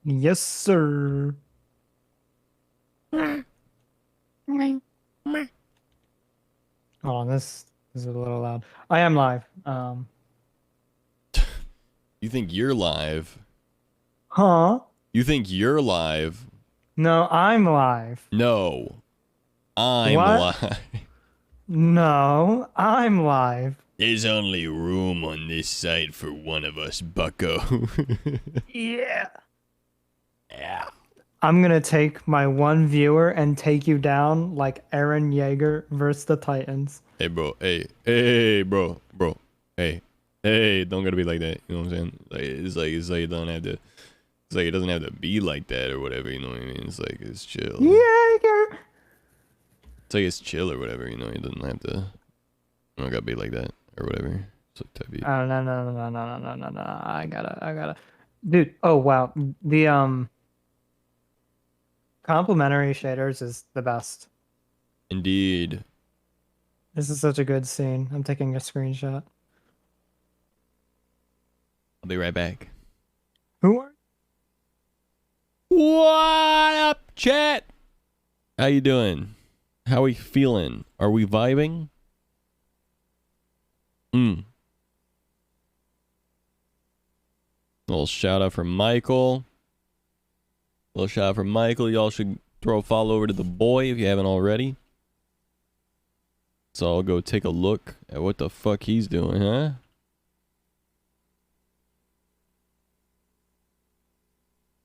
Yes, sir. Hold on, this is a little loud. I am live. You think you're live? Huh? You think you're live? No, I'm live. No, I'm What? live. No, I'm live. There's only room on this site for one of us, bucko. Yeah. Yeah. I'm gonna take my one viewer and take you down like Aaron Yeager versus the Titans. Hey, bro. Hey, bro. Hey, don't gotta be like that. You know what I'm saying? It's like you don't have to. It's like it doesn't have to be like that or whatever. You know what I mean? It's like it's chill. Yeager. It's like it's chill or whatever. You know, it doesn't have to. You don't gotta be like that or whatever. It's like type beat. Oh no. I gotta. Dude, oh wow. The complementary shaders is the best. Indeed. This is such a good scene. I'm taking a screenshot. I'll be right back. Who are What up, chat? How you doing? How we feeling? Are we vibing? Little shout out for Michael. Little shout out for Michael. Y'all should throw a follow over to the boy if you haven't already. So I'll go take a look at what the fuck he's doing, huh?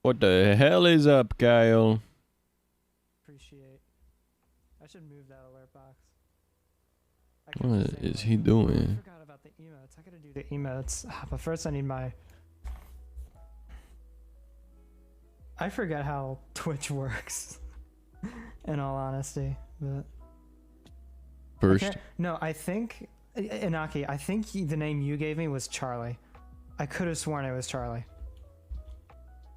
What the hell is up, Kyle? appreciate. I should move that alert box. What is he I doing? forgot about the emotes. I gotta do the emotes. But first I need my... I forget how Twitch works. In all honesty. But First. no, I think... Inaki, I think the name you gave me was Charlie. I could have sworn it was Charlie.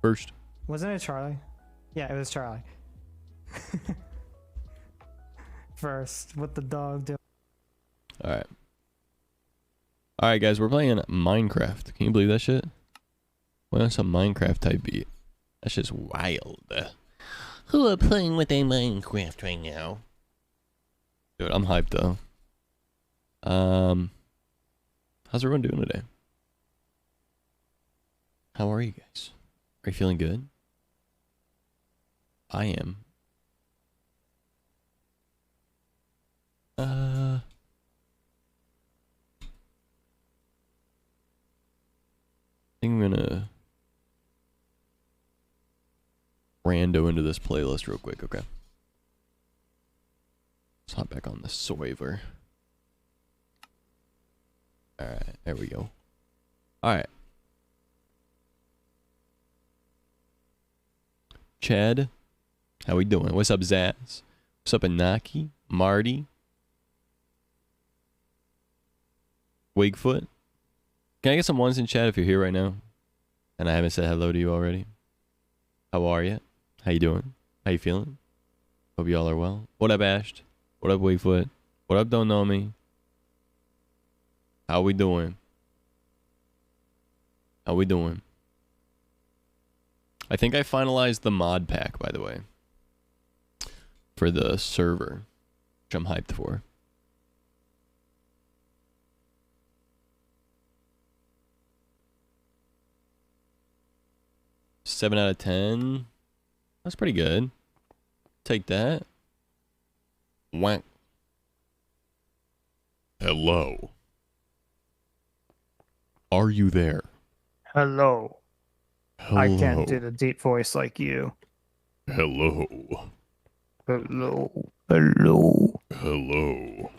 First. Wasn't it Charlie? Yeah, it was Charlie. First, what the dog do? Alright. Alright, guys, we're playing Minecraft. Can you believe that shit? Well, that's a Minecraft type beat. That's just wild. Who are playing with a Minecraft right now? Dude, I'm hyped though. How's everyone doing today? How are you guys? Are you feeling good? I am. I think I'm gonna rando into this playlist real quick, okay? Let's hop back on the server. Alright, there we go. Alright. Chad, how we doing? What's up, Zaz? What's up, Inaki? Marty? Wigfoot? Can I get some ones in chat if you're here right now? And I haven't said hello to you already. How are you? How you doing? How you feeling? Hope y'all are well. What up, Ash? What up, Wigfoot? What up, Don't Know Me? How we doing? How we doing? I think I finalized the mod pack, by the way. For the server. Which I'm hyped for. Seven out of 10. That's pretty good. Take that. Wank. Hello. Are you there? Hello. Hello. I can't do the deep voice like you. Hello. Hello. Hello. Hello.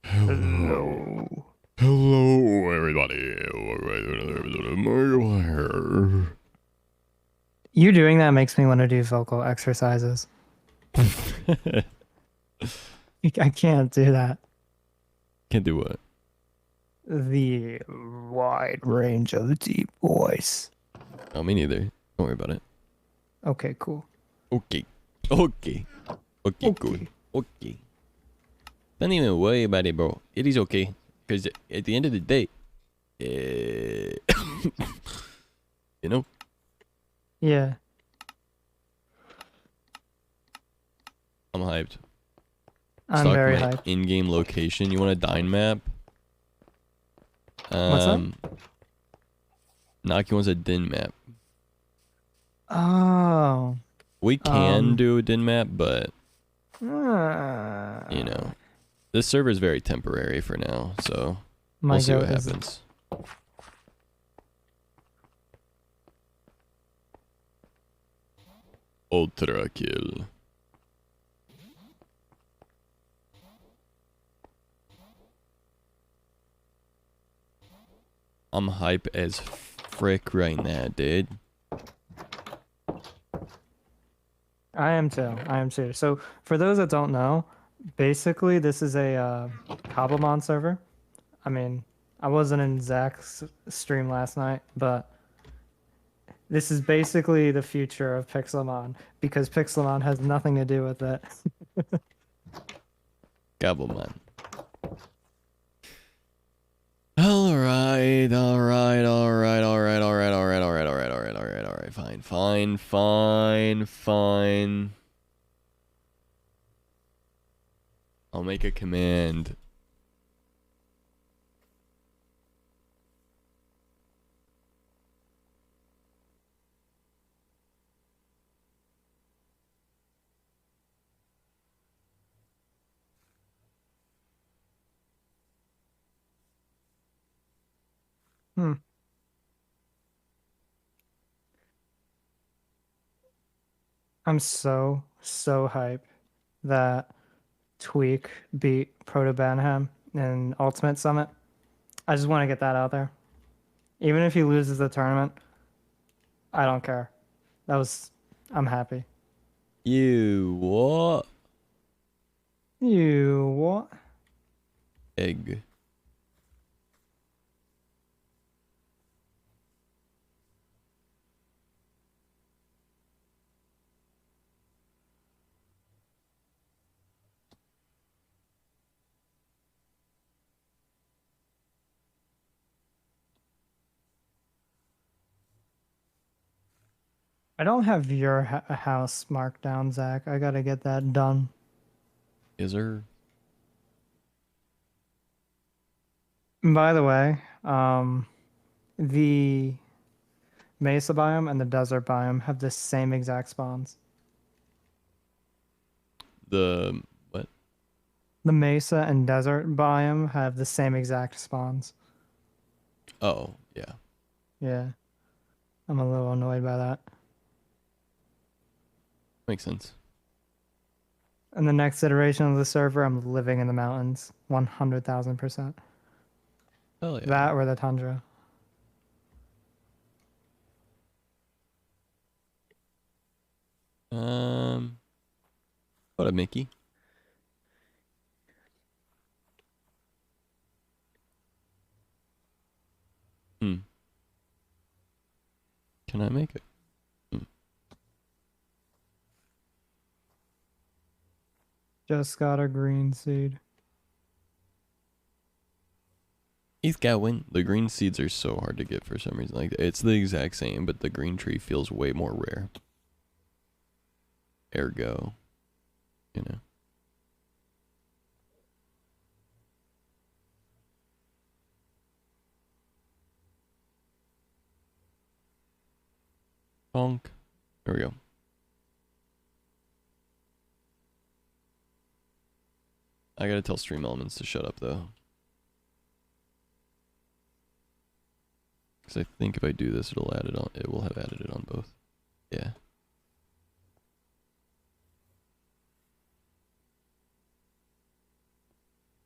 Hello. Hello, everybody. You doing that makes me want to do vocal exercises. I can't do that. Can't do what? The wide range of deep voice. Oh, me neither. Don't worry about it. Okay, cool. Okay. Okay. Okay, good. Okay. Don't even worry about it, bro. It is okay. Because at the end of the day, you know, Yeah, I'm hyped. I'm Stock very my hyped. in-game location. You want a dine map? What's that? Naki wants a din map. Oh, We can um, do a din map, but you uh, know, this server is very temporary for now, so we'll my see what goat is. happens. Ultra kill. I'm hype as frick right now, dude. I am too. I am too. So for those that don't know, basically this is a Cobblemon server. I mean, I wasn't in Zach's stream last night, but this is basically the future of Pixelmon because Pixelmon has nothing to do with it. Cobblemon. Alright, alright, alright, alright, alright, alright, alright, alright, alright, alright, alright, fine, fine, fine, fine. I'll make a command. Hmm. I'm so hyped that Tweak beat Proto Banham in Ultimate Summit. I just want to get that out there. Even if he loses the tournament, I don't care. I'm happy. You what? You what? Egg. I don't have your house marked down, Zach. I gotta get that done. Is there? By the way, the Mesa biome and the desert biome have the same exact spawns. The what? The Mesa and desert biome have the same exact spawns. Oh, yeah. Yeah, I'm a little annoyed by that. Makes sense. In the next iteration of the server, I'm living in the mountains, 100,000%. Hell yeah. That or the tundra. What up, Mickey? Hmm. Can I make it? Just got a green seed. He's got win. The green seeds are so hard to get for some reason. Like, it's the exact same, but the green tree feels way more rare. Ergo, you know. Bonk. There we go. I gotta tell Stream Elements to shut up, though. Because I think if I do this, it'll add it on. It will have added it on both. Yeah.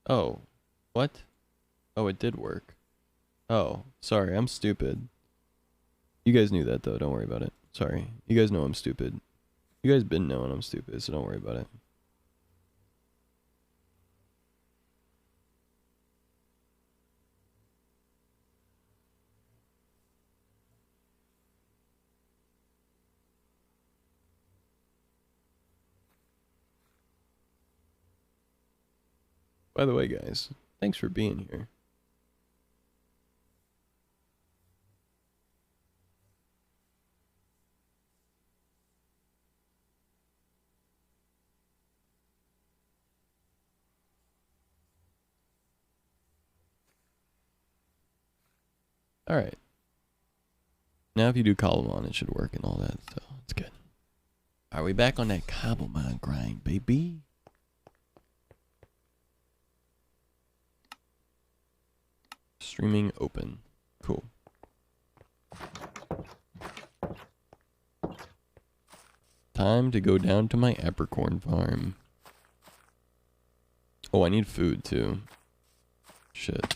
Oh. What? Oh, it did work. Oh, sorry. I'm stupid. You guys knew that, though. Don't worry about it. Sorry. You guys know I'm stupid. You guys been knowing I'm stupid, so don't worry about it. By the way, guys, thanks for being here. All right. Now if you do Cobblemon, it should work and all that, so it's good. Are we back on that Cobblemon grind, baby? Streaming open. Cool. Time to go down to my apricorn farm. Oh, I need food too. Shit.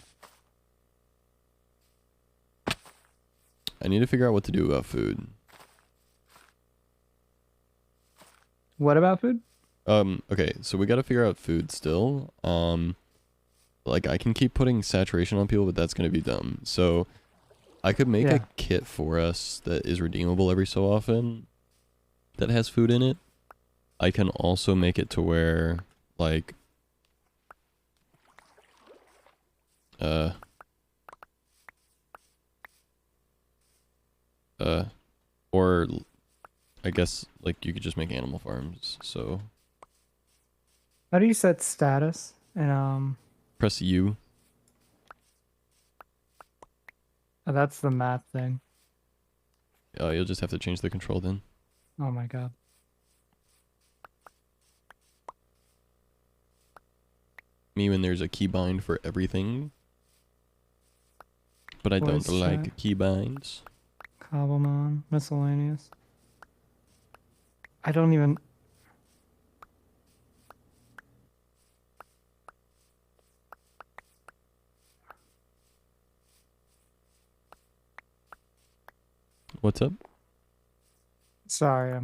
I need to figure out what to do about food. What about food? Okay, so we gotta figure out food still. Like I can keep putting saturation on people, but that's gonna be dumb. So I could make Yeah. a kit for us that is redeemable every so often that has food in it. I can also make it to where like or I guess like you could just make animal farms. So How do you set status? And press U. oh, that's the map thing. You'll just have to change the control then. Oh my god. Me when there's a keybind for everything. But I don't Voice like chat. keybinds. Cobblemon, miscellaneous. I don't even. What's up? Sorry, I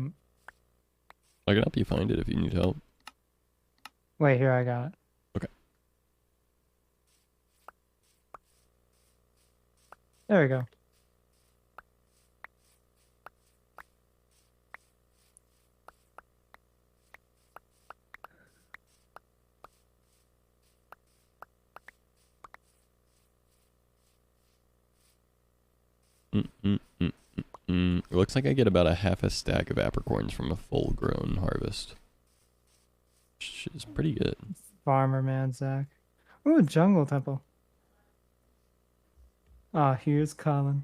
can help you find it if you need help. wait, here I got it. Okay. There we go. It looks like I get about a half a stack of apricorns from a full grown harvest. Which is pretty good. Farmer man, Zach. Ooh, jungle temple. Ah, here's Colin.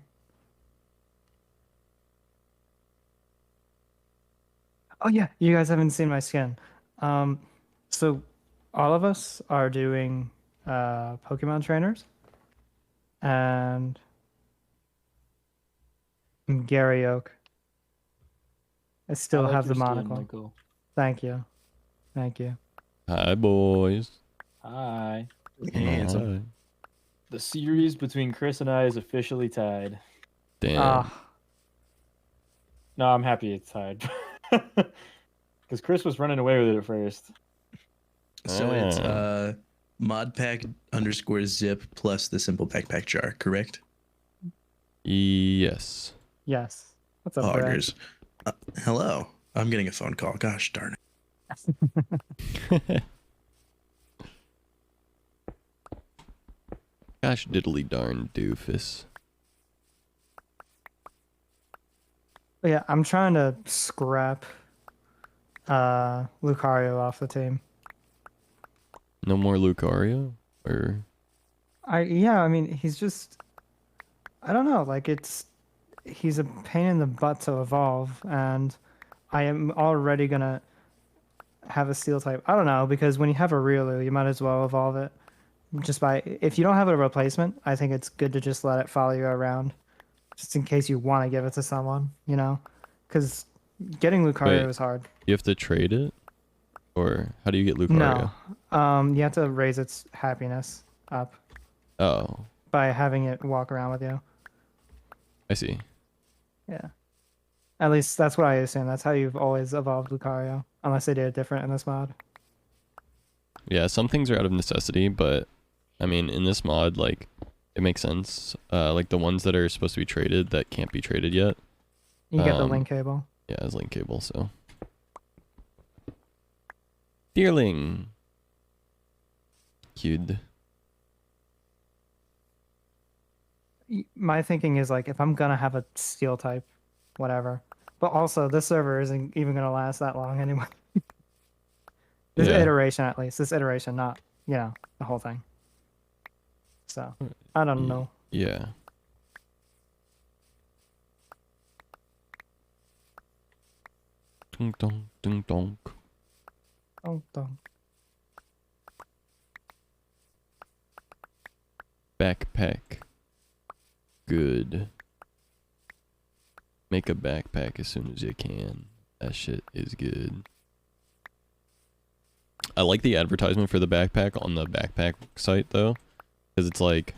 Oh yeah, you guys haven't seen my skin. So all of us are doing Pokemon trainers, and I'm Gary Oak. I still I like have your the skin, monocle. Michael. Thank you. Thank you. Hi, boys. Hi. Hi. The series between Chris and I is officially tied. Damn. Ah, No, I'm happy it's tied. Because Chris was running away with it at first. So it's Ah. modpack_zip plus the simple backpack jar, correct? Yes. yes. What's up, Brad? Poggers. Hello. I'm getting a phone call. Gosh darn it. Gosh diddly darn doofus. But yeah, I'm trying to scrap Lucario off the team. No more Lucario? Or Yeah, I mean, he's just, I don't know, like he's a pain in the butt to evolve, and I am already gonna have a steel type. I don't know, because when you have a Riolu, you might as well evolve it. Just by, if you don't have a replacement, I think it's good to just let it follow you around, just in case you want to give it to someone, you know? Because getting Lucario Wait. is hard. you have to trade it? Or how do you get Lucario? No, you have to raise its happiness up Oh, by having it walk around with you. I see. Yeah. At least that's what I assume. That's how you've always evolved Lucario, unless they did it different in this mod. Yeah, some things are out of necessity, but I mean, in this mod, like, it makes sense. Like the ones that are supposed to be traded that can't be traded yet. You get the Um, link cable. Yeah, as link cable, so. Deerling. Cute. My thinking is like, if I'm gonna have a steel type, whatever. But also, this server isn't even gonna last that long anyway. This Yeah. iteration, at least. This iteration, not, you know, the whole thing. So, I don't know. Yeah. Ding dong, ding dong. Oh, dong. Backpack. Good. Make a backpack as soon as you can. That shit is good. I like the advertisement for the backpack on the backpack site though, because it's like,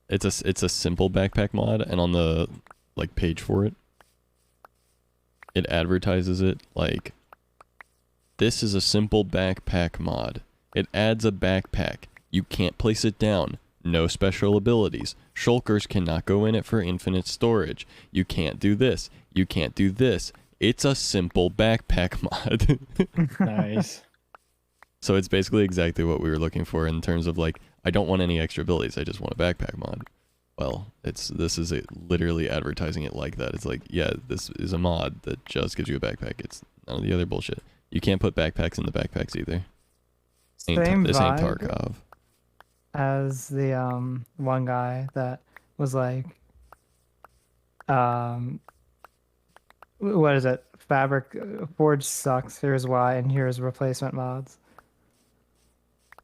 it's a simple backpack mod, and on the like page for it, it advertises it like, this is a simple backpack mod. It adds a backpack. You can't place it down. No special abilities. Shulkers cannot go in it for infinite storage. You can't do this. You can't do this. It's a simple backpack mod. Nice. So it's basically exactly what we were looking for in terms of like, I don't want any extra abilities. I just want a backpack mod. Well, this is literally advertising it like that. It's like, yeah, this is a mod that just gives you a backpack. It's none of the other bullshit. You can't put backpacks in the backpacks either. Same This ain't vibe Tarkov. as the one guy that was like, what is it? Fabric Forge sucks. Here's why, and here's replacement mods.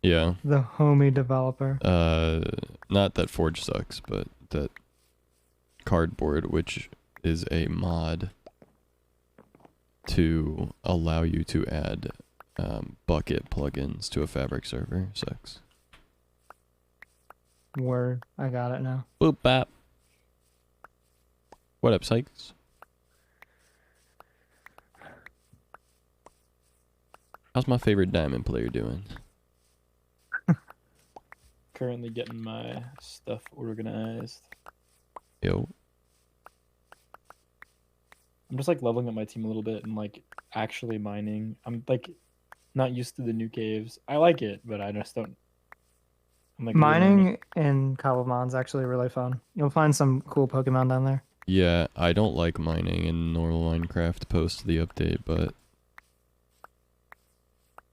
Yeah. The homie developer. Not that Forge sucks, but that Cardboard, which is a mod to allow you to add bucket plugins to a Fabric server, sucks. Word. I got it now. Boop bap. What up, Sykes? How's my favorite diamond player doing? Currently getting my stuff organized. Yo. I'm just like leveling up my team a little bit and like actually mining. I'm like not used to the new caves. I like it, but I just don't. I'm like Mining in Cobblemon's actually really fun. You'll find some cool Pokemon down there. Yeah, I don't like mining in normal Minecraft post the update, but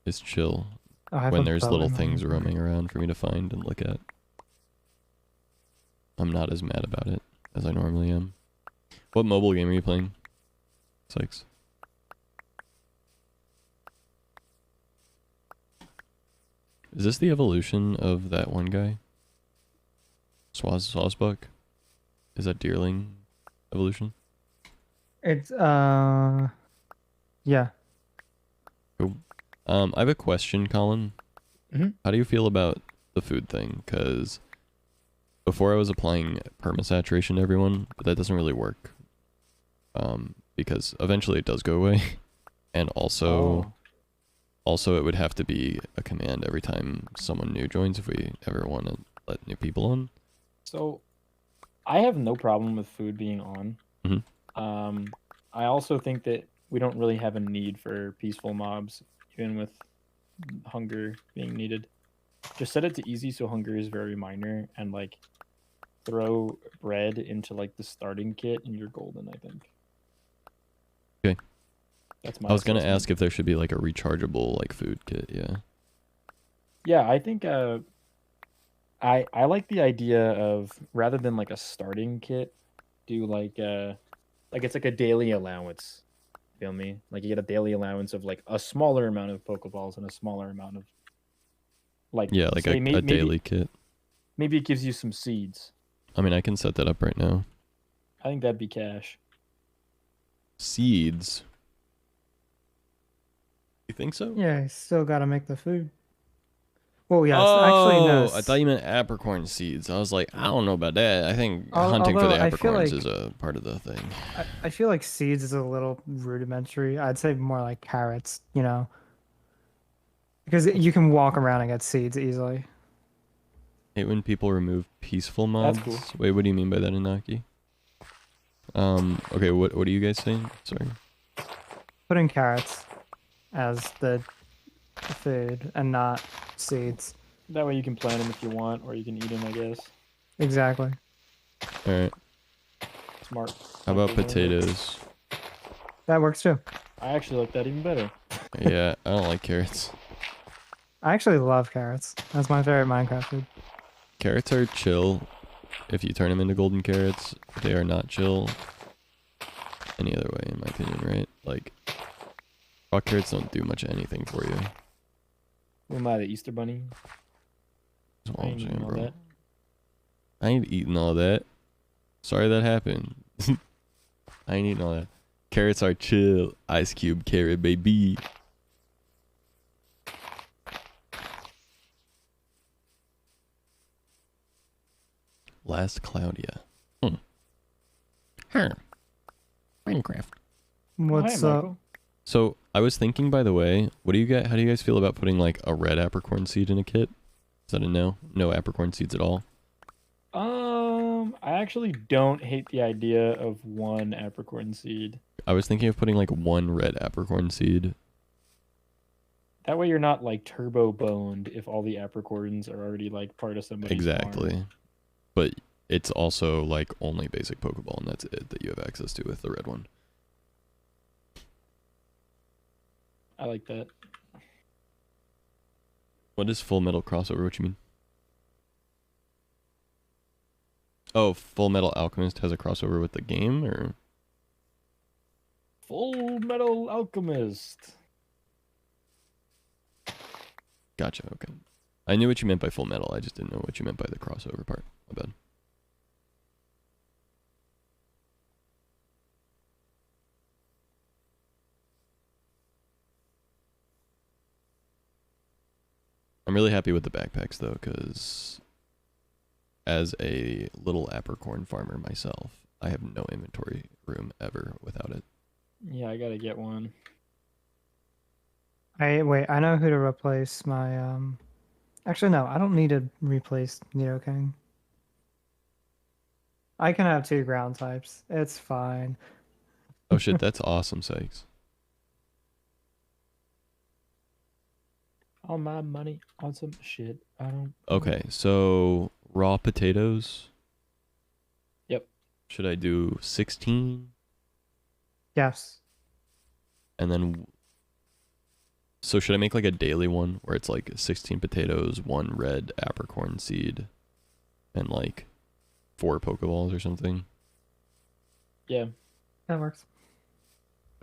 it's chill Oh, I have when a there's bow little in my things inventory. roaming around for me to find and look at. I'm not as mad about it as I normally am. What mobile game are you playing, Sykes? Is this the evolution of that one guy? Swazbuck? Is that Deerling evolution? It's yeah. I have a question, Colin. Mhm. How do you feel about the food thing? Because before I was applying permasaturation to everyone, but that doesn't really work. Because eventually it does go away, and also it would have to be a command every time someone new joins if we ever want to let new people on. So, I have no problem with food being on. Mhm. I also think that we don't really have a need for peaceful mobs, even with hunger being needed. Just set it to easy so hunger is very minor, and like throw bread into like the starting kit, and you're golden. I think. Okay. That's my. I was gonna assessment. ask if there should be like a rechargeable like food kit. Yeah. Yeah, I think I like the idea of rather than like a starting kit, do like it's like a daily allowance. Feel me? Like you get a daily allowance of like a smaller amount of Pokeballs and a smaller amount of like Yeah, like say a daily kit. maybe it gives you some seeds. I mean, I can set that up right now. I think that'd be cash. Seeds. You think so? Yeah, you still gotta make the food. Well, yes, actually no. I thought you meant apricorn seeds. I was like, I don't know about that. I think Al- hunting for the although I feel apricorns like- is a part of the thing. I feel like seeds is a little rudimentary. I'd say more like carrots, you know. Because you can walk around and get seeds easily. Hate when people remove peaceful mods. That's cool. Wait, what do you mean by that, Inaki? Okay, what are you guys saying? Sorry. Put in carrots as the food and not seeds. That way you can plant them if you want, or you can eat them. I guess. Exactly. Alright. Smart. How about Smart design. potatoes? That works too. I actually like that even better. Yeah, I don't like carrots. I actually love carrots. That's my favorite Minecraft food. Carrots are chill, if you turn them into golden carrots, they are not chill any other way, in my opinion, right? Like, raw carrots don't do much of anything for you. Who am I, the Easter Bunny? That's all I I'm ain't saying, eating all bro. that. I ain't eating all that. Sorry that happened. I ain't eating all that. Carrots are chill. Ice cube carrot, baby. Last Claudia. Her. Minecraft. What's Hi, up? Michael. So I was thinking, by the way, what do you guys? How do you guys feel about putting like a red apricot seed in a kit? Is that a no? No apricot seeds at all? I actually don't hate the idea of one apricorn seed. I was thinking of putting like one red apricot seed. That way you're not like turbo boned if all the apricorns are already like part of somebody's Exactly. farm. But it's also like only basic Pokeball, and that's it that you have access to with the red one. I like that. What is Full Metal crossover? What you mean? Oh, Full Metal Alchemist has a crossover with the game, or? Full Metal Alchemist. Gotcha, okay. I knew what you meant by Full Metal, I just didn't know what you meant by the crossover part. My bad. I'm really happy with the backpacks, though, because as a little apricorn farmer myself, I have no inventory room ever without it. Yeah, I gotta get one. Wait, I know who to replace my Actually no, I don't need to replace Nidoking. I can have 2 ground types. It's fine. Oh shit, that's awesome, Sykes. All my money on some shit. I don't. Okay, so raw potatoes. Yep. Should I do 16? Yes. And then, so should I make like a daily one where it's like 16 potatoes, 1 red apricorn seed, and like 4 Pokeballs or something? Yeah. That works.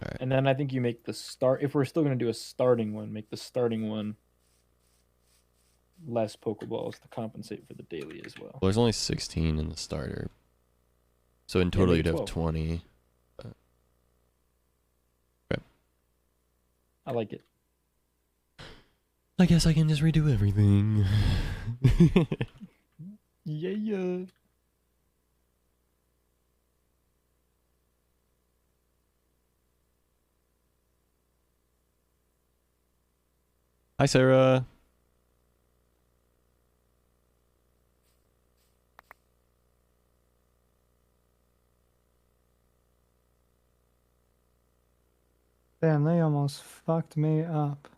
All right. And then I think you make the start. If we're still gonna do a starting one, make the starting one less Pokeballs to compensate for the daily as well. Well, there's only 16 in the starter. So in Yeah, total, make you'd it have 12. 20. Okay. I like it. I guess I can just redo everything. Yeah. Hi, Sarah. Damn, they almost fucked me up.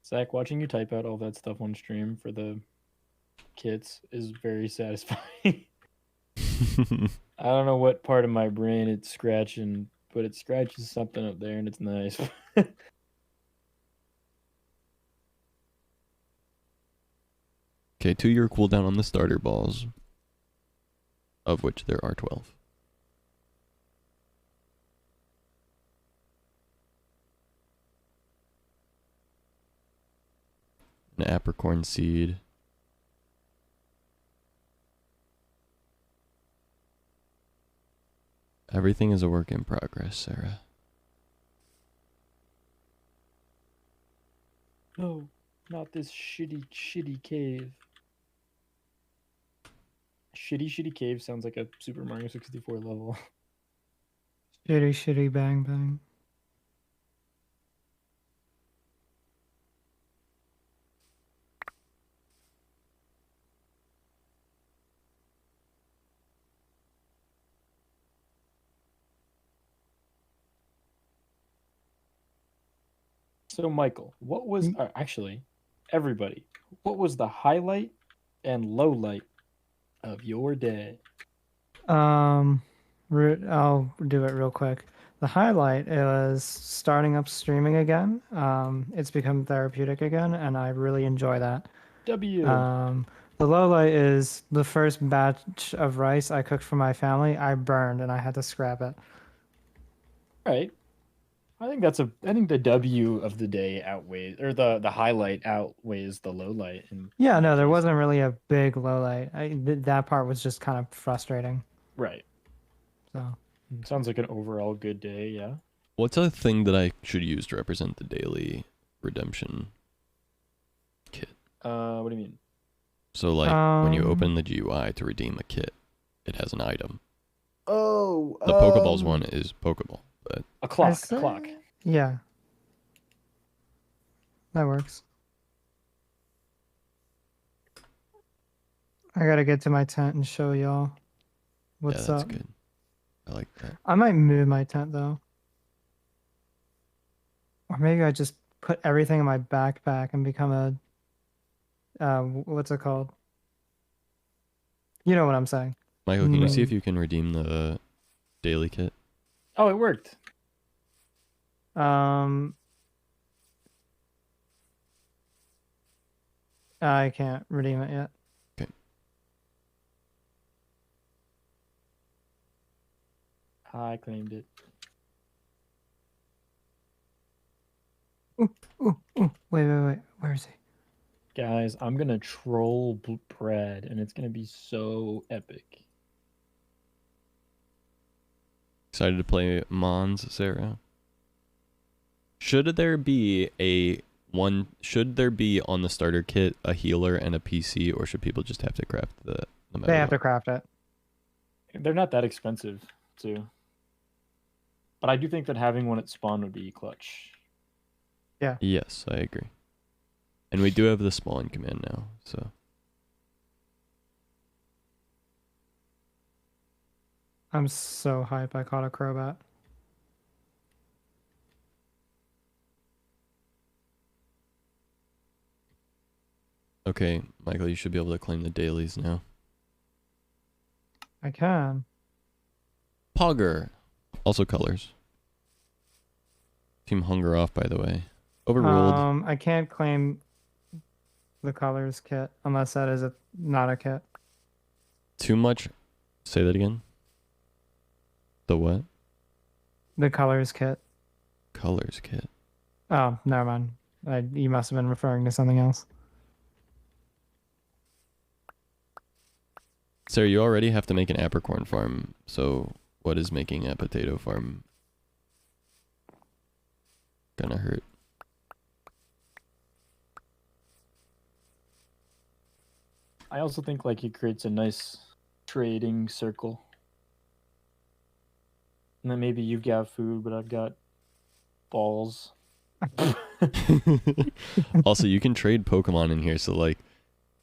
Zach, watching you type out all that stuff on stream for the kits is very satisfying. I don't know what part of my brain it's scratching, but it scratches something up there and it's nice. Okay, 2-year cooldown on the starter balls, of which there are 12. An apricorn seed. Everything is a work in progress, Sarah. No, not this shitty cave. Shitty cave sounds like a Super Mario 64 level. Shitty bang bang. So Michael, what was Mm. actually everybody, what was the highlight and low light of your day? I'll do it real quick. The highlight is starting up streaming again. It's become therapeutic again, and I really enjoy that. W. The low light is the first batch of rice I cooked for my family. I burned and I had to scrap it. Right. I think the W of the day outweighs, or the highlight outweighs the low light. Yeah, in no, that there case. wasn't really a big low light. That part was just kind of frustrating. Right. So Sounds like an overall good day. Yeah. What's a thing that I should use to represent the daily redemption kit? What do you mean? So like when you Um, open the GUI to redeem a kit, it has an item. Oh, The Pokeballs one is Pokeball, but a clock. I A say- clock. Yeah, that works. I gotta get to my tent and show y'all what's yeah, that's up. good. I like that. I might move my tent though. Or maybe I just put everything in my backpack and become a what's it called? You know what I'm saying. Michael, can you see Mm. if you can redeem the daily kit? Oh, it worked. I can't redeem it yet. I claimed it. Ooh, wait. Where is he? Guys, I'm gonna troll Brad, and it's gonna be so epic. Excited to play Mons, Sarah? Should there be on the starter kit a healer and a PC, or should people just have to craft the metal? They have to craft it. They're not that expensive, too. But I do think that having one at spawn would be clutch. Yes, I agree. And we do have the spawn command now, so I'm so hype I caught a Crobat. okay, Michael, you should be able to claim the dailies now. I can. Pogger, also colors. Team Hunger off, by the way. Overruled. I can't claim the colors kit unless that is not a kit. Too much. Say that again. The what? The colors kit. Colors kit. Oh, never mind. You must have been referring to something else. Sarah, you already have to make an apricorn farm, so what is making a potato farm gonna hurt? I also think like it creates a nice trading circle. And then maybe you've got food, but I've got balls. Also, you can trade Pokemon in here, so like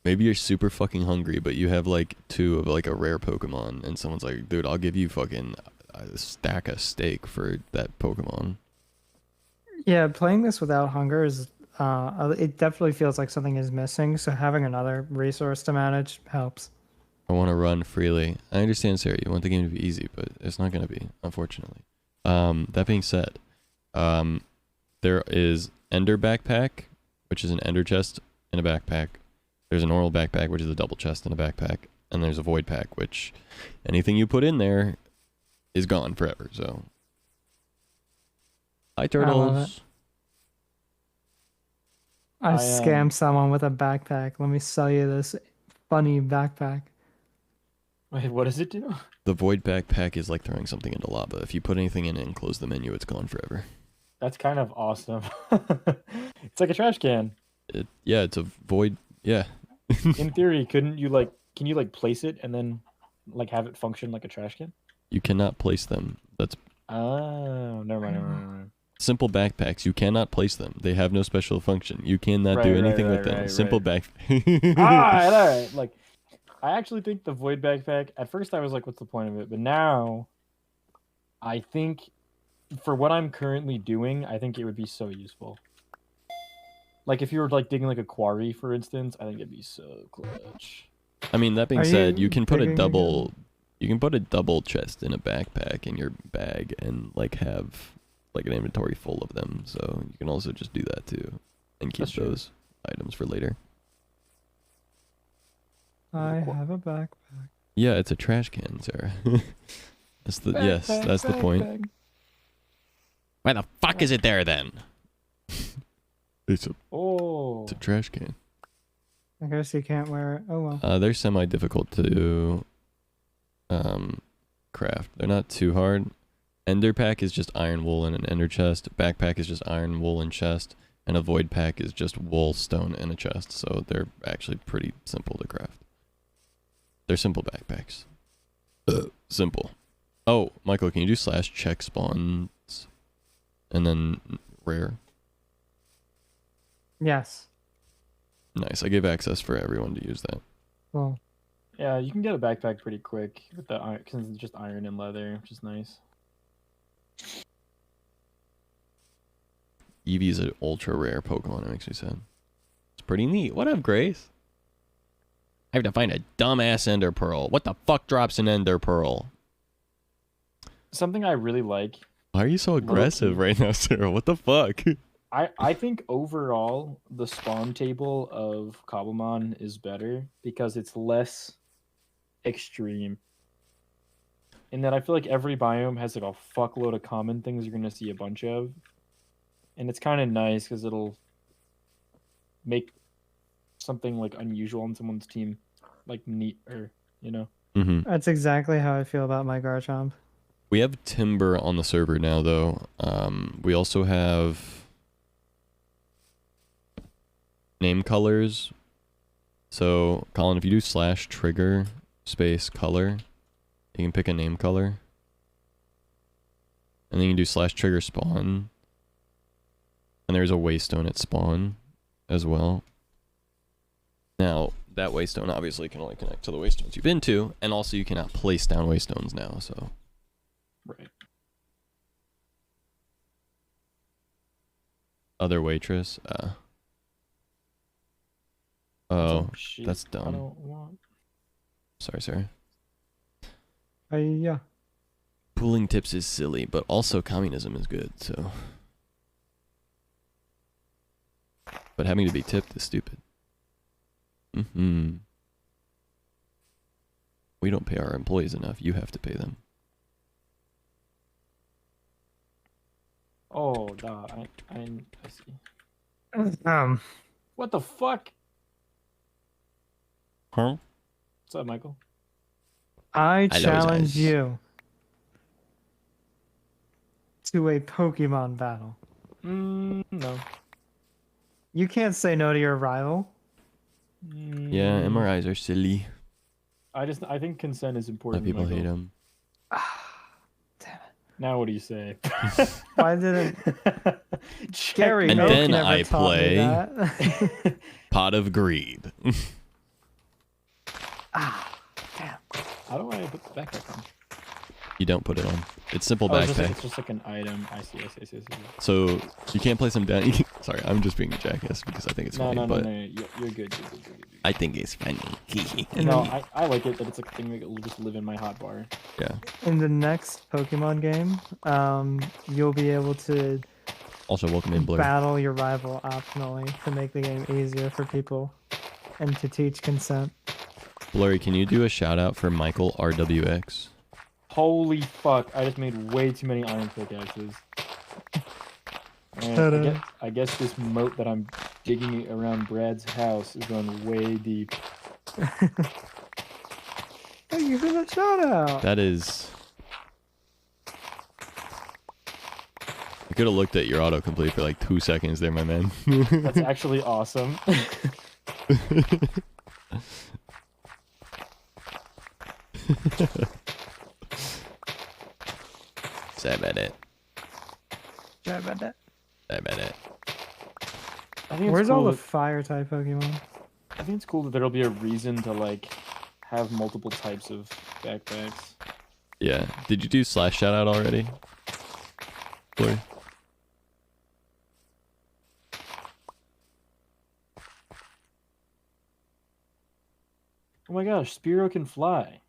maybe you're super fucking hungry, but you have like 2 of like a rare Pokemon, and someone's like, dude, I'll give you fucking a stack of steak for that Pokemon. Yeah, playing this without hunger is it definitely feels like something is missing, so having another resource to manage helps. I want to run freely. I understand, Sarah, you want the game to be easy, but it's not going to be, unfortunately. That being said, there is Ender Backpack, which is an Ender chest in a backpack. There's an Oral Backpack, which is a double chest in a backpack. And there's a Void Pack, which anything you put in there is gone forever, so. Hi, love turtles. I scammed someone with a backpack. Let me sell you this funny backpack. Wait, what does it do? The Void Backpack is like throwing something into lava. If you put anything in it and close the menu, it's gone forever. That's kind of awesome. It's like a trash can. Yeah, it's a void. Yeah. In theory, can you like place it and then like have it function like a trash can? You cannot place them. That's Oh, never mind. simple backpacks. You cannot place them. They have no special function. You cannot do Right, anything right, with them. right, Simple right. back. All right. Like, I actually think the Void Backpack, at first I was like, what's the point of it? But now, I think, for what I'm currently doing, I think it would be so useful. Like if you were like digging like a quarry, for instance, I think it'd be so clutch. I mean, that being Are said, you you can put a digging double, you can put a double chest in a backpack in your bag and like have like an inventory full of them. So you can also just do that too, and keep That's true. those items for later. I have a backpack. Yeah, it's a trash can, Sarah. That's the yes, that's the point. Why the fuck is it there then? It's a trash can. I guess you can't wear it. Oh well. They're semi-difficult to craft. They're not too hard. Ender pack is just iron wool and an ender chest. Backpack is just iron wool and chest. And a void pack is just wool, stone, and a chest. So they're actually pretty simple to craft. They're simple backpacks. Simple. Oh, Michael, can you do /check spawns? And then rare? Yes. Nice. I gave access for everyone to use that. Well, Yeah, you can get a backpack pretty quick with the iron, because it's just iron and leather, which is nice. Eevee is an ultra rare Pokemon, it makes me sad. It's pretty neat. What up, Grace? I have to find a dumbass Ender Pearl. What the fuck drops an Ender Pearl? Something I really like. Why are you so aggressive right now, Sarah? What the fuck? I think overall the spawn table of Cobblemon is better because it's less extreme. In that I feel like every biome has like a fuckload of common things you're gonna see a bunch of. And it's kind of nice because it'll make something like unusual on someone's team like neat, or you know. Mm-hmm. that's exactly how I feel about my Garchomp. We have Timber on the server now, though. We also have name colors. So, Colin, if you do /trigger space color, you can pick a name color. And then you can do /trigger spawn. And there's a waystone at spawn as well. Now, that waystone obviously can only connect to the waystones you've been to, and also you cannot place down waystones now, so. Right. Other waitress, oh, Shit, that's I dumb. don't want. Sorry, sorry. Yeah. Pooling tips is silly, but also communism is good, so. But having to be tipped is stupid. Mm-hmm. We don't pay our employees enough. You have to pay them. Oh, duh, I see. What the fuck? Huh? What's up, Michael? I I know his challenge eyes. you to a Pokemon battle. No. You can't say no to your rival. Yeah, MRIs are silly. I think consent is A lot important. of people Michael. hate them. Now what do you say? Why didn't Gary And Oak then never I taught me play- that? Pot of greed. Damn. How do I put the backpack on? You don't put it on. It's simple Oh, backpack. it's just like an item. I see. So you can't place them down. Sorry, I'm just being a jackass because I think it's funny. No, but you're good. I think it's funny. No, I like it that it's like a thing that will just live in my hotbar. Yeah. In the next Pokemon game, you'll be able to Also, welcome in, Blur. battle your rival optionally to make the game easier for people and to teach consent. Blurry, can you do a shout out for Michael RWX? Holy fuck! I just made way too many iron pickaxes. Ta-da. And I guess this moat that I'm digging around Brad's house is going way deep. Thank you for the shout out. That is. I could have looked at your autocomplete for like 2 seconds there, my man. That's actually awesome. Sorry about it. Sorry about that. Sorry about it. I think it's Where's cool all the that- fire type Pokemon? I think it's cool that there'll be a reason to like have multiple types of backpacks. Yeah. Did you do / shout out already? Blurry? Oh my gosh, Spiro can fly.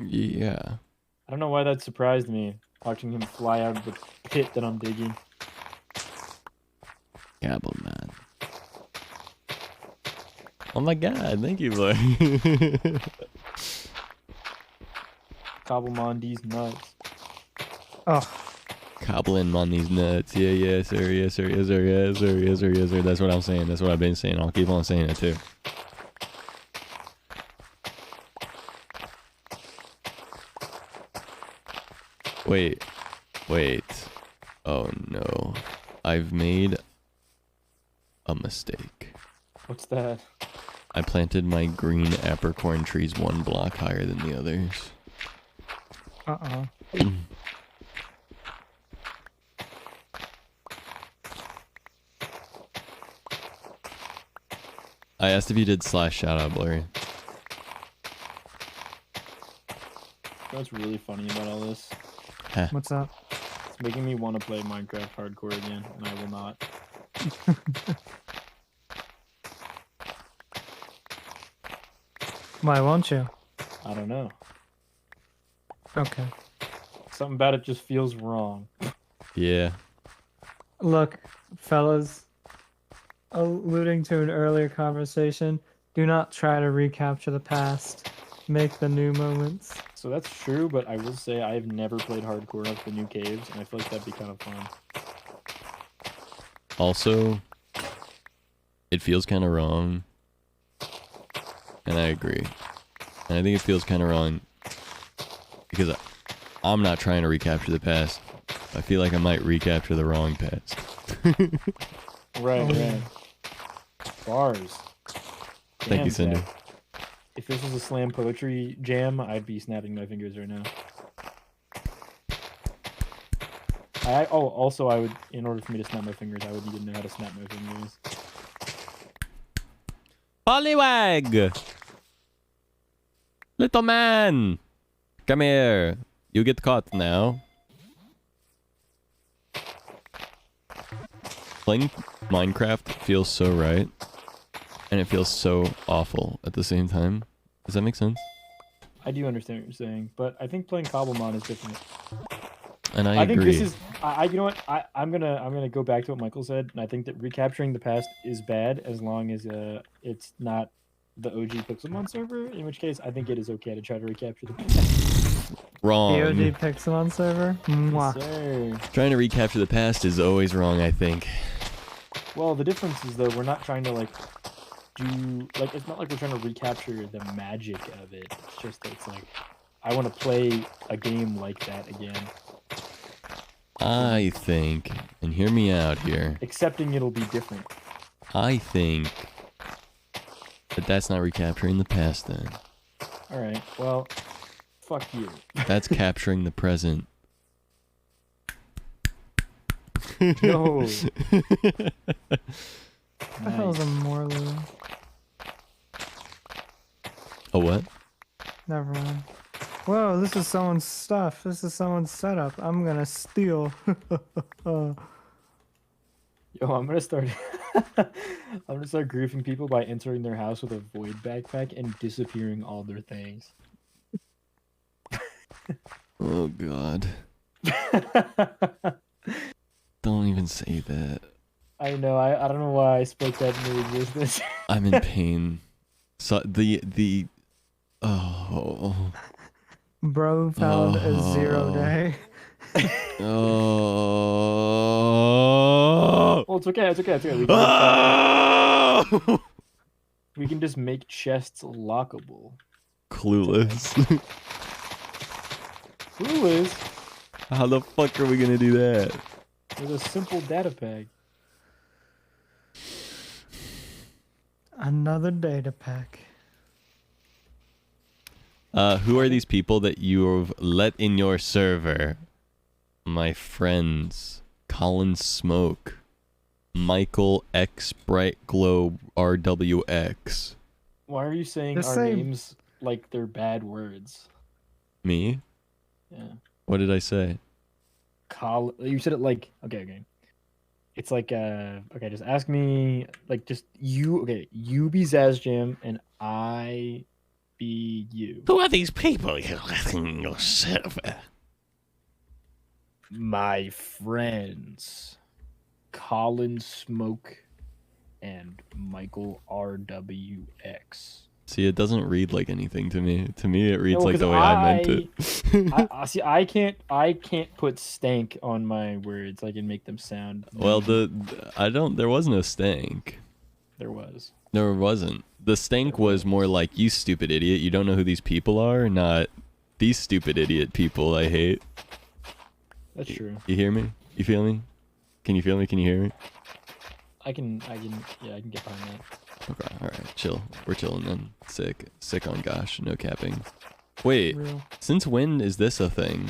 Yeah. I don't know why that surprised me, watching him fly out of the pit that I'm digging. Cobblemon. Oh my god, thank you, boy. Cobblemon these nuts. Oh, Cobbling on these nuts. Yeah, yes, sir, yes, sir, yes, sir, yes, sir, yes, sir, yes, sir. That's what I'm saying. That's what I've been saying. I'll keep on saying it too. Wait. Oh no. I've made a mistake. What's that? I planted my green apricorn trees one block higher than the others. uh-oh. I asked if you did / shoutout, Blurry. What's really funny about all this? What's up? It's making me want to play Minecraft hardcore again, and I will not. Why won't you? I don't know. Okay. Something about it just feels wrong. Yeah. Look, fellas, alluding to an earlier conversation, do not try to recapture the past. Make the new moments. So that's true, but I will say I've never played hardcore up the new caves, and I feel like that'd be kind of fun. Also, it feels kind of wrong. And I agree. And I think it feels kind of wrong because I'm not trying to recapture the past. I feel like I might recapture the wrong past. Right. Bars. Thank you, Damn, Cinder. Zach. If this was a slam poetry jam, I'd be snapping my fingers right now. Also, I would, in order for me to snap my fingers, I would need to know how to snap my fingers. Pollywag! Little man! Come here. You get caught now. Playing Minecraft feels so right. And it feels so awful at the same time. Does that make sense? I do understand what you're saying, but I think playing Cobblemon is different. And I I agree. think this is. You know what? I'm gonna go back to what Michael said, and I think that recapturing the past is bad as long as it's not the OG Pixelmon server. In which case, I think it is okay to try to recapture the past. Wrong. POD Pixelmon server? Mwah. Yes, sir. Trying to recapture the past is always wrong, I think. Well, the difference is though we're not trying to it's not like we're trying to recapture the magic of it. It's just that it's like I want to play a game like that again. I think, and hear me out here, Accepting it'll be different. I think that that's not recapturing the past then. All right. Well, fuck you. That's capturing the present. No. What the hell is a Nice. Morley? A what? Never mind. Whoa, this is someone's stuff. This is someone's setup. I'm gonna steal. Yo, I'm gonna start. I'm gonna start griefing people by entering their house with a void backpack and disappearing all their things. Oh god. Don't even say that. I know. I don't know why I spoke that into existence. I'm in pain. So the oh Bro found a 0 day. oh Well, it's okay. It's okay. It's okay. We can just make chests lockable. Clueless. Clueless How the fuck are we gonna do that? with a simple data pack. Another data pack. Who are these people that you've let in your server? My friends. Colin Smoke. Michael X Bright Globe RWX. Why are you saying Just our say- names like they're bad words? Me? Yeah. What did I say? You said it like okay. It's like okay, just ask me like just you. Okay, you be Zazjam and I be you. Who are these people you're letting your server? My friends, Colin Smoke and Michael RWX. See, it doesn't read like anything to me. To me, it reads No, like the 'cause way I meant it. I see. I can't put stank on my words. I can make them sound. Well, mean. there was no stank. There was. There wasn't. The stank was more like, you stupid idiot, you don't know who these people are, not these stupid idiot people I hate. That's true. You hear me? You feel me? Can you feel me? Can you hear me? I can get behind that. Okay, alright, chill. We're chilling then. Sick on gosh, no capping. Wait, Real. since when is this a thing?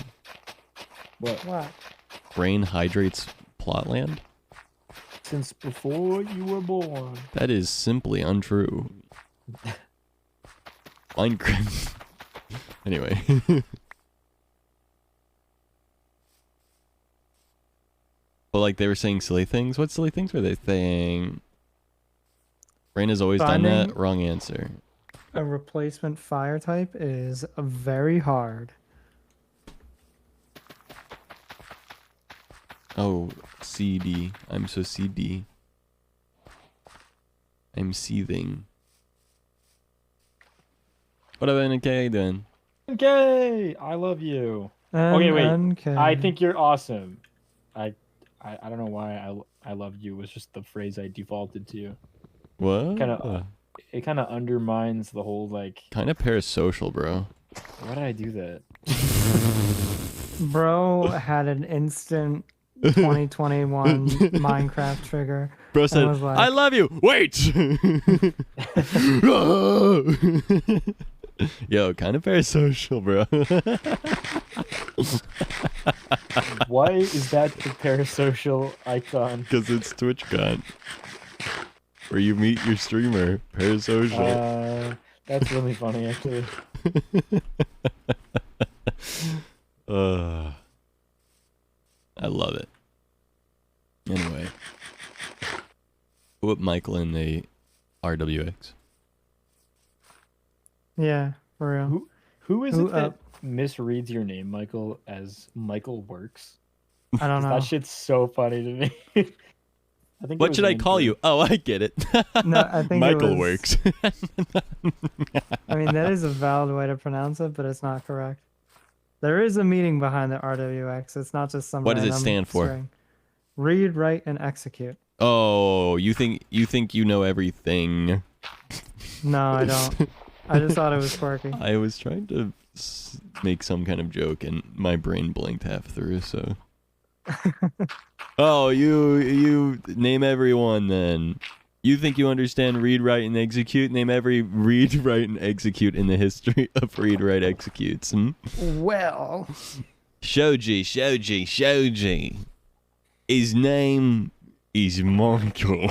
What? What? Brain hydrates plotland? Since before you were born. That is simply untrue. Minecraft. Anyway. But like they were saying silly things. What silly things were they saying? Brain has always done that. Finding- Wrong answer. A replacement fire type is very hard. Oh, CD. I'm so CD. I'm seething. What have NK doing? Okay, I love you. Okay, wait. NNK. I think you're awesome. I don't know why I love you was just the phrase I defaulted to. What? It kind of undermines the whole like. Kind of parasocial, bro. Why did I do that? Bro had an instant 2021 Minecraft trigger. Bro said, was like- I love you. Wait. Yo, kind of parasocial, bro. Why is that the parasocial icon? Because it's TwitchCon. Where you meet your streamer. Parasocial. That's really funny actually. I love it. Anyway. Put Michael in the RWX. Yeah, for real. Who is Who it that up? misreads your name, Michael, as Michael Works? I don't know. That shit's so funny to me. I think. What should I call you? Oh, I get it. No, I think Michael it was, works. I mean, that is a valid way to pronounce it, but it's not correct. There is a meaning behind the RWX. It's not just some. What does it random stand for? string. Read, write, and execute. Oh, you think you know everything. No, I don't. I just thought it was quirky. I was trying to make some kind of joke and my brain blinked half through, so. Oh, you name everyone then. You think you understand read, write, and execute? Name every read, write, and execute in the history of read, write, executes. Well, Shoji. His name is Michael.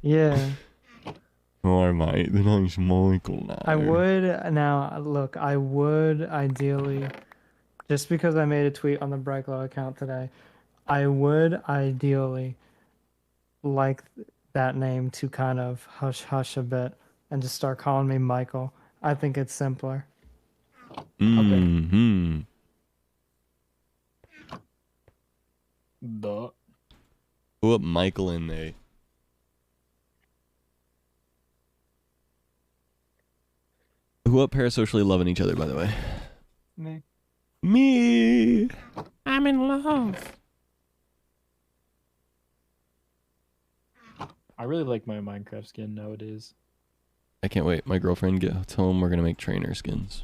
yeah. Alright, the name's Michael now. I would now look. I would ideally, just because I made a tweet on the Brightglow account today, I would ideally like that name to kind of hush a bit and just start calling me Michael. I think it's simpler. Mm-hmm. Put Michael in there. Who up parasocially loving each other, by the way? Me. I'm in love. I really like my Minecraft skin nowadays. I can't wait. My girlfriend gets home. We're gonna make trainer skins.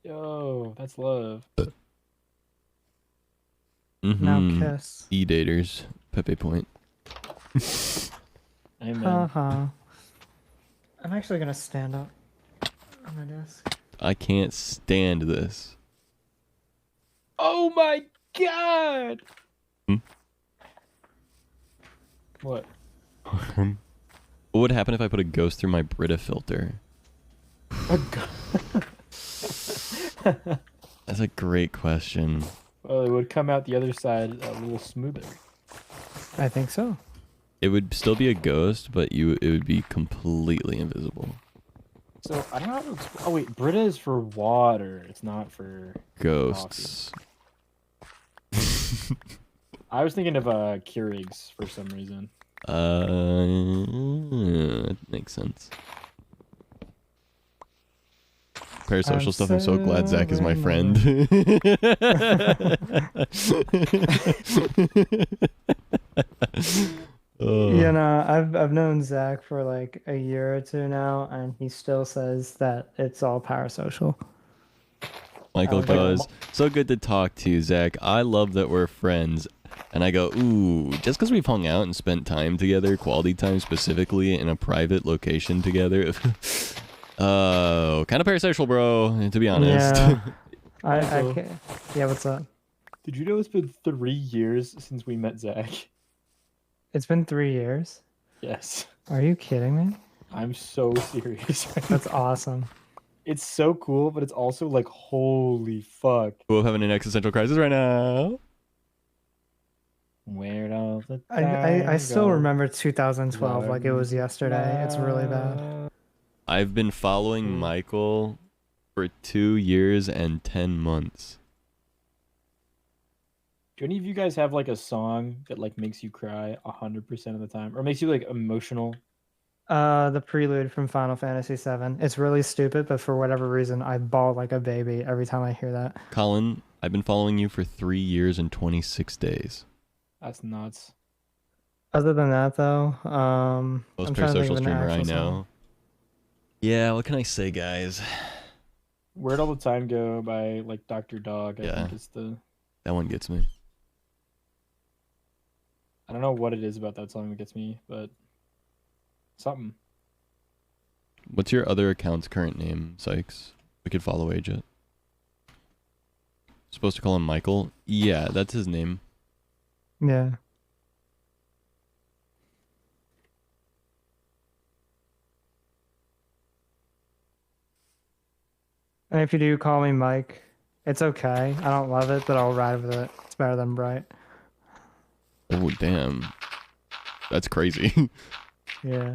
Yo, that's love. Now Mhm. kiss. E-daters. Pepe Point. Amen. Uh-huh. I'm actually gonna stand up on my desk. I can't stand this. Oh my god! Hmm? What? What would happen if I put a ghost through my Brita filter? That's a great question. Well, it would come out the other side a little smoother. I think so. It would still be a ghost, but it would be completely invisible. So I don't know how to oh wait, Brita is for water. It's not for Ghosts. I was thinking of Keurigs for some reason. That makes sense. Parasocial stuff. I'm so glad Zach is my friend. You know, I've known Zach for like a year or two now, and he still says that it's all parasocial. Michael Like, goes, so good to talk to you, Zach. I love that we're friends. And I go, ooh, just because we've hung out and spent time together, quality time specifically, in a private location together. Oh, kind of parasocial, bro, to be honest. Yeah, I Michael, can't. Yeah, what's up? did you know it's been 3 years since we met Zach? It's been 3 years. Yes. Are you kidding me? I'm so serious. That's awesome. It's so cool, but it's also like, holy fuck. We're having an existential crisis right now. Where'd all the I still go? remember 2012 like it was yesterday. It's really bad. I've been following Michael for 2 years and 10 months. Do any of you guys have like a song that like makes you cry 100% of the time, or makes you like emotional? The prelude from Final Fantasy VII. It's really stupid, but for whatever reason, I bawl like a baby every time I hear that. Colin, I've been following you for 3 years and 26 days. That's nuts. Other than that, though, Most I'm trying to think parasocial of an streamer I actual know. song. Yeah, what can I say, guys? Where'd All the Time Go by like Dr. Dog. I think is the. That one gets me. I don't know what it is about that song that gets me, but something. What's your other account's current name, Sykes? We could follow age it. Supposed to call him Michael? Yeah, that's his name. Yeah. And if you do call me Mike, it's okay. I don't love it, but I'll ride with it. It's better than Bright. Oh, damn. That's crazy. Yeah.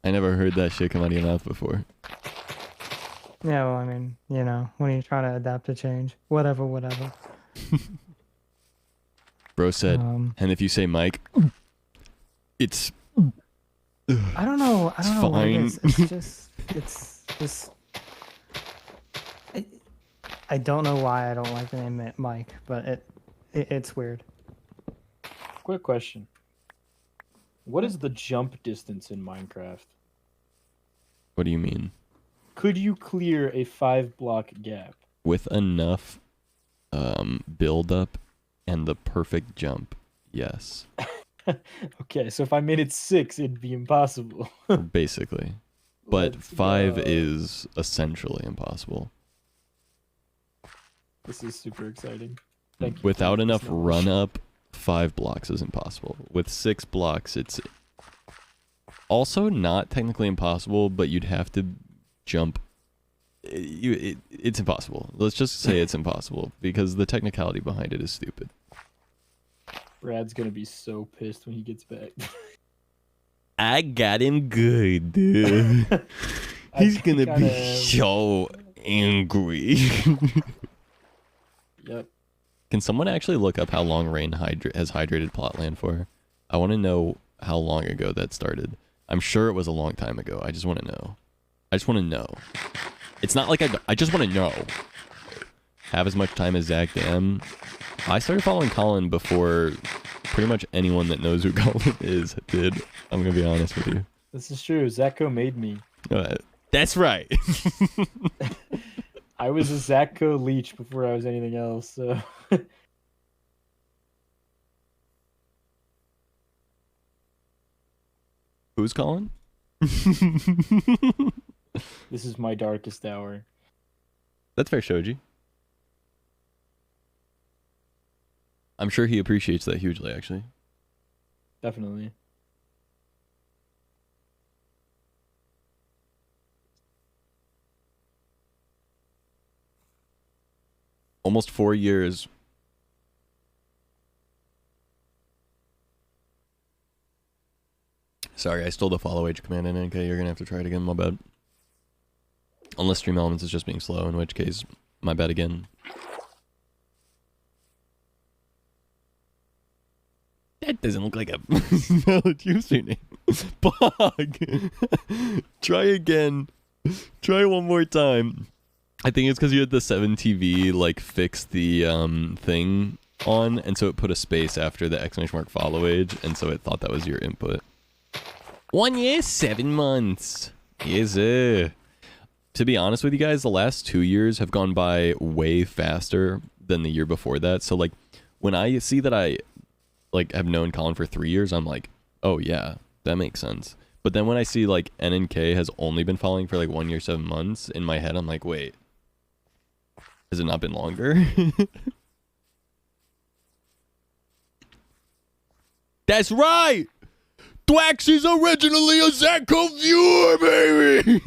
I never heard that shit come out of your mouth before. Yeah, well, I mean, you know, when you're trying to adapt to change. Whatever. Bro said, and if you say Mike, it's... I don't know. I don't know what it fine. is. It's just... I don't know why I don't like the name Mike, but it's weird. Quick question. What is the jump distance in Minecraft? What do you mean? Could you clear a 5-block gap? With enough build up and the perfect jump, yes. Okay, so if I made it 6, it'd be impossible. Basically. But Let's 5 go. is essentially impossible. This is super exciting. Thank you. Without for enough this knowledge. run up, 5 blocks is impossible. With 6 blocks, it's also not technically impossible, but you'd have to jump. It's impossible. Let's just say it's impossible because the technicality behind it is stupid. Brad's gonna be so pissed when he gets back. I got him good, dude. He's gonna be so angry. Yep. Can someone actually look up how long rain has hydrated Plotland for? I want to know how long ago that started. I'm sure it was a long time ago. I just want to know. It's not like I just want to know. Have as much time as Zach Dam. I started following Colin before pretty much anyone that knows who Colin is did. I'm going to be honest with you. This is true. Zacko made me. That's right. I was a Zacko leech before I was anything else, so... Who's Colin? This is my darkest hour. That's fair, Shoji. I'm sure he appreciates that hugely, actually. Definitely. Almost 4 years. Sorry, I stole the follow age command in NK. You're gonna have to try it again. My bad. Unless Stream Elements is just being slow, in which case, my bad again. That doesn't look like a valid username. Bog! Try again. Try one more time. I think it's because you had the 7TV, like, fix the, thing on, and so it put a space after the exclamation mark follow age, and so it thought that was your input. 1 year, 7 months. Yes, sir. To be honest with you guys, the last 2 years have gone by way faster than the year before that. So, like, when I see that I, like, have known Colin for 3 years, I'm like, oh, yeah, that makes sense. But then when I see, like, NNK has only been following for, like, 1 year, 7 months, in my head, I'm like, wait, has it not been longer? That's right! Thwax is originally a Zachco viewer, baby!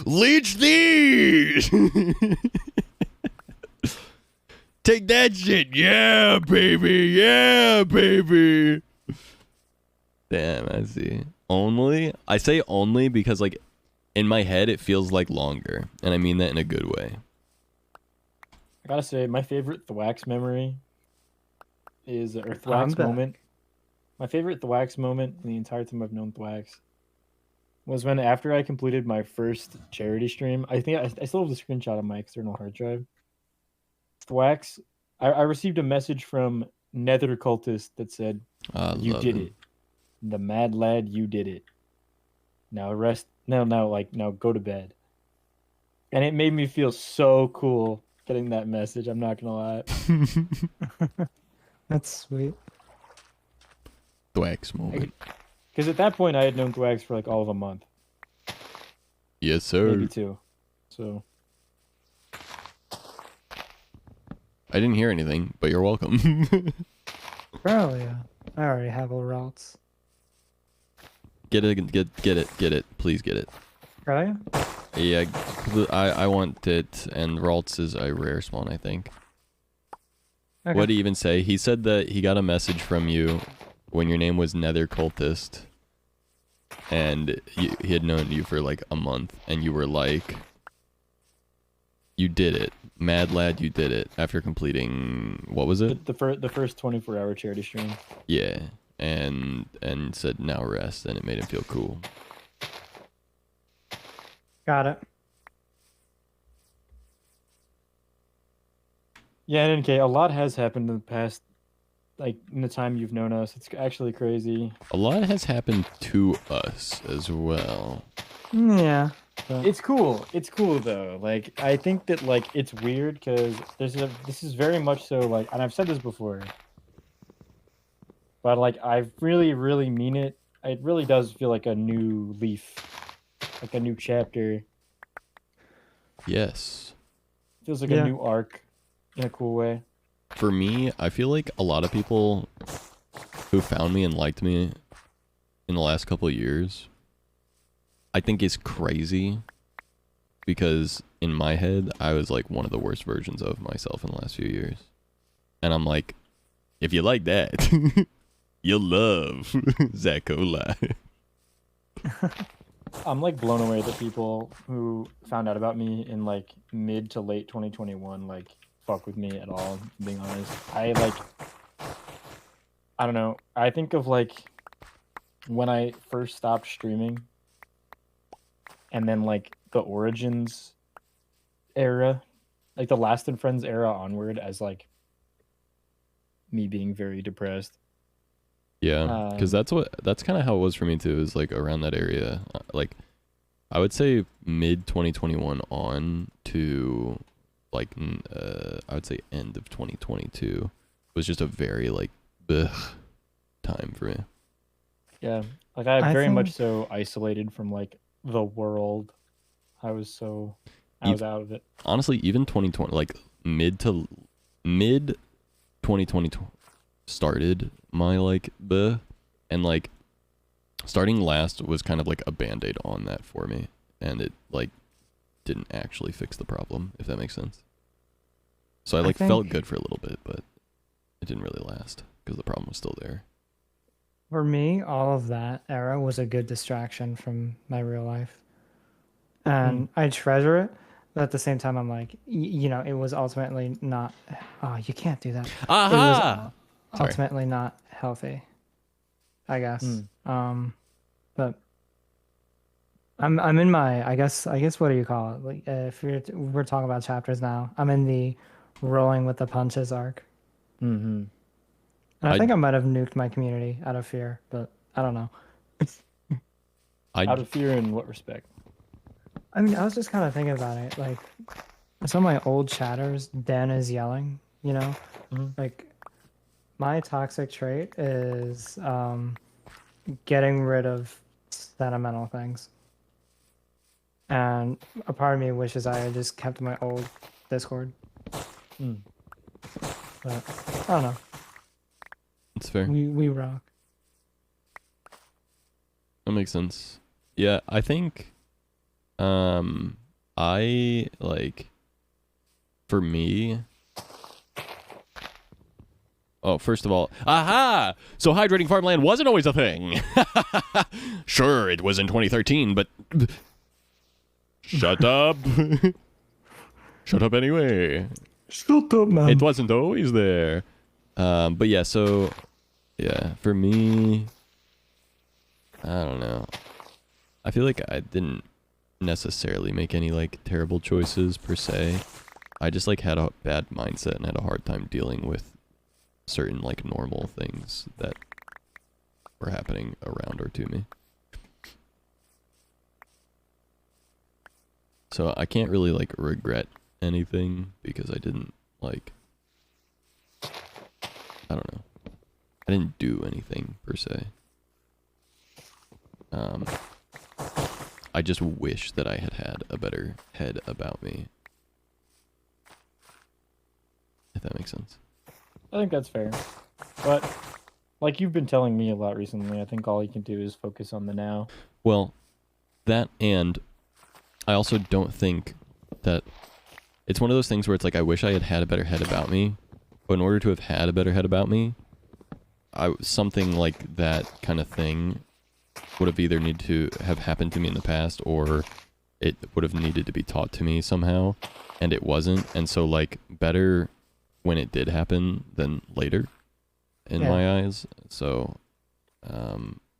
Leech these! Take that shit! Yeah, baby! Yeah, baby! Damn, I see. Only? I say only because, like, in my head, it feels like longer. And I mean that in a good way. I gotta say, my favorite Thwax memory is, or Thwax moment. My favorite Thwax moment in the entire time I've known Thwax was when, after I completed my first charity stream, I think I still have the screenshot on my external hard drive. Thwax, I received a message from Nether Cultist that said, "You did it. The mad lad, you did it. Now rest. Now, go to bed." And it made me feel so cool getting that message. I'm not gonna lie. That's sweet. Thwax moment. Because at that point, I had known Thwax for like all of a month. Yes, sir. Maybe 2. So. I didn't hear anything, but you're welcome. Probably, yeah. I already have all routes. Get it. Please get it. Really? Yeah, I want it, and Ralts is a rare spawn, I think. Okay. What did he even say? He said that he got a message from you when your name was Nether Cultist, and he had known you for like a month, and you were like, you did it. Mad lad, you did it. After completing, what was it? The first 24-hour charity stream. Yeah, and said now rest, and it made him feel cool. Got it. Yeah, NK, a lot has happened in the past, like, in the time you've known us. It's actually crazy. A lot has happened to us as well. Yeah. It's cool. It's cool, though. Like, I think that, like, it's weird because this is very much so, like, and I've said this before, but, like, I really, really mean it. It really does feel like a new leaf, like a new chapter. Yes. Feels like a new arc in a cool way. For me, I feel like a lot of people who found me and liked me in the last couple of years, I think is crazy because in my head, I was like one of the worst versions of myself in the last few years. And I'm like, if you like that, you'll love Zacola. I'm like blown away that people who found out about me in like mid to late 2021 like fuck with me at all, being honest. I don't know. I think of like when I first stopped streaming and then like the Origins era, like the Last and Friends era onward as like me being very depressed. Yeah, because that's kind of how it was for me too. Is like around that area, like I would say mid 2021 on to like I would say end of 2022 was just a very like time for me. Yeah, like I very much so isolated from like the world. I was out of it. Honestly, even 2020, like mid 2020 started my like and like starting last was kind of like a band-aid on that for me, and it like didn't actually fix the problem, if that makes sense. So I I like felt think- good for a little bit, but it didn't really last because the problem was still there. For me, all of that era was a good distraction from my real life. And I treasure it. But at the same time, I'm like, you know, it was ultimately not. Oh, you can't do that. It was Sorry. ultimately not healthy, I guess. But I'm in my. I guess what do you call it? Like, if we're talking about chapters now, I'm in the rolling with the punches arc. Mm-hmm. And I I- think I might have nuked my community out of fear, but I don't know. Out of fear in what respect? I mean, I was just kind of thinking about it. Like, some of my old chatters, Dan is yelling, you know? Like, my toxic trait is getting rid of sentimental things. And a part of me wishes I had just kept my old Discord. But I don't know. It's fair. We rock. That makes sense. Yeah, I think I like for me. Oh, first of all, aha! So hydrating farmland wasn't always a thing. Sure, it was in 2013, but shut up. Shut up anyway. Shut up, man. It wasn't always there. But yeah, so yeah, for me, I don't know. I feel like I didn't necessarily make any like terrible choices per se. I just like had a bad mindset and had a hard time dealing with certain like normal things that were happening around or to me. So I can't really like regret anything because I didn't like, I don't know. I didn't do anything per se. I just wish that I had had a better head about me. If that makes sense. I think that's fair. But like you've been telling me a lot recently, I think all you can do is focus on the now. Well, that, and I also don't think that it's one of those things where it's like I wish I had had a better head about me, but in order to have had a better head about me, something like that kind of thing would have either needed to have happened to me in the past, or it would have needed to be taught to me somehow, and it wasn't. And so like better when it did happen than later in my eyes. So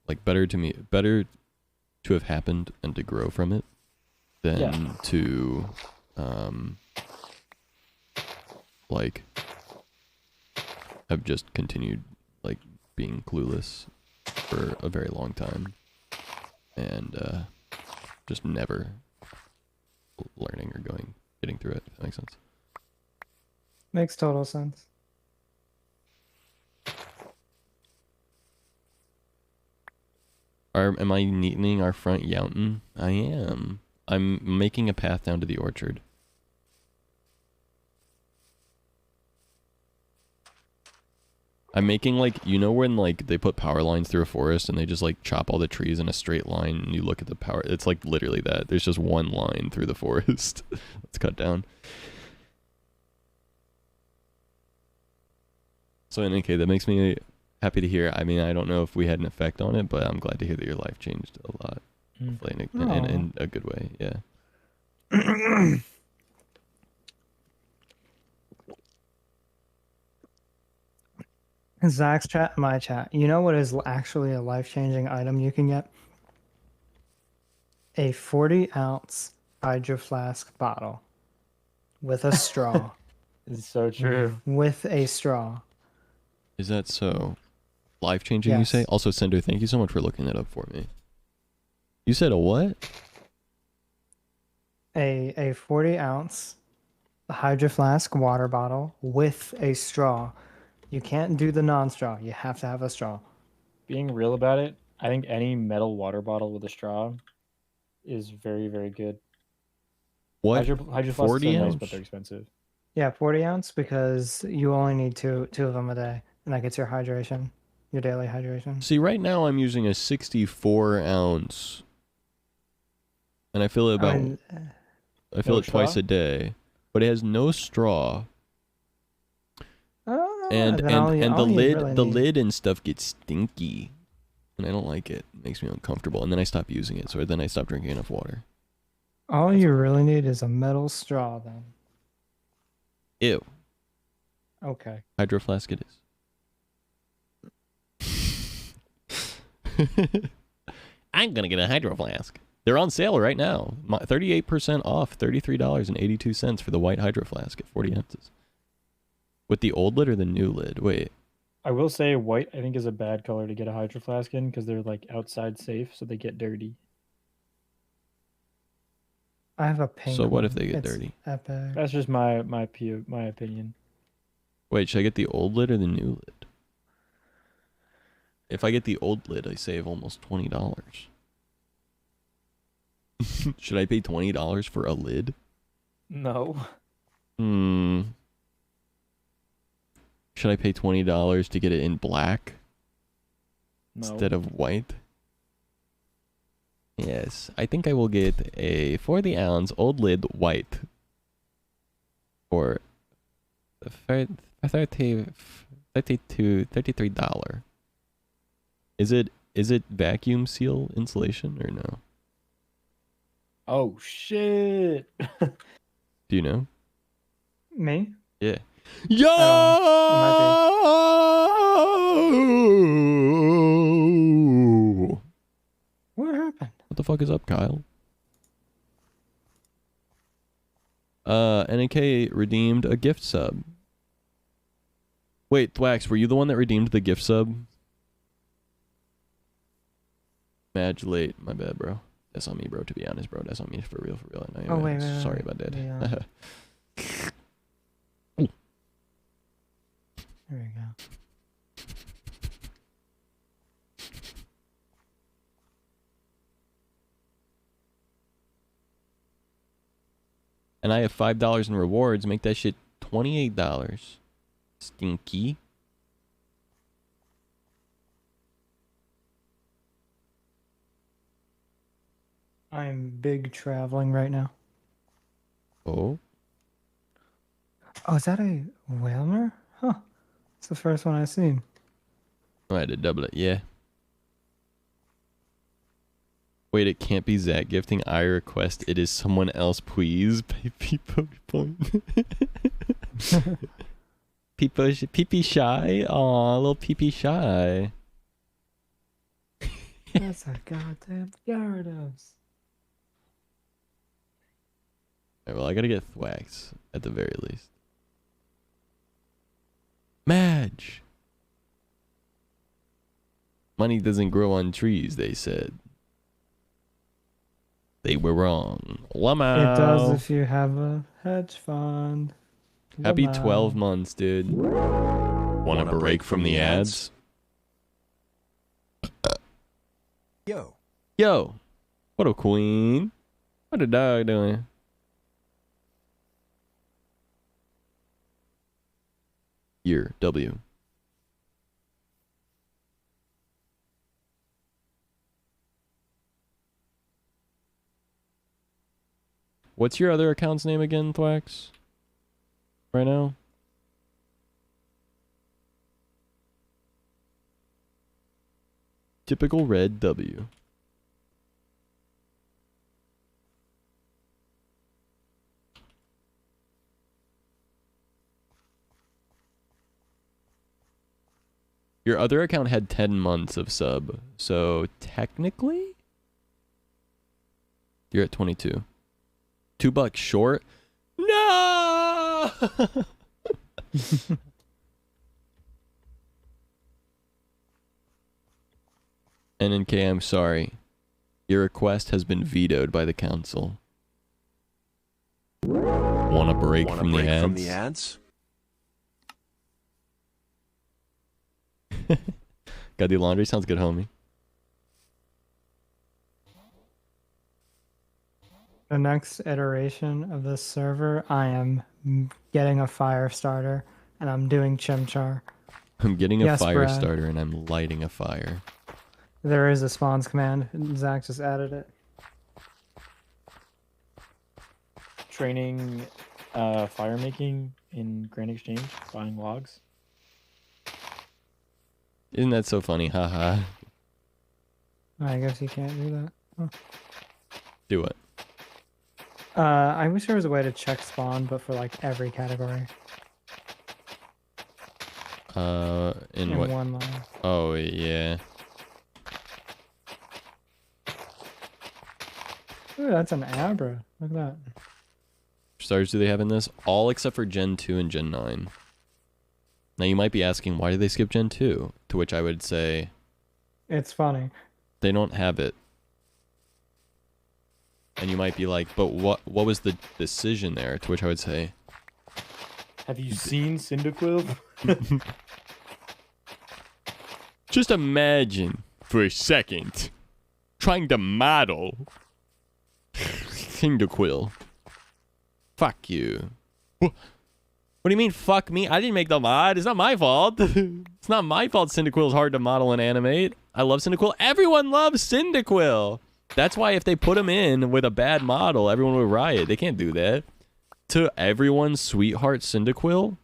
like better to have happened and to grow from it than to like have just continued like being clueless for a very long time and just never learning or getting through it, if that makes sense. Makes total sense. Am I neatening our front mountain? I am. I'm making a path down to the orchard. I'm making like, you know when like they put power lines through a forest and they just like chop all the trees in a straight line and you look at the power, it's like literally that. There's just one line through the forest that's cut down. So in any case, that makes me happy to hear. I mean, I don't know if we had an effect on it, but I'm glad to hear that your life changed a lot. Hopefully in a good way, yeah. Zach's chat, my chat. You know what is actually a life-changing item you can get? A 40-ounce Hydro Flask bottle with a straw. It's so true. With a straw. Is that so? Life-changing, you say? Yes. Also, Sender, thank you so much for looking that up for me. You said a what? A 40-ounce Hydro Flask water bottle with a straw. You can't do the non-straw. You have to have a straw. Being real about it, I think any metal water bottle with a straw is very, very good. What? Hydro Flasks 40 are nice, ounce? but they're expensive. Yeah, 40 ounce because you only need two of them a day, and that gets your hydration, your daily hydration. See, right now I'm using a 64 ounce, and I fill it about. I fill No it twice straw? a day, but it has no straw. And then and all the you lid really the need- lid and stuff gets stinky, and I don't like it. It makes me uncomfortable, and then I stop using it. So then I stop drinking enough water. All you really need is a metal straw then. Ew. Okay. Hydro flask it is. I'm gonna get a hydro flask. They're on sale right now. 38% off, $33.82 for the white hydro flask at 40 ounces. With the old lid or the new lid? Wait. I will say white, I think, is a bad color to get a hydro flask in because they're like outside safe, so they get dirty. I have a pink So what if one. they get It's dirty? Epic. That's just my opinion. Wait, should I get the old lid or the new lid? If I get the old lid, I save almost $20. Should I pay $20 for a lid? No. Should I pay $20 to get it in black No. instead of white? Yes, I think I will get a 40 ounce old lid white for $33. Is it vacuum seal insulation or no? Oh shit. Do you know? Me? Yeah. Yo! What happened? What the fuck is up, Kyle? NAK redeemed a gift sub. Wait, Thwax, were you the one that redeemed the gift sub? Madge late. My bad, bro. That's on me, bro. To be honest, bro. That's on me for real, for real. I know, Oh, man. wait, Sorry about that. Yeah. There we go. And I have $5 in rewards. Make that shit $28. Stinky. I'm big traveling right now. Oh. Oh, is that a Whalmer? Huh. It's the first one I've seen. I had to double it. Yeah. Wait, it can't be Zach gifting. I request it is someone else, please. People point. People, pee shy. Aw, little pee shy. That's a goddamn Gyarados. Alright, well, I gotta get Thwax at the very least. Madge! Money doesn't grow on trees, they said. They were wrong. Lamau. It does if you have a hedge fund. Happy Lamau. 12 months, dude. Want a break from the ads? Yo. Yo! What a queen. What a dog doing? Year, W. What's your other account's name again, Thwax? Right now? Typical red W. Your other account had 10 months of sub, so technically you're at 22. $2 short? No! NNK, I'm sorry. Your request has been vetoed by the council. Want a break, from, the ads? From the ads? Gotta do laundry? Sounds good, homie. The next iteration of this server, I am getting a fire starter and I'm doing chimchar. I'm getting a Yes, fire Brad. starter and I'm lighting a fire. There is a spawns command. Zach just added it. Training fire making in Grand Exchange, buying logs. Isn't that so funny? Haha. I guess you can't do that. Do it. I wish there was a way to check spawn, but for like every category In what? one line. Oh, yeah. Ooh, that's an Abra. Look at that. Stars do they have in this? All except for Gen 2 and Gen 9. Now you might be asking, why did they skip Gen 2? To which I would say, It's funny. they don't have it. And you might be like, but what was the decision there? To which I would say, Have you seen Cyndaquil? just imagine for a second trying to model Cyndaquil. Fuck you. What do you mean, fuck me? I didn't make the mod. It's not my fault. It's not my fault Cyndaquil's hard to model and animate. I love Cyndaquil. Everyone loves Cyndaquil. That's why if they put him in with a bad model, everyone would riot. They can't do that. To everyone's sweetheart Cyndaquil?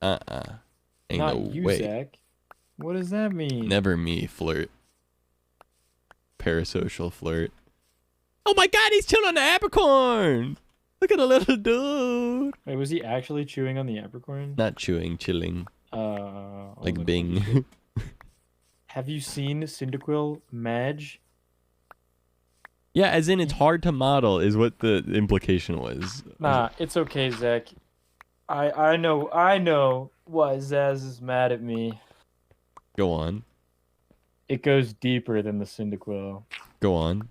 Ain't Not no you, way. Zach. What does that mean? Never me, flirt. Parasocial flirt. Oh my god, he's chilling on the apricorn! Look at the little dude! Wait, was he actually chewing on the apricorn? Not chewing, chilling. Like hold on. Bing. Have you seen Cyndaquil Madge? Yeah, as in it's hard to model is what the implication was. Nah, it's okay, Zach. I know why Zaz is mad at me. Go on. It goes deeper than the Cyndaquil. Go on.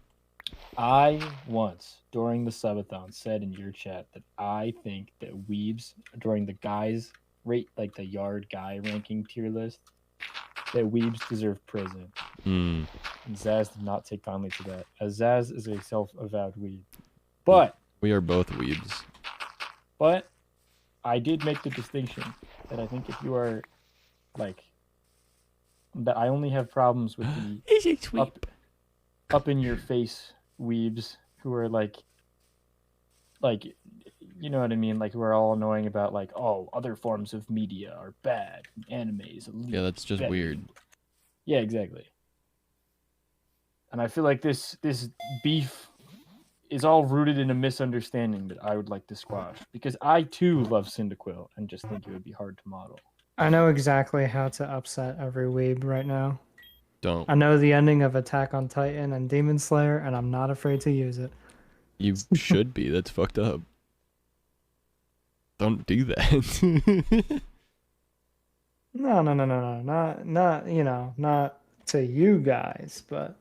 I once, during the subathon, said in your chat that I think that weebs, during the guys rate, like the yard guy ranking tier list, that weebs deserve prison. Hmm. And Zaz did not take kindly to that, as Zaz is a self-avowed weeb. But We are both weebs. I did make the distinction that I think if you are, like, that I only have problems with the Is it sweet? up in your face weebs who are like you know what I mean, like who are all annoying about like, oh, other forms of media are bad, anime is elite. Yeah, that's just bad. weird. Yeah, exactly. And I feel like this beef is all rooted in a misunderstanding that I would like to squash, because I too love Cyndaquil and just think it would be hard to model. I know exactly how to upset every weeb right now. Don't. I know the ending of Attack on Titan and Demon Slayer, and I'm not afraid to use it. You should be. That's fucked up. Don't do that. No, not not to you guys, but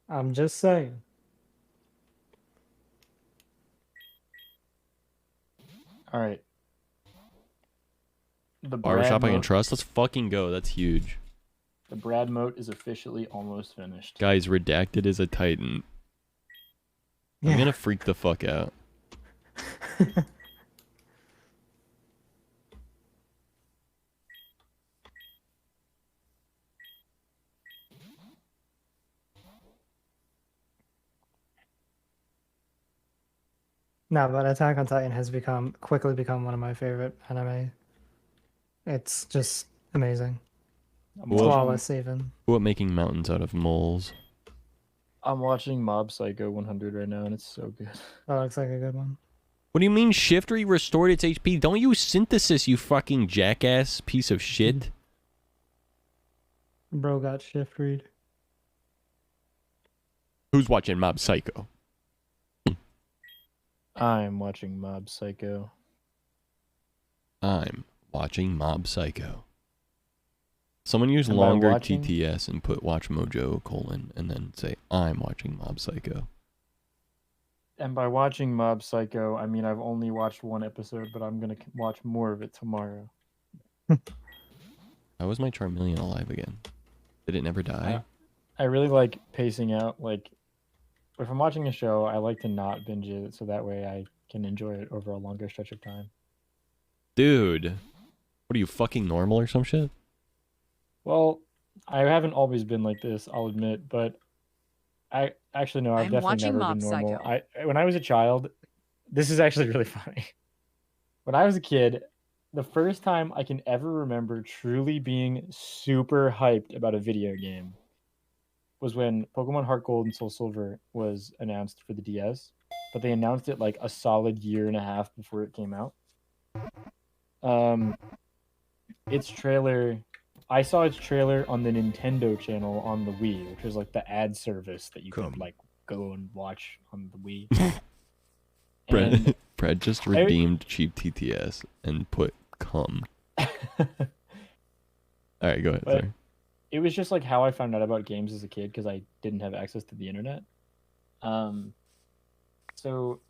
I'm just saying. All right. The Barbershop I can moat, trust? Let's fucking go. That's huge. the Brad moat is officially almost finished. Guys, Redacted is a Titan. I'm Yeah. gonna freak the fuck out. No, but Attack on Titan has quickly become one of my favorite anime. It's just amazing. I'm Well- watching, Flawless even. What making mountains out of moles? I'm watching Mob Psycho 100 right now, and it's so good. That looks like a good one. What do you mean Shiftry restored its HP? Don't use Synthesis, you fucking jackass piece of shit. Bro got shift read. Who's watching Mob Psycho? I'm watching Mob Psycho. I'm watching Mob Psycho. Someone use And by longer watching- TTS and put watch mojo : and then say I'm watching Mob Psycho. And by watching Mob Psycho, I mean I've only watched one episode, but I'm gonna watch more of it tomorrow. How was my Charmeleon alive again? Did it never die? I really like pacing out. Like, if I'm watching a show, I like to not binge it, so that way I can enjoy it over a longer stretch of time. Dude. What are you, fucking normal or some shit? Well, I haven't always been like this, I'll admit, but I actually no, I've I'm definitely watching never Mob been normal. Psycho. When I was a child, this is actually really funny. When I was a kid, the first time I can ever remember truly being super hyped about a video game was when Pokemon Heart Gold and Soul Silver was announced for the DS, but they announced it like a solid year and a half before it came out. Its trailer, I saw its trailer on the Nintendo channel on the Wii, which was like the ad service that you could like go and watch on the Wii. And Brad just redeemed cheap TTS and put cum. All right, go ahead. Sorry. It was just like how I found out about games as a kid because I didn't have access to the internet. So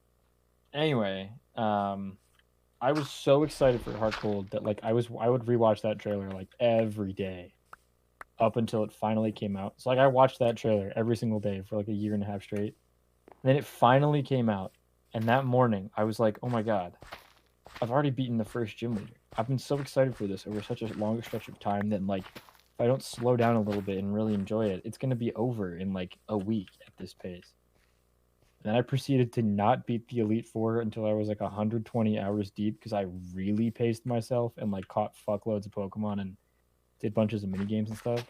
anyway, I was so excited for Heart Gold that like I would rewatch that trailer like every day up until it finally came out. So like I watched that trailer every single day for like a year and a half straight. And then it finally came out, and that morning I was like, "Oh my god, I've already beaten the first gym leader. I've been so excited for this over such a long stretch of time that like if I don't slow down a little bit and really enjoy it, it's going to be over in like a week at this pace." And then I proceeded to not beat the Elite Four until I was like 120 hours deep because I really paced myself and like caught fuckloads of Pokemon and did bunches of mini games and stuff.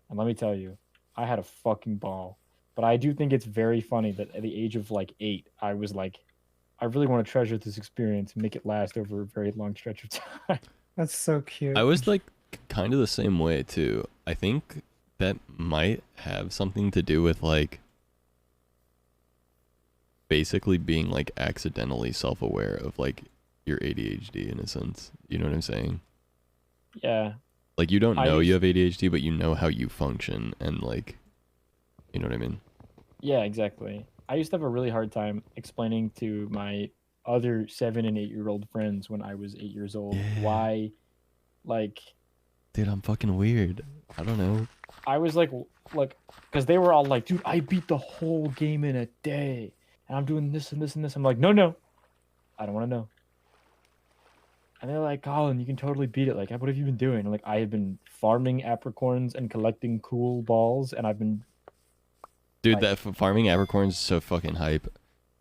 And let me tell you, I had a fucking ball. But I do think it's very funny that at the age of like 8, I was like, I really want to treasure this experience and make it last over a very long stretch of time. That's so cute. I was like kind of the same way too. I think that might have something to do with like basically being like accidentally self-aware of like your ADHD in a sense. You know what I'm saying? Yeah. Like you don't know you have ADHD, but you know how you function and like, you know what I mean? Yeah, exactly. I used to have a really hard time explaining to my other 7 and 8-year-old friends when I was 8 years old why, like, dude, I'm fucking weird. I don't know. I was like, because they were all like, dude, I beat the whole game in a day, and I'm doing this and this and this. I'm like, no, I don't want to know. And they're like, Colin, you can totally beat it. Like, what have you been doing? And like, I have been farming apricorns and collecting cool balls, and I've been. Dude, that farming apricorns is so fucking hype.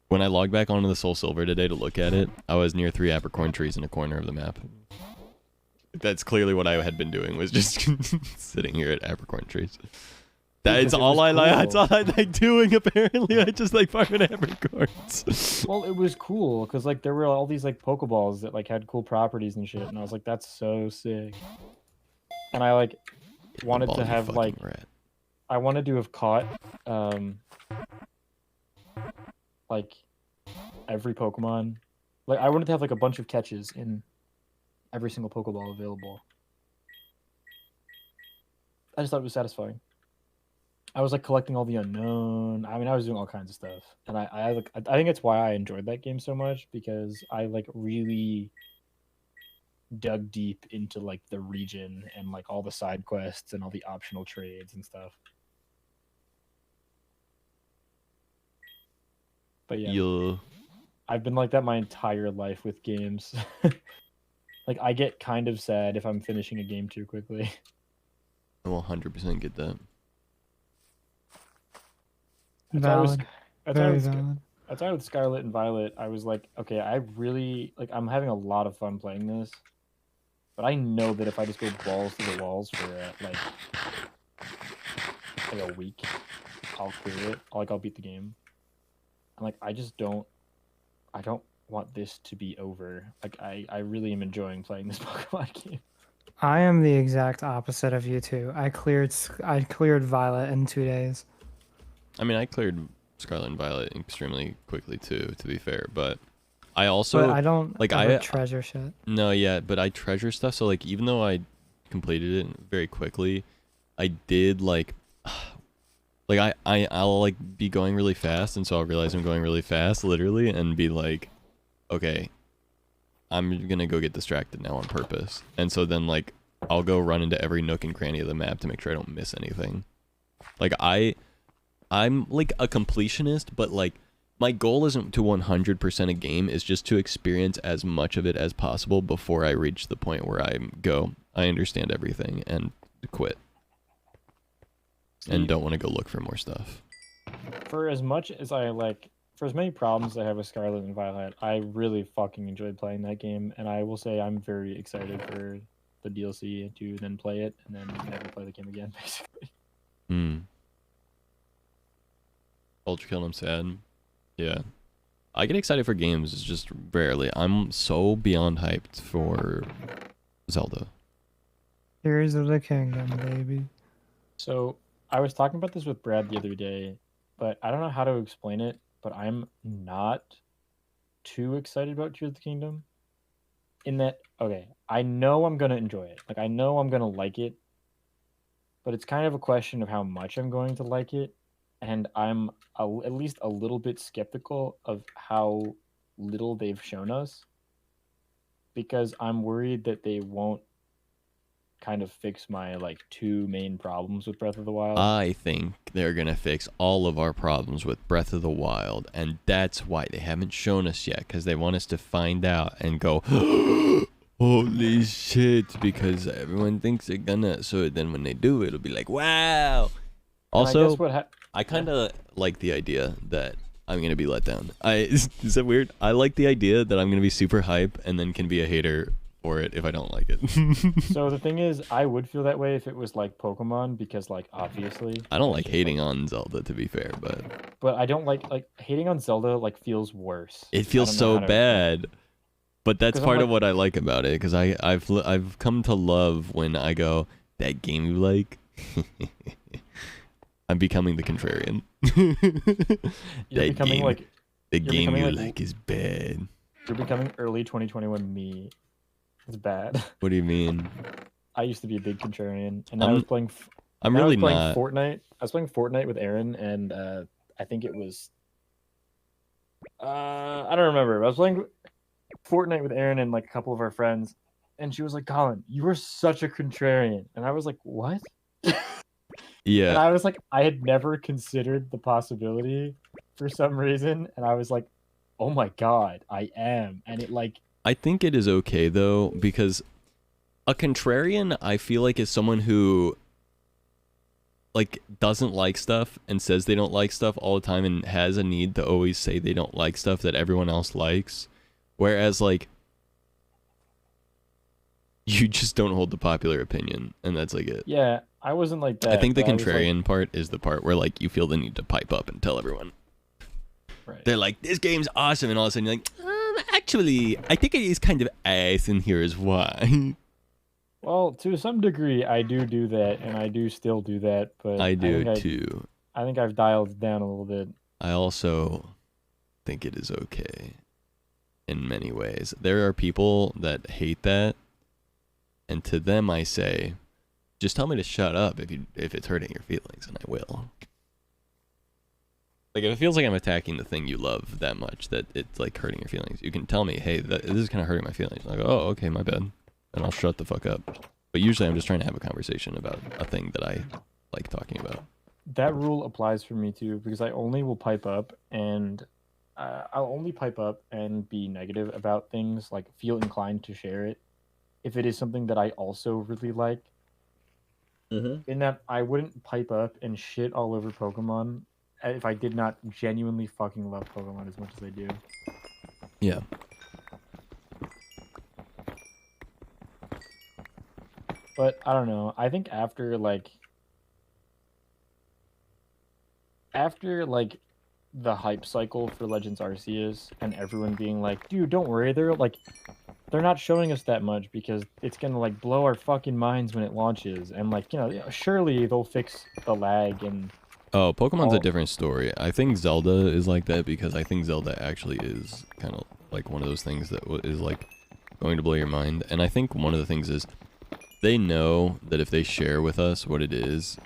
When I logged back onto the Soul Silver today to look at it, I was near 3 apricorn trees in a corner of the map. That's clearly what I had been doing, was just sitting here at apricorn trees. That's all I like. That's all I like doing. Apparently, I just like farming apricorns. Well, it was cool because like there were all these like Pokeballs that like had cool properties and shit, and I was like, that's so sick. And I like wanted to have like. I wanted to have caught, like, every Pokemon. Like, I wanted to have, like, a bunch of catches in every single Pokeball available. I just thought it was satisfying. I was, like, collecting all the unknown. I mean, I was doing all kinds of stuff. And I think it's why I enjoyed that game so much, because I, like, really dug deep into, like, the region and, like, all the side quests and all the optional trades and stuff. But yeah, I've been like that my entire life with games. Like, I get kind of sad if I'm finishing a game too quickly. I will 100% get that. Valid. Very valid. That's why with Scarlet and Violet, I was like, okay, I really, like, I'm having a lot of fun playing this. But I know that if I just go balls to the walls for, like a week, I'll clear it. I'll beat the game. And like, I don't want this to be over. Like, I really am enjoying playing this Pokemon game. I am the exact opposite of you two. I cleared Violet in 2 days. I mean, I cleared Scarlet and Violet extremely quickly too, to be fair. But I also, but I don't like, I treasure shit. No, yeah, but I treasure stuff. So like, even though I completed it very quickly, I did like. Like I'll like be going really fast, and so I'll realize I'm going really fast, literally, and be like, okay, I'm gonna go get distracted now on purpose. And so then like I'll go run into every nook and cranny of the map to make sure I don't miss anything. Like I'm like a completionist, but like my goal isn't to 100% a game, is just to experience as much of it as possible before I reach the point where I understand everything and quit. And don't want to go look for more stuff. For as much as I like for as many problems I have with Scarlet and Violet, I really fucking enjoyed playing that game, and I will say I'm very excited for the DLC to then play it and then never play the game again, basically. Hmm. Ultra Kill, I'm sad. Yeah. I get excited for games, it's just rarely. I'm so beyond hyped for Zelda. Tears of the Kingdom, baby. So I was talking about this with Brad the other day, but I don't know how to explain it, but I'm not too excited about Tears of the Kingdom. In that, okay, I know I'm gonna enjoy it. Like, I know I'm gonna like it, but it's kind of a question of how much I'm going to like it, and I'm at least a little bit skeptical of how little they've shown us, because I'm worried that they won't kind of fix my like two main problems with Breath of the Wild. I think they're gonna fix all of our problems with Breath of the Wild, and that's why they haven't shown us yet, because they want us to find out and go, holy shit, because everyone thinks they're gonna, so then when they do, it'll be like, wow. And Also, I guess what I kind of like the idea that I'm gonna be let down. Is that weird? I like the idea that I'm gonna be super hype and then can be a hater for it if I don't like it. So the thing is, I would feel that way if it was like Pokemon, because like obviously I don't like just, hating on Zelda, to be fair, but I don't like hating on Zelda like feels worse. it I feels don't know so how to explain. bad. But that's 'Cause I'm part of like- what I like about it, because I've come to love when I go, that game you like. I'm becoming the contrarian. You're That becoming game, like the you're game you becoming, like, like is bad. you're becoming early 2021 me. It's bad. What do you mean? I used to be a big contrarian, and then I I'm- was playing. I'm then I was really playing not. Fortnite. I was playing Fortnite with Aaron, and I think it was. I don't remember. I was playing Fortnite with Aaron and like a couple of our friends, and she was like, "Colin, you were such a contrarian," and I was like, "What?" And Yeah, I was like, I had never considered the possibility for some reason, and I was like, "Oh my god, I am!" And it like, I think it is okay though, because a contrarian, I feel like, is someone who like doesn't like stuff and says they don't like stuff all the time and has a need to always say they don't like stuff that everyone else likes. Whereas like you just don't hold the popular opinion, and that's like it. yeah, I wasn't like that. I think the but I was, like- contrarian part is the part where like you feel the need to pipe up and tell everyone. right. They're like, this game's awesome, and all of a sudden you're like, actually, I think it is kind of ass, and here's why. Well, to some degree, I do that, and I do still do that. But I do think too. I think I've dialed it down a little bit. I also think it is okay in many ways. There are people that hate that, and to them I say, just tell me to shut up if it's hurting your feelings, and I will. Like, if it feels like I'm attacking the thing you love that much that it's like hurting your feelings, you can tell me, hey, this is kind of hurting my feelings. And I go, oh, okay, my bad, and I'll shut the fuck up. But usually I'm just trying to have a conversation about a thing that I like talking about. That rule applies for me too, because I only will pipe up, and I'll only pipe up and be negative about things, like feel inclined to share it, if it is something that I also really like. In that I wouldn't pipe up and shit all over Pokemon if I did not genuinely fucking love Pokemon as much as I do. Yeah. But I don't know. I think after the hype cycle for Legends Arceus and everyone being like, dude, don't worry, they're not showing us that much because it's gonna like blow our fucking minds when it launches, and like, surely they'll fix the lag. And Oh, Pokemon's a all- different story. I think Zelda is like that because I think Zelda actually is kind of like one of those things that is like going to blow your mind. And I think one of the things is they know that if they share with us what it is,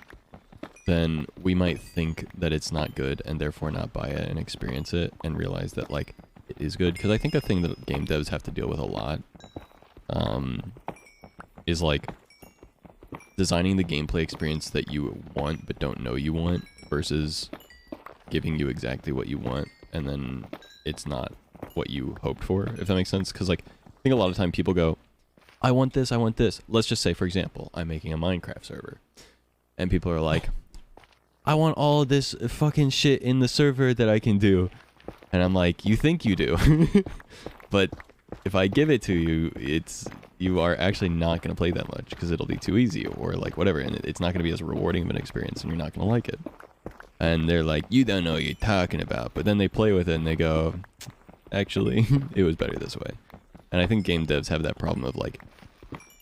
then we might think that it's not good and therefore not buy it and experience it and realize that like it is good. Because I think a thing that game devs have to deal with a lot is like designing the gameplay experience that you want but don't know you want versus giving you exactly what you want and then it's not what you hoped for, if that makes sense. Because like I think a lot of time people go, I want this, I want this. Let's just say, for example, I'm making a Minecraft server and people are like, I want all this fucking shit in the server that I can do. And I'm like, you think you do. But if I give it to you, you are actually not going to play that much because it'll be too easy or like whatever. And it's not going to be as rewarding of an experience and you're not going to like it. And they're like, you don't know what you're talking about. But then they play with it and they go, actually, it was better this way. And I think game devs have that problem of like,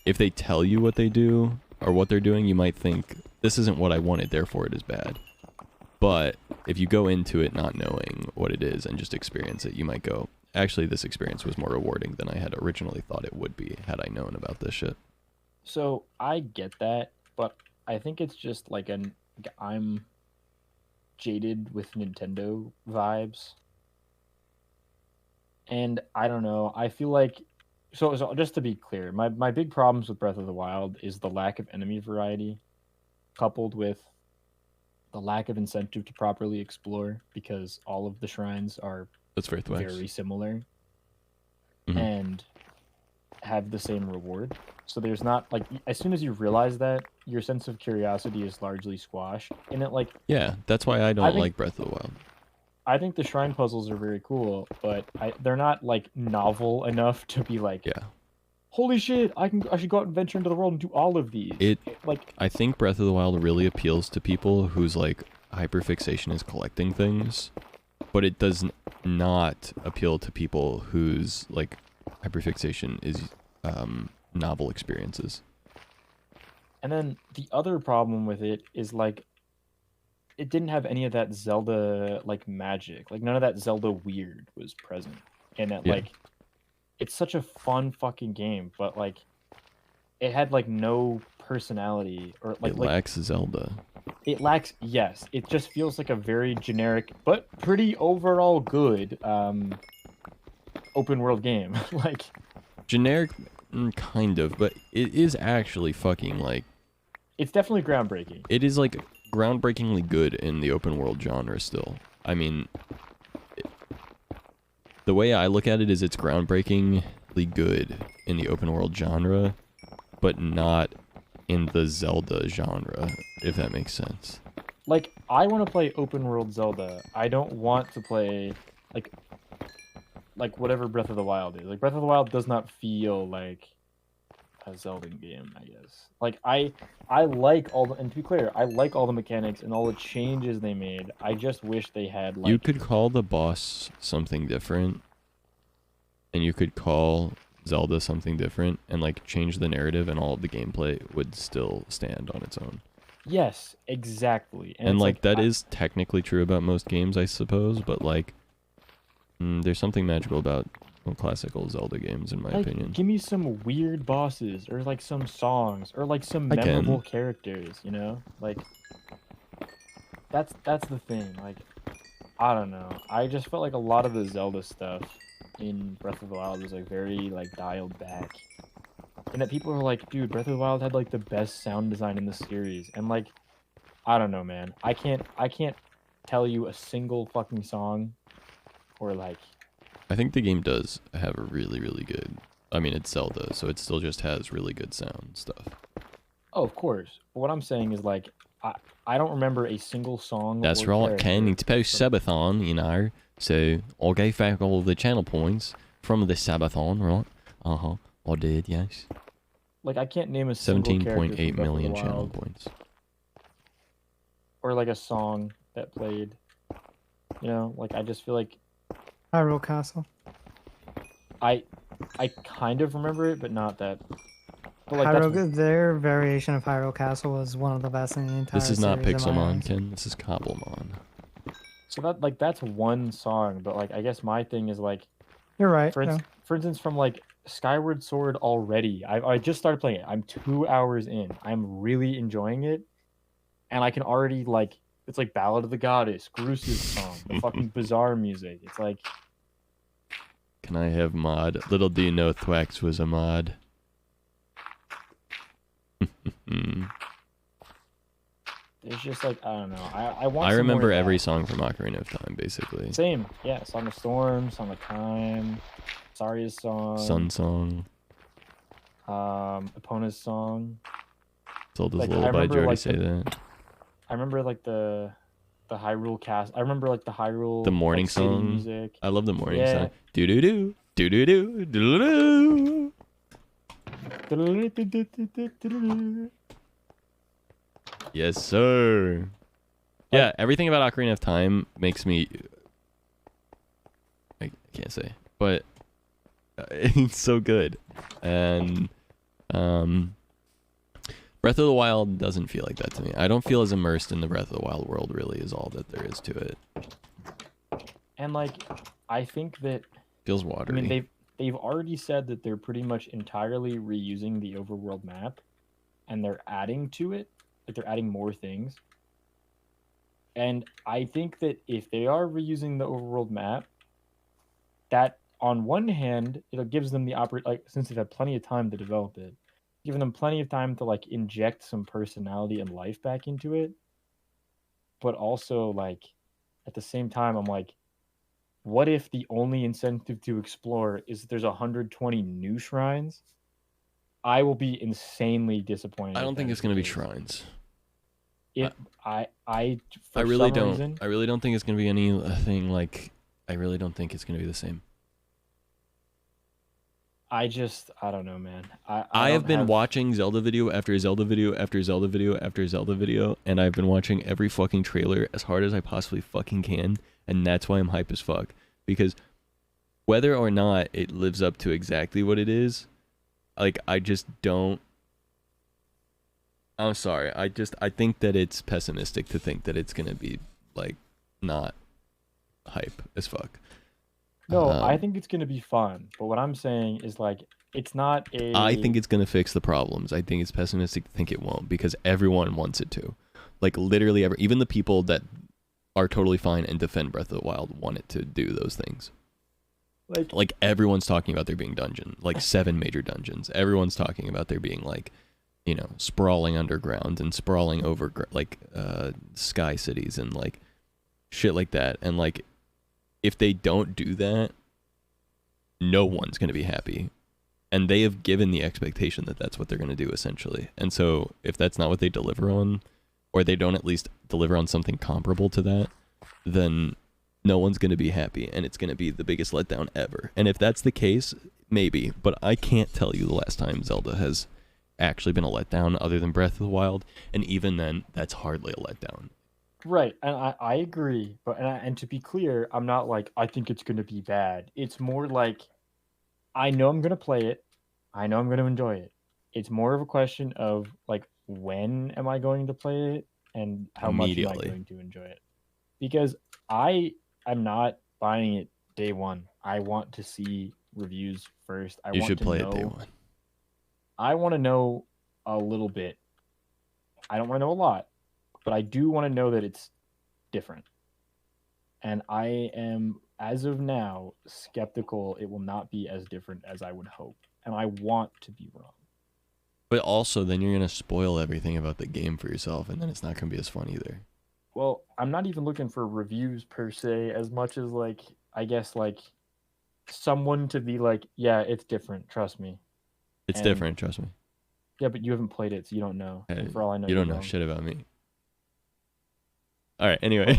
if they tell you what they do or what they're doing, you might think, this isn't what I wanted, therefore it is bad. But if you go into it not knowing what it is and just experience it, you might go, actually, this experience was more rewarding than I had originally thought it would be had I known about this shit. So I get that, but I think it's just like I'm jaded with Nintendo vibes. And I don't know, I feel like so just to be clear, my big problems with Breath of the Wild is the lack of enemy variety coupled with the lack of incentive to properly explore because all of the shrines are That's very thwax. very similar Mhm. and have the same reward. So there's not like as soon as you realize that, your sense of curiosity is largely squashed. And it like Yeah, that's why I don't think- like Breath of the Wild. I think the shrine puzzles are very cool, but they're not like novel enough to be like, Yeah. holy shit, I should go out and venture into the world and do all of these. Like I think Breath of the Wild really appeals to people whose like hyperfixation is collecting things, but it does not appeal to people whose like hyperfixation is novel experiences. And then the other problem with it is like it didn't have any of that Zelda like magic. Like none of that Zelda weird was present. And that Yeah. like it's such a fun fucking game, but like it had like no personality or like It lacks Zelda. it lacks, yes, it just feels like a very generic but pretty overall good open world game. Like Generic, kind of, but it is actually fucking like, it's definitely groundbreaking. it is like groundbreakingly good in the open world genre still. I mean, the way I look at it is it's groundbreakingly good in the open world genre, but not in the Zelda genre, if that makes sense. Like I want to play open world Zelda. I don't want to play like whatever Breath of the Wild is. Like Breath of the Wild does not feel like a Zelda game, I guess. Like I like all the, and to be clear, I like all the mechanics and all the changes they made. I just wish they had like You could call the boss something different, and you could call Zelda something different, and like change the narrative, and all of the gameplay would still stand on its own. yes, exactly. And it's like that I- is technically true about most games, I suppose, but like there's something magical about classical Zelda games, in my like, opinion. give me some weird bosses or like some songs or like some I can. memorable characters, you know? Like that's the thing. Like I don't know. I just felt like a lot of the Zelda stuff in Breath of the Wild was like very like dialed back. And that people were like, dude, Breath of the Wild had like the best sound design in the series. And like I don't know, man. I can't tell you a single fucking song or like I think the game does have a really, really good. I mean, it's Zelda, so it still just has really good sound stuff. oh, of course. But what I'm saying is like I don't remember a single song. That's or right, Ken. character It's post from- subathon, you know. So I gave back all of the channel points from the subathon, right? I did, yes. Like I can't name a single character from 17.8 Breath of the million channel Wild, points. or like a song that played. You know, like I just feel like Hyrule Castle. I kind of remember it, but not that. But like that's, Their variation of Hyrule Castle was one of the best in the entire This is not series in my Pixelmon, eyes. Ken. This is Cobblemon. so that like that's one song, but like I guess my thing is like You're right. for no. instance from like Skyward Sword already. I just started playing it. I'm 2 hours in. I'm really enjoying it, and I can already like it's like Ballad of the Goddess, Groos's song, the fucking bizarre music. It's like Can I have mod? Little do you know Thwax was a mod. it's just like I don't know. I want. I some more remember of every that. song from Ocarina of Time, basically. Same, yeah. Song of Storm, Song of Time, Saria's song, Sun Song, Epona's song. Zelda's Like, I Lullaby. Did remember, you already like, say that? I remember like the the Hyrule cast. I remember like the Hyrule The morning like, city song. music. I love the morning Yeah. song. Do do do do do do do do. Yes, sir. Yeah, everything about Ocarina of Time makes me. I can't say, but it's so good, and Breath of the Wild doesn't feel like that to me. I don't feel as immersed in the Breath of the Wild world. Really, is all that there is to it. And like, I think that Feels I watery. mean they've already said that they're pretty much entirely reusing the overworld map, and they're adding to it. Like they're adding more things. And I think that if they are reusing the overworld map, that on one hand, it gives them the like since they've had plenty of time to develop it, giving them plenty of time to like inject some personality and life back into it. But also like at the same time, I'm like, what if the only incentive to explore is that there's 120 new shrines? I will be insanely disappointed. I if don't think that it's is gonna the be case. shrines. For I really some don't. reason, I really don't think it's gonna be anything like. I really don't think it's gonna be the same. I don't know, man. I have don't been have- watching Zelda video after Zelda video after Zelda video after Zelda video, and I've been watching every fucking trailer as hard as I possibly fucking can, and that's why I'm hype as fuck. Because whether or not it lives up to exactly what it is, like I just don't. I'm sorry. I think that it's pessimistic to think that it's gonna be like not hype as fuck. No, I think it's gonna be fun. But what I'm saying is like it's not a. I think it's gonna fix the problems. I think it's pessimistic to think it won't because everyone wants it to. Like literally even the people that are totally fine and defend Breath of the Wild want it to do those things. Like everyone's talking about there being like 7 major dungeons. Everyone's talking about there being like, you know, sprawling underground and sprawling over like sky cities and like shit like that. And like if they don't do that, no one's going to be happy. And they have given the expectation that that's what they're going to do essentially. And so if that's not what they deliver on, or they don't at least deliver on something comparable to that, then no one's going to be happy and it's going to be the biggest letdown ever. And if that's the case, maybe, but I can't tell you the last time Zelda has actually been a letdown other than Breath of the Wild, and even then that's hardly a letdown. Right, and I agree, but and to be clear, I'm not like I think it's gonna be bad. It's more like I know I'm gonna play it, I know I'm gonna enjoy it. It's more of a question of like when am I going to play it and how much am I Immediately. going to enjoy it? Because I'm not buying it day one. I want to see reviews first. I You want should to play know, it day one. I want to know a little bit. I don't want to know a lot, but I do want to know that it's different. And I am, as of now, skeptical it will not be as different as I would hope. And I want to be wrong. But also, then you're going to spoil everything about the game for yourself, and then it's not going to be as fun either. Well, I'm not even looking for reviews per se, as much as like, I guess like someone to be like, yeah, it's different, trust me. It's And- different, trust me. Yeah, but you haven't played it, so you don't know. Hey, And for all I know, you don't you're know wrong. shit about me. All right, anyway.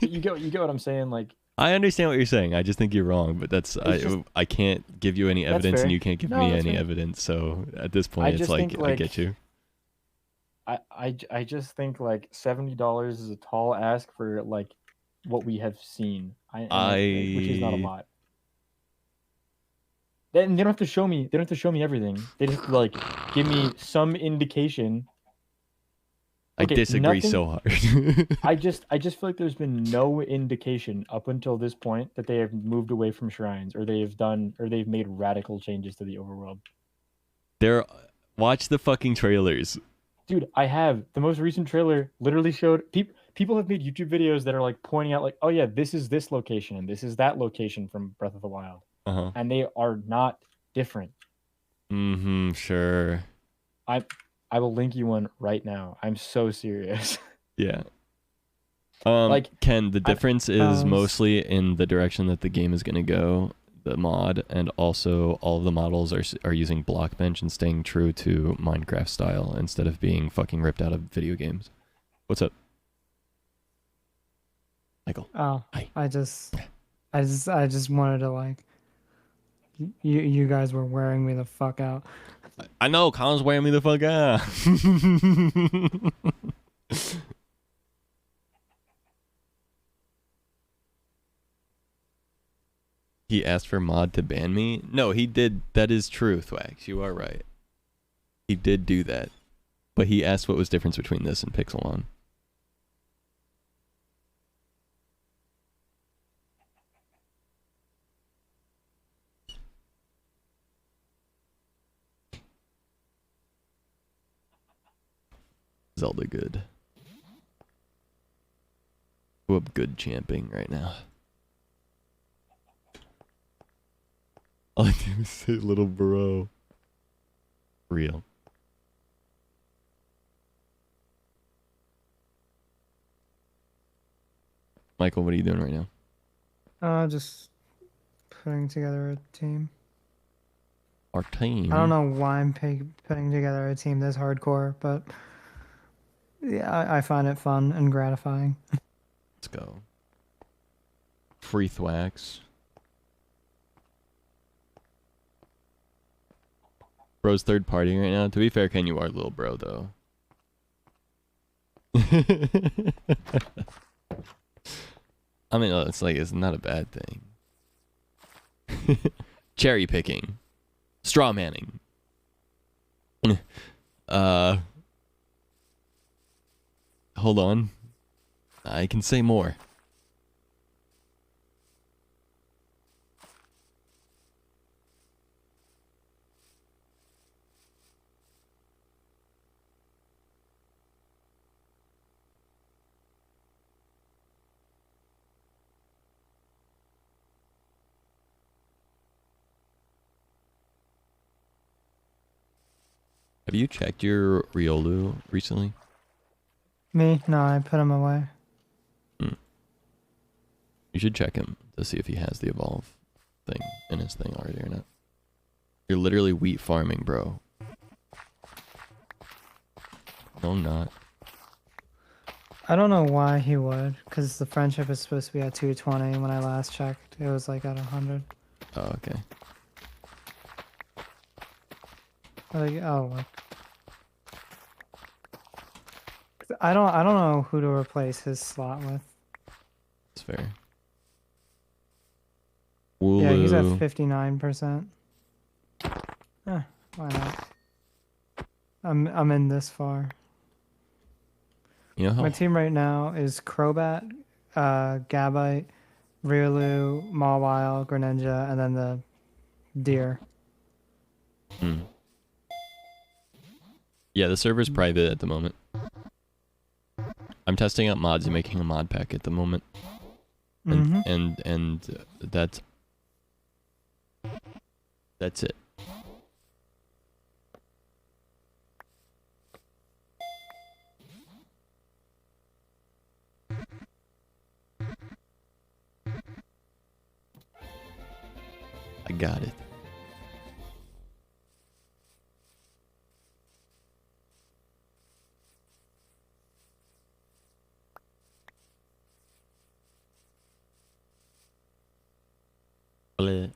But you get what I'm saying? Like, I understand what you're saying. I just think you're wrong, but just- I can't give you any That's evidence, and fair. you can't give No, me that's any fair. evidence. So at this point, I it's just like, think, I get you. I just think like $70 is a tall ask for like what we have seen. Which is not a lot. Then they don't have to show me. They don't have to show me everything. They just like give me some indication. I Okay, disagree nothing- so hard. I just feel like there's been no indication up until this point that they have moved away from shrines or they've made radical changes to the overworld. Watch the fucking trailers. Dude, I have the most recent trailer literally showed people have made YouTube videos that are like pointing out like, oh yeah, this is this location and this is that location from Breath of the Wild, Uh-huh. and they are not different. Mm-hmm, sure. I will link you one right now. I'm so serious. Yeah. Like, Ken, the difference is was- mostly in the direction that the game is going to go, the mod, and also all of the models are using Blockbench and staying true to Minecraft style instead of being fucking ripped out of video games. What's up? Michael. Oh, Hi. I just wanted to like. You guys were wearing me the fuck out. I know, Colin's wearing me the fuck out. He asked for mod to ban me? No, he did. That is true, Thwax. You are right. He did do that. But he asked what was the difference between this and Pixelmon. Zelda good. Who up good champing right now? All I do is say little bro. Real. Michael, what are you doing right now? Just putting together a team. Our team. I don't know why I'm putting together a team this hardcore, but yeah, I find it fun and gratifying. Let's go. Free Thwax. Bro's third partying right now. To be fair, Ken, you are little bro though. I mean, it's like it's not a bad thing. Cherry picking, straw manning. Hold on. I can say more. Have you checked your Riolu recently? Me? No, I put him away. You should check him to see if he has the evolve thing in his thing already or not. You're literally wheat farming, bro. No, I'm not. I don't know why he would, because the friendship is supposed to be at 220. When I last checked, it was like at 100. Oh, okay. Like, oh, like, I don't know who to replace his slot with. That's fair. Yeah, he's at Wooloo. 59%. Why not? I'm in this far. You know how My team right now is Crobat, Gabite, Riolu, Mawile, Greninja, and then the deer. Yeah, the server's private at the moment. I'm testing out mods and making a mod pack at the moment. And that's it. I got it. Bleh.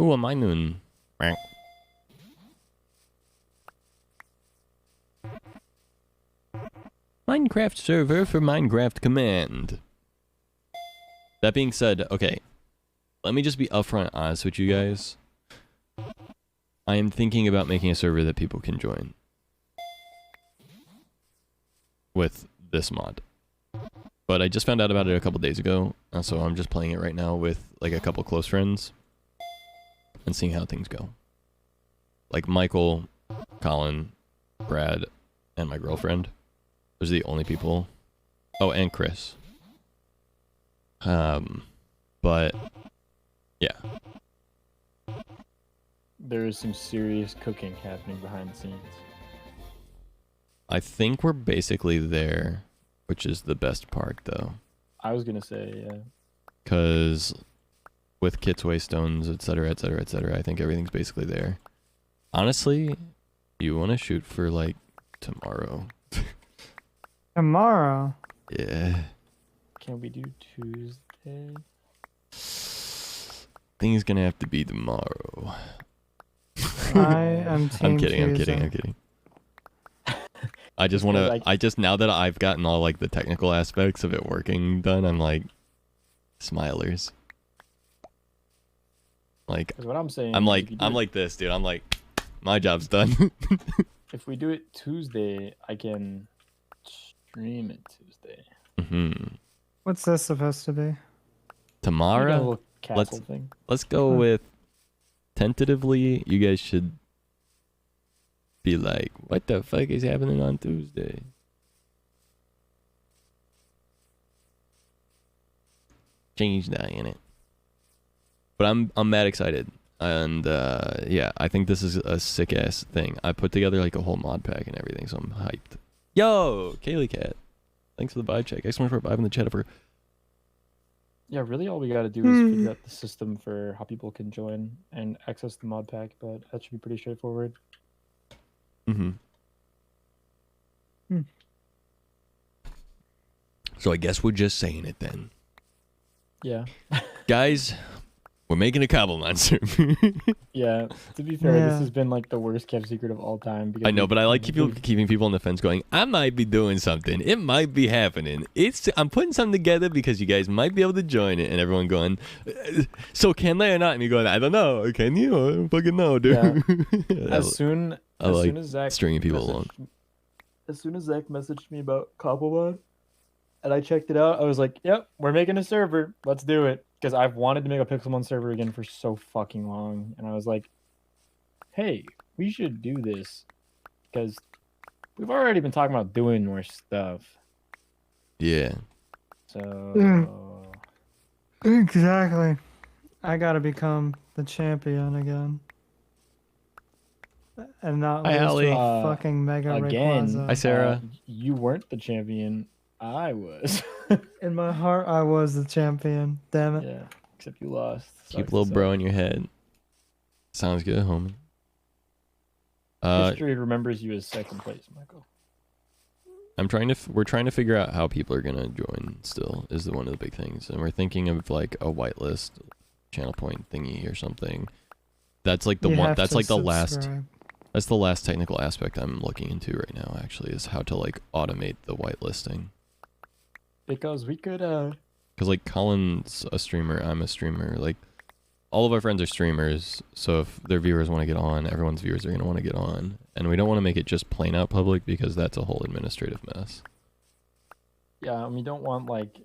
Ooh, a Minun. Minecraft server for Minecraft command. That being said, okay, let me just be upfront honest with you guys. I am thinking about making a server that people can join with this mod. But I just found out about it a couple days ago, so I'm just playing it right now with like a couple close friends and seeing how things go. Like Michael, Colin, Brad, and my girlfriend. Those are the only people. Oh, and Chris. But yeah. There is some serious cooking happening behind the scenes. I think we're basically there, which is the best part though. I was gonna say, yeah. Cause with Kits Waystones, etc., etc., etc., I think everything's basically there. Honestly, You want to shoot for like tomorrow? Tomorrow. Yeah. Can we do Tuesday? Thing's gonna have to be tomorrow. I am team I'm kidding. Tuesday. I just Just want 'cause to. I just now that I've gotten all like the technical aspects of it working done, I'm like, smilers. Like, Because what I'm saying, I'm is like, if you do I'm it- like this, dude. I'm like, my job's done. if we do it Tuesday, I can stream it Tuesday. hmm What's this supposed to be? Like a Tomorrow, little castle thing. let's go with tentatively. You guys should be like, what the fuck is happening on Tuesday? Change that in it. But I'm mad excited. And yeah, I think this is a sick ass thing. I put together like a whole mod pack and everything, so I'm hyped. Yo, Kaylee Cat. Thanks for the vibe check. Excellent for a vibe in the chat over. Yeah, really all we got to do is figure out the system for how people can join and access the mod pack, but that should be pretty straightforward. Mm-hmm. Hmm. So I guess we're just saying it then. Yeah. Guys, we're making a Cobblemon server. Yeah, to be fair, this Yeah. has been like the worst kept secret of all time. Because I know, we- but I like we've- keeping people on the fence going, I might be doing something. It might be happening. I'm putting something together because you guys might be able to join it. And everyone going, so can they or not? And you going, I don't know. Can you? I don't fucking know, dude. As soon I as like soon as Zach stringing people along. As soon as Zach messaged me about Cobblemon, and I checked it out, I was like, "Yep, we're making a server. Let's do it." Because I've wanted to make a Pixelmon server again for so fucking long, and I was like, "Hey, we should do this," because we've already been talking about doing more stuff. Yeah. So Exactly. I gotta become the champion again. And not Hi, lose Allie. to a fucking Mega again, Rayquaza. Hi, Sarah. You weren't the champion. I was. In my heart, I was the champion. Damn it. Yeah, except you lost. Keep Sucks little to bro suck. in your head. Sounds good, homie. History remembers you as second place, Michael. We're trying to figure out how people are gonna join still is one of the big things. And we're thinking of like a whitelist channel point thingy or something. That's like the You one have that's to like the last subscribe. that's the last technical aspect I'm looking into right now actually is how to like automate the whitelisting. Because we could Cause like Colin's a streamer, I'm a streamer, like all of our friends are streamers, so if their viewers want to get on, everyone's viewers are going to want to get on. And we don't want to make it just plain out public because that's a whole administrative mess. yeah, and we don't want like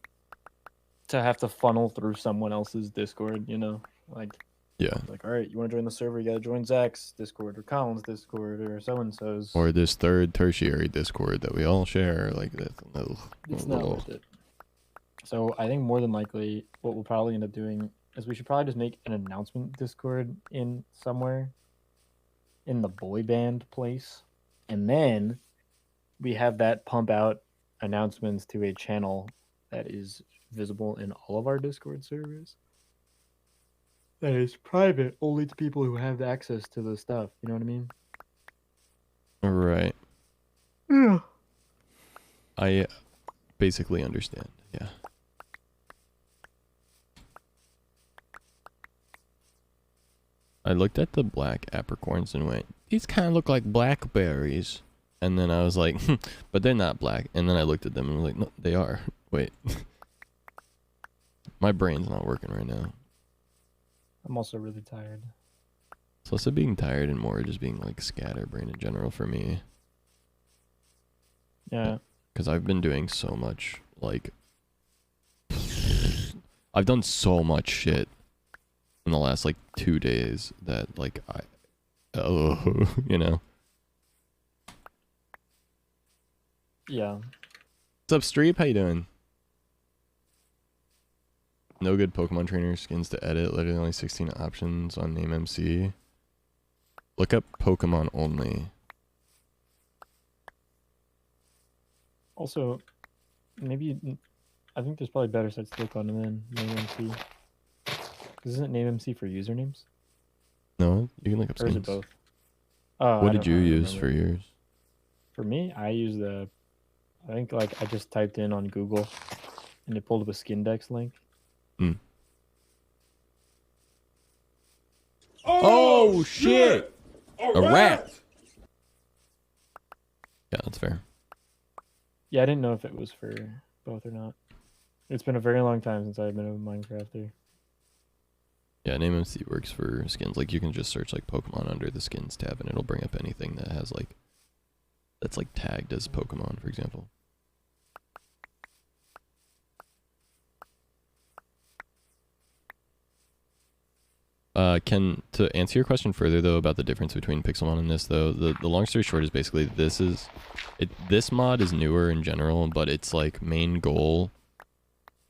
to have to funnel through someone else's Discord, you know? Like Yeah. all right, you want to join the server, you gotta join Zach's Discord or Colin's Discord or so and so's. Or this third tertiary Discord that we all share, like that. No, It's not worth it. So I think more than likely what we'll probably end up doing is we should probably just make an announcement Discord in somewhere in the boy band place. And then we have that pump out announcements to a channel that is visible in all of our Discord servers. That is private only to people who have access to the stuff. You know what I mean? Right. Yeah. I basically understand. Yeah. I looked at the black apricorns and went, these kind of look like blackberries. And then I was like, but they're not black. And then I looked at them and was like, no, they are. Wait. My brain's not working right now. I'm also really tired. It's less of being tired and more just being like scatterbrained in general for me. Yeah. Because I've been doing so much, like... I've done so much shit in the last, like, 2 days that, like, oh, you know? Yeah. What's up, Streep? How you doing? No good Pokemon trainer skins to edit. Literally only 16 options on Name MC. Look up Pokemon only. Also, maybe I think there's probably better sites to look on than NameMC. Isn't NameMC for usernames? No, you can look up Or is skins. it both? Oh, What I did don't you really use remember. for yours? For me, I used I think like I just typed in on Google, and it pulled up a Skindex link. Oh shit! A rat. Yeah, that's fair. Yeah, I didn't know if it was for both or not. It's been a very long time since I've been a Minecrafter. Yeah, NameMC works for skins. Like you can just search like Pokemon under the skins tab, and it'll bring up anything that has like that's like tagged as Pokemon, for example. Ken, to answer your question further though about the difference between Pixelmon and this though, the long story short is basically this mod is newer in general, but its like main goal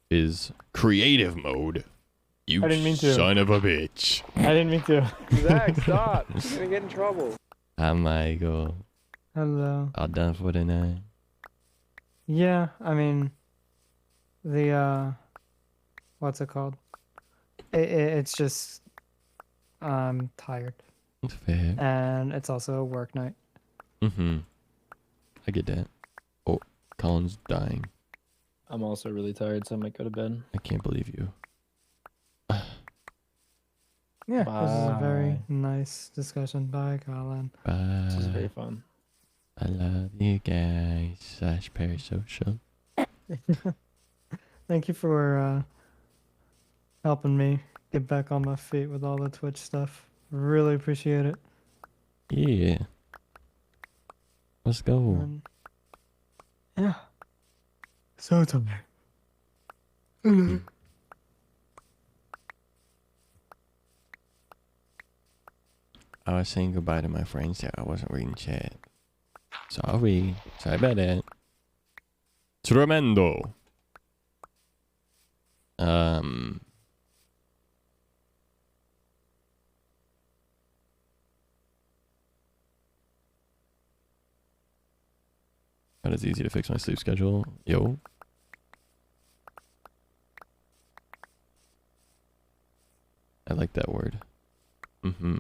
is creative mode. You I didn't mean to. son of a bitch. I didn't mean to. Zach, stop. You're gonna get in trouble. Oh my god. Hello. All done for the night. Yeah, I mean, the what's it called? It's just I'm tired, Fair. and it's also a work night. Mm-hmm. I get that. Oh, Colin's dying. I'm also really tired, so I might go to bed. I can't believe you. Yeah, this is a very Bye. nice discussion. Bye, Colin. This is very Bye. fun. I love you guys. Slash parasocial. Thank you for helping me get back on my feet with all the Twitch stuff. Really appreciate it. Yeah. Let's go. And yeah. So tired. I was saying goodbye to my friends there. I wasn't reading chat. Sorry. Sorry about that. Tremendo. That is easy to fix my sleep schedule. Yo. I like that word. Mm-hmm.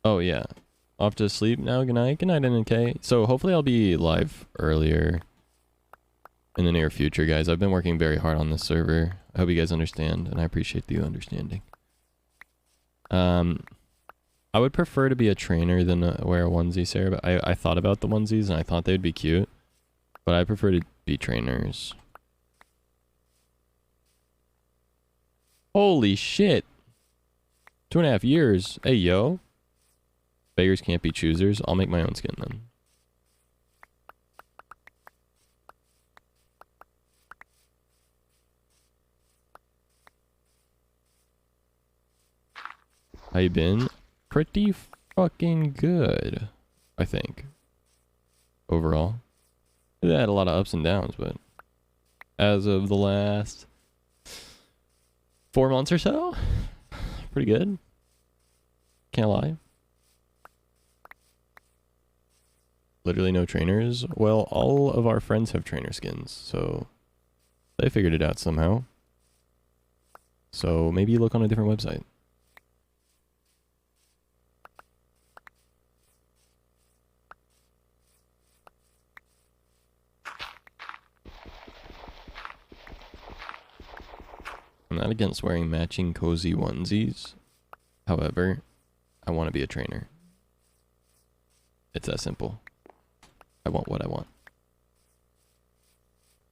Oh yeah. Off to sleep now. Good night. Good night, NK. So hopefully I'll be live earlier in the near future, guys. I've been working very hard on this server. I hope you guys understand, and I appreciate you understanding. I would prefer to be a trainer than wear a onesie, Sarah, but I thought about the onesies, and I thought they'd be cute. But I prefer to be trainers. Holy shit. 2.5 years. Hey, yo. Beggars can't be choosers. I'll make my own skin then. How you been? Pretty fucking good, I think. Overall. It had a lot of ups and downs, but as of the last 4 months or so, pretty good. Can't lie. Literally no trainers. Well, all of our friends have trainer skins, so they figured it out somehow. So maybe look on a different website. I'm not against wearing matching cozy onesies. However, I want to be a trainer. It's that simple. I want what I want.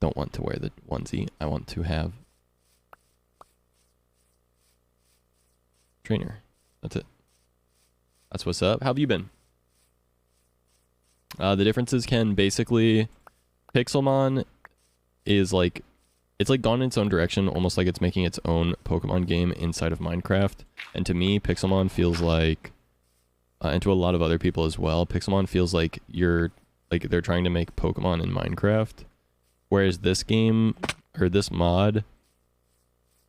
Don't want to wear the onesie. I want to have trainer. That's it. That's what's up. How have you been? The differences can basically Pixelmon is like it's like gone in its own direction, almost like it's making its own Pokemon game inside of Minecraft. And to me, Pixelmon feels like and to a lot of other people as well, Pixelmon feels like they're trying to make Pokemon in Minecraft, whereas this game or this mod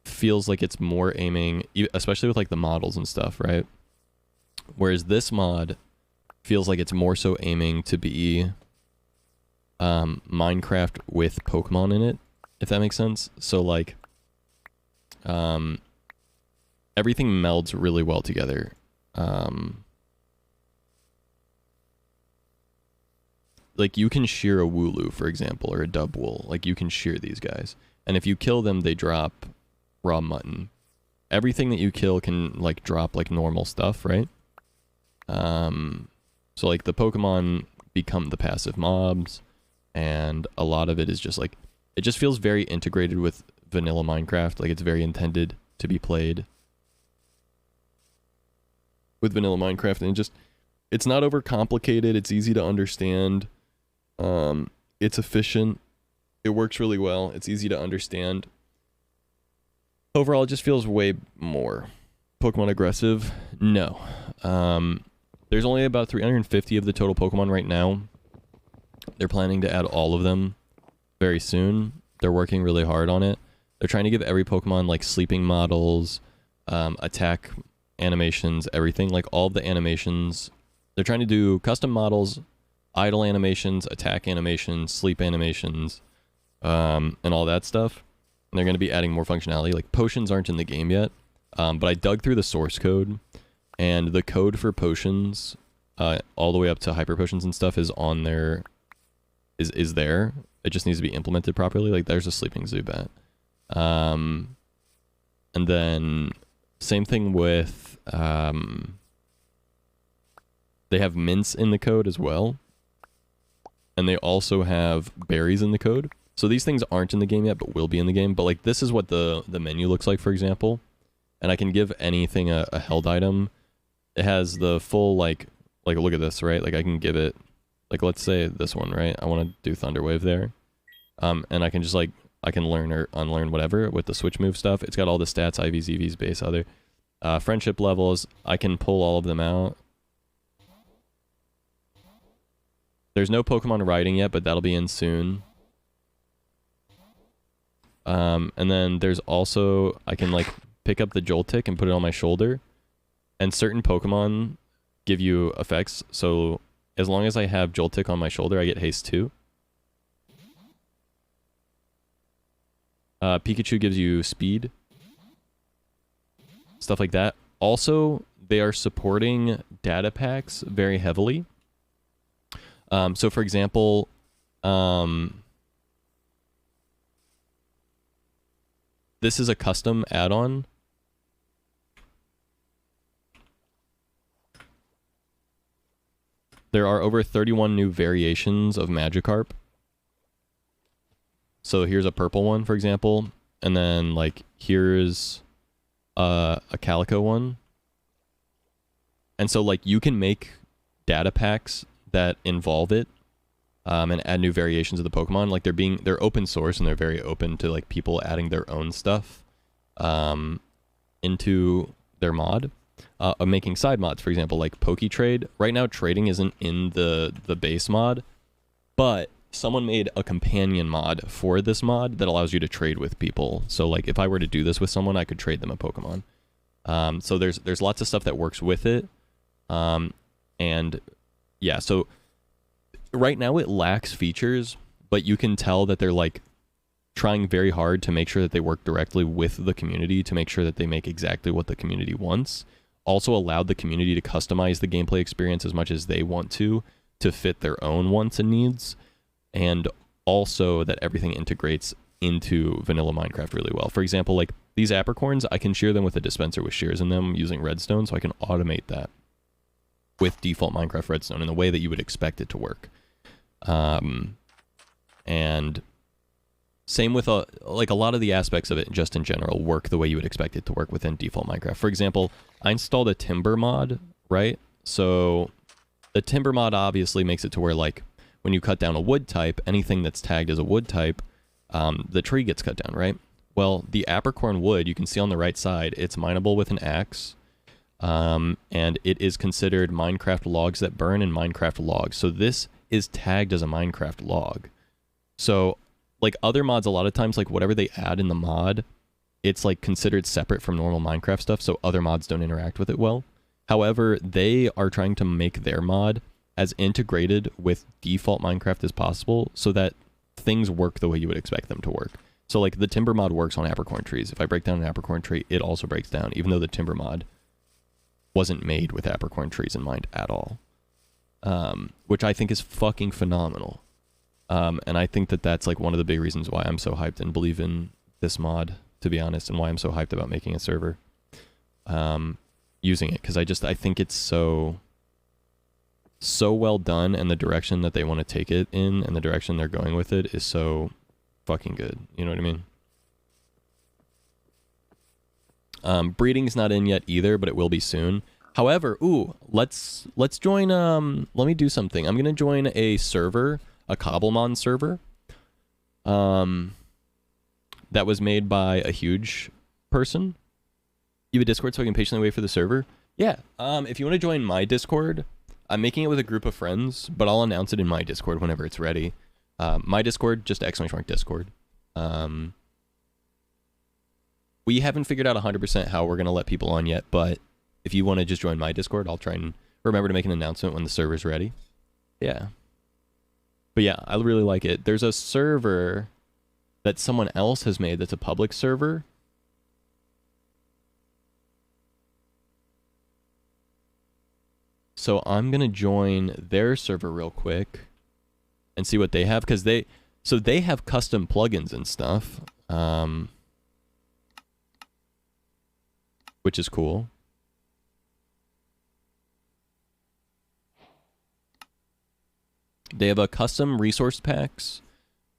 feels like it's more aiming, especially with like the models and stuff, right? Whereas this mod feels like it's more so aiming to be Minecraft with Pokemon in it, if that makes sense. So like everything melds really well together. Like you can shear a Wooloo, for example, or a Dubwool. Like you can shear these guys, and if you kill them, they drop raw mutton. Everything that you kill can like drop like normal stuff, right? So like the Pokemon become the passive mobs, and a lot of it is just like, it just feels very integrated with vanilla Minecraft. Like it's very intended to be played with vanilla Minecraft, and it's not overcomplicated. It's easy to understand. It's efficient. It works really well. It's easy to understand. Overall, it just feels way more Pokemon aggressive. No. There's only about 350 of the total Pokemon right now. They're planning to add all of them very soon. They're working really hard on it. They're trying to give every Pokemon like sleeping models, attack animations, everything. Like all of the animations. They're trying to do custom models, idle animations, attack animations, sleep animations, and all that stuff. And they're going to be adding more functionality. Like potions aren't in the game yet, but I dug through the source code, and the code for potions, all the way up to hyper potions and stuff, is on there. Is there? It just needs to be implemented properly. Like there's a sleeping Zubat, and then same thing with they have mints in the code as well, and they also have berries in the code. So these things aren't in the game yet, but will be in the game. But like this is what the menu looks like, for example, and I can give anything a held item. It has the full like look at this, right? Like I can give it, like let's say this one, right? I want to do Thunderwave there, and I can just like I can learn or unlearn whatever with the switch move stuff. It's got all the stats, IVs, EVs, base, other, friendship levels. I can pull all of them out. There's no Pokemon riding yet, but that'll be in soon. And then there's also, I can like pick up the Joltik and put it on my shoulder, and certain Pokemon give you effects. So as long as I have Joltik on my shoulder, I get haste 2. Pikachu gives you speed. Stuff like that. Also, they are supporting data packs very heavily. So for example, this is a custom add-on. There are over 31 new variations of Magikarp. So here's a purple one, for example, and then like here's a Calico one. And so like you can make data packs that involve it, and add new variations of the Pokemon. Like they're open source, and they're very open to like people adding their own stuff into their mod. Making side mods, for example, like Poketrade. Right now, trading isn't in the base mod, but someone made a companion mod for this mod that allows you to trade with people. So like if I were to do this with someone, I could trade them a Pokemon. So there's lots of stuff that works with it. And yeah, so right now it lacks features, but you can tell that they're like trying very hard to make sure that they work directly with the community, to make sure that they make exactly what the community wants. Also allowed the community to customize the gameplay experience as much as they want to fit their own wants and needs. And also that everything integrates into vanilla Minecraft really well. For example, like these apricorns, I can shear them with a dispenser with shears in them using redstone, so I can automate that with default Minecraft redstone in the way that you would expect it to work. And same with like a lot of the aspects of it just in general work the way you would expect it to work within default Minecraft. For example, I installed a timber mod, right? So the timber mod obviously makes it to where like when you cut down a wood type, anything that's tagged as a wood type, the tree gets cut down, right? Well, the apricorn wood, you can see on the right side, it's mineable with an axe. And it is considered Minecraft logs that burn and Minecraft logs. So this is tagged as a Minecraft log. So like other mods, a lot of times, like whatever they add in the mod it's like considered separate from normal Minecraft stuff, so other mods don't interact with it well. However, they are trying to make their mod as integrated with default Minecraft as possible so that things work the way you would expect them to work. So like the timber mod works on apricorn trees. If I break down an apricorn tree, it also breaks down, even though the timber mod wasn't made with apricorn trees in mind at all. Which I think is fucking phenomenal. And I think that that's like one of the big reasons why I'm so hyped and believe in this mod, to be honest, and why I'm so hyped about making a server. Using it, because I think it's so well done, and the direction that they want to take it in and the direction they're going with it is so fucking good. You know what I mean? Breeding's not in yet either, but it will be soon. However, let's join, let me do something. I'm gonna join a server, a Cobblemon server, that was made by a huge person. You have a Discord so I can patiently wait for the server? Yeah, if you want to join my Discord, I'm making it with a group of friends, but I'll announce it in my Discord whenever it's ready. My Discord, just !Discord. We haven't figured out 100% how we're going to let people on yet, but if you want to just join my Discord, I'll try and remember to make an announcement when the server's ready. Yeah. But yeah, I really like it. There's a server that someone else has made that's a public server. So I'm going to join their server real quick and see what they have, because they have custom plugins and stuff, which is cool. They have a custom resource packs,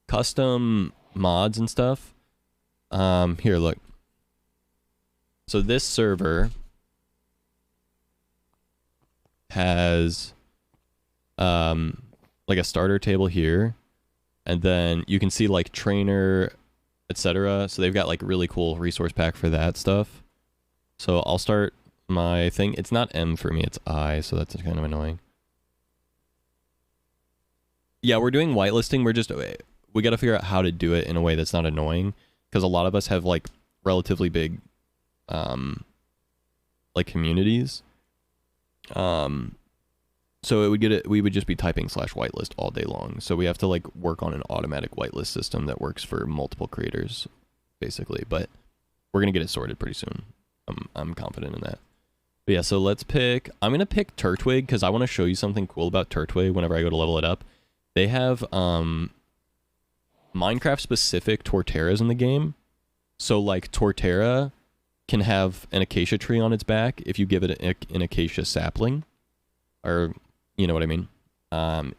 custom mods and stuff. Here, look. So this server has like a starter table here, and then you can see like trainer, etc. So they've got like really cool resource pack for that stuff. So I'll start my thing. It's not M for me, it's I, so that's kind of annoying. Yeah, we're doing whitelisting. We got to figure out how to do it in a way that's not annoying, because a lot of us have like relatively big like communities. So we would just be typing /whitelist all day long. So we have to like work on an automatic whitelist system that works for multiple creators, basically. But we're gonna get it sorted pretty soon. I'm confident in that. But yeah, so let's pick. I'm gonna pick Turtwig because I want to show you something cool about Turtwig whenever I go to level it up. They have Minecraft specific Torterras in the game. So like Torterra can have an acacia tree on its back if you give it an acacia sapling, or you know what I mean.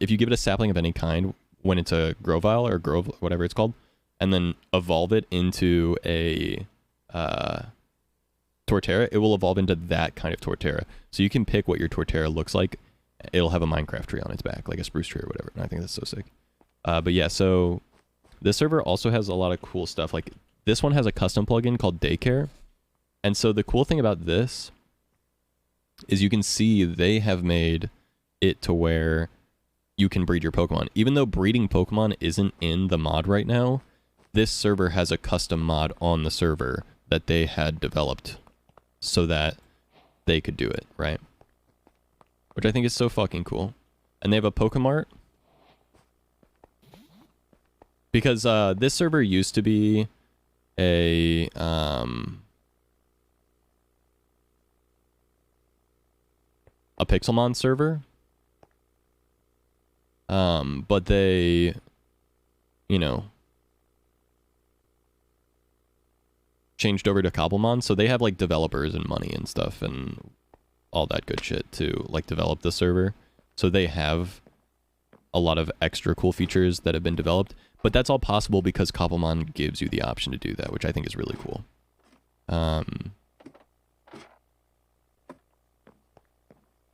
If you give it a sapling of any kind when it's a Grovile or Grove, whatever it's called, and then evolve it into a Torterra, it will evolve into that kind of Torterra. So you can pick what your Torterra looks like. It'll have a Minecraft tree on its back, like a spruce tree or whatever. And I think that's so sick. But yeah, so this server also has a lot of cool stuff. Like this one has a custom plugin called Daycare. And so the cool thing about this is you can see they have made it to where you can breed your Pokemon. Even though breeding Pokemon isn't in the mod right now, this server has a custom mod on the server that they had developed so that they could do it, right? Which I think is so fucking cool. And they have a Pokemart. Because this server used to be a Pixelmon server. But they, you know, changed over to Cobblemon, so they have like developers and money and stuff and all that good shit to like develop the server. So they have a lot of extra cool features that have been developed, but that's all possible because Cobblemon gives you the option to do that, which I think is really cool.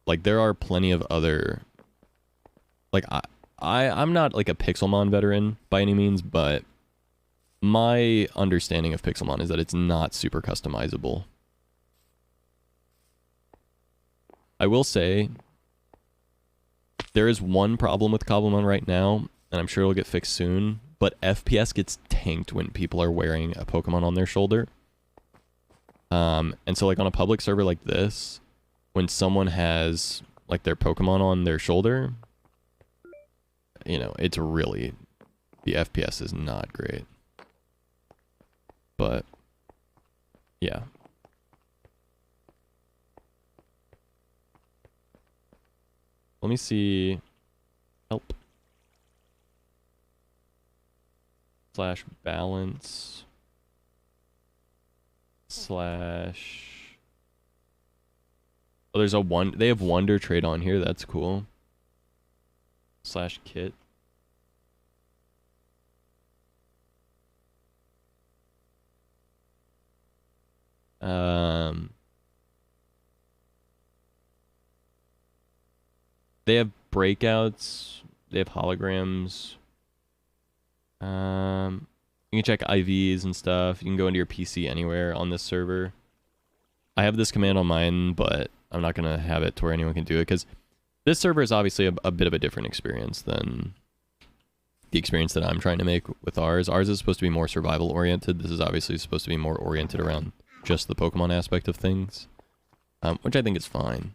Like there are plenty of other, like I'm not like a Pixelmon veteran by any means, but my understanding of Pixelmon is that it's not super customizable. I will say there is one problem with Cobblemon right now, and I'm sure it'll get fixed soon, but FPS gets tanked when people are wearing a Pokemon on their shoulder. And so like on a public server like this, when someone has like their Pokemon on their shoulder, you know, it's really, the FPS is not great. But yeah. Let me see. Help. / balance. / oh, there's a they have wonder trait on here, that's cool. / kit. They have breakouts, they have holograms. You can check IVs and stuff. You can go into your PC anywhere on this server. I have this command on mine, but I'm not going to have it to where anyone can do it, because this server is obviously a bit of a different experience than the experience that I'm trying to make with ours. Ours is supposed to be more survival oriented. This is obviously supposed to be more oriented around just the Pokemon aspect of things, which I think is fine.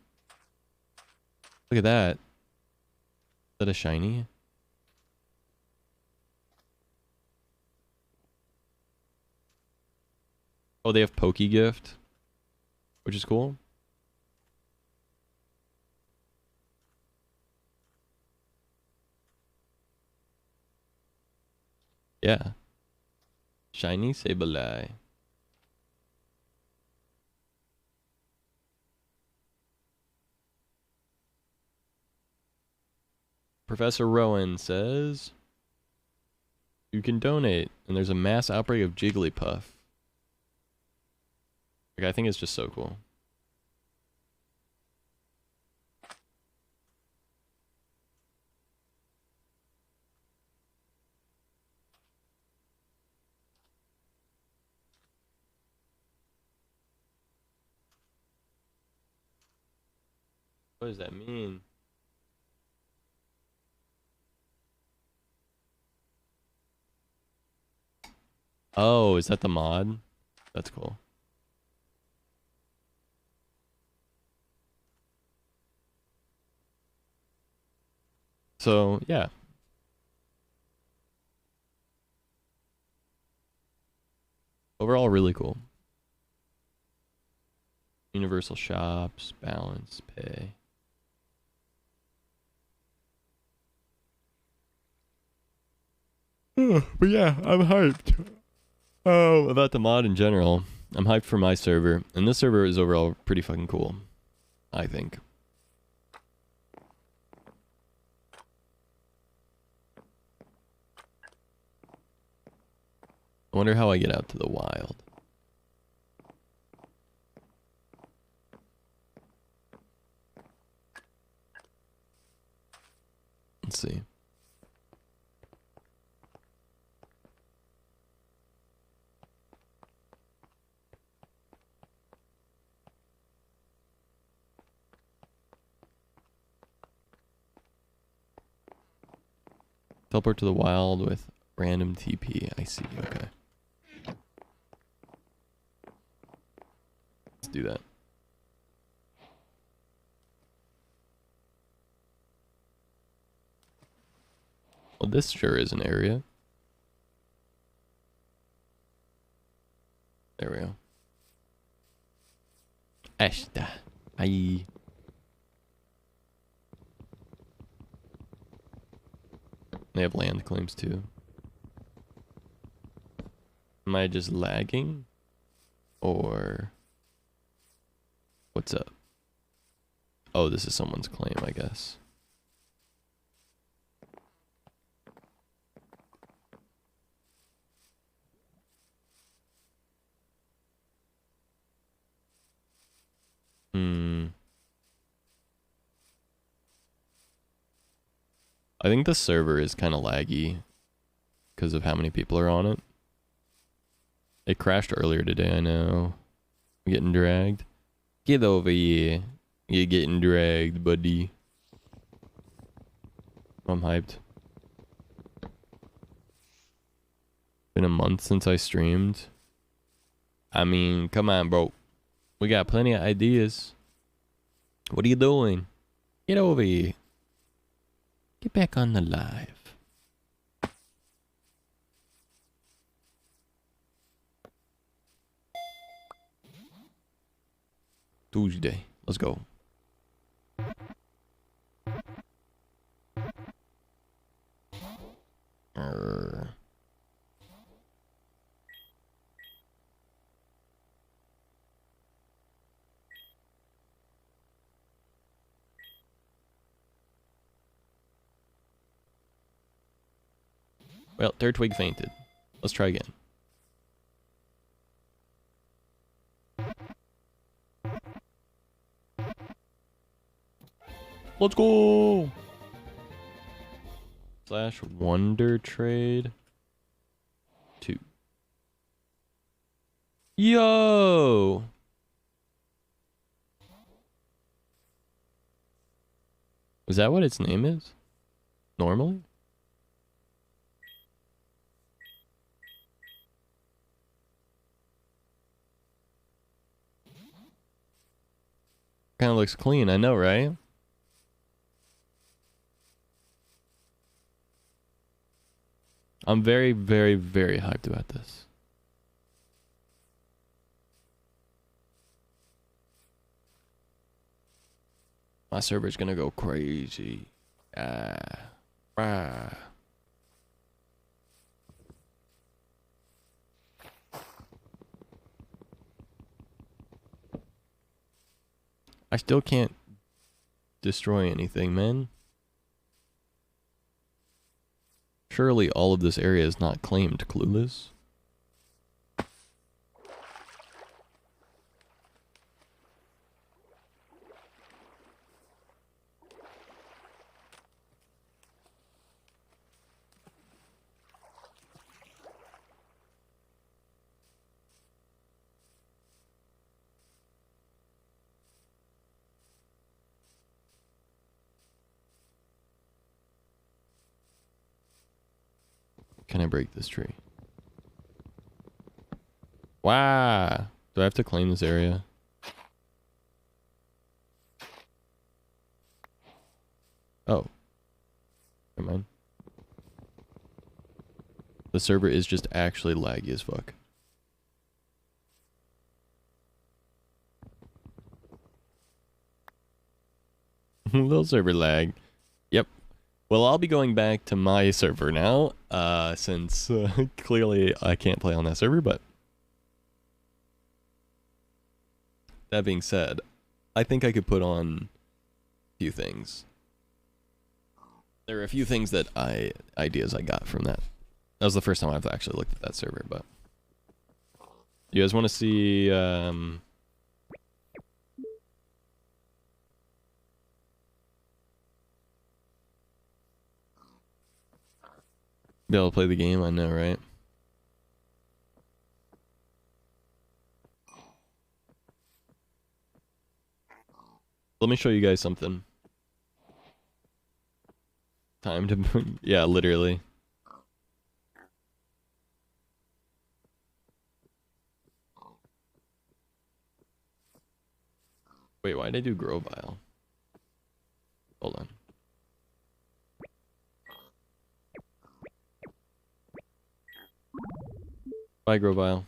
Look at that. Is that a shiny? Oh, they have Pokegift, which is cool. Yeah. Shiny Sableye. Professor Rowan says you can donate, and there's a mass outbreak of Jigglypuff. Like, I think it's just so cool. What does that mean? Oh, is that the mod? That's cool. So, yeah. Overall, really cool. Universal shops, balance, pay. But yeah, I'm hyped. Oh, about the mod in general. I'm hyped for my server, and this server is overall pretty fucking cool, I think. I wonder how I get out to the wild. Let's see. Teleport to the wild with random TP. I see. Okay. Let's do that. Well, this sure is an area. There we go. Ashta. Aye. They have land claims too. Am I just lagging? Or what's up? Oh, this is someone's claim, I guess. I think the server is kind of laggy because of how many people are on it. It crashed earlier today, I know. I'm getting dragged. Get over here. You're getting dragged, buddy. I'm hyped. Been a month since I streamed. I mean, come on, bro. We got plenty of ideas. What are you doing? Get over here. Get back on the live. Tuesday. Let's go. Arr. Well, third twig fainted. Let's try again. Let's go! Slash wonder trade 2. Yo! Is that what its name is? Normally? Kind of looks clean, I know, right? I'm very, very, very hyped about this. My server's gonna go crazy. Ah. I still can't destroy anything, man. Surely all of this area is not claimed, Clueless. Can I break this tree? Wow. Do I have to claim this area? Oh. Never mind. The server is just actually laggy as fuck. Little server lag. Yep. Well, I'll be going back to my server now, since clearly I can't play on that server, but that being said, I think I could put on a few things. There are a few things that ideas I got from that. That was the first time I've actually looked at that server, but you guys want to see, be able to play the game? I know, right? Let me show you guys something. Time to... yeah, literally. Wait, why did I do grow bile? Hold on. Bye, grow bile.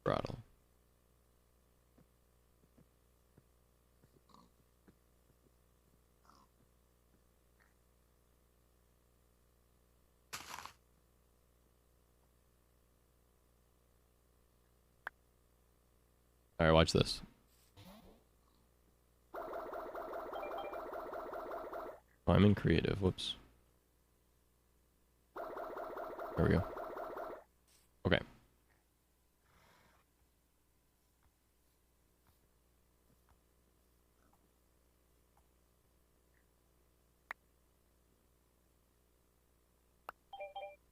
Throttle. Alright, watch this. Oh, I'm in creative. Whoops. There we go. Okay.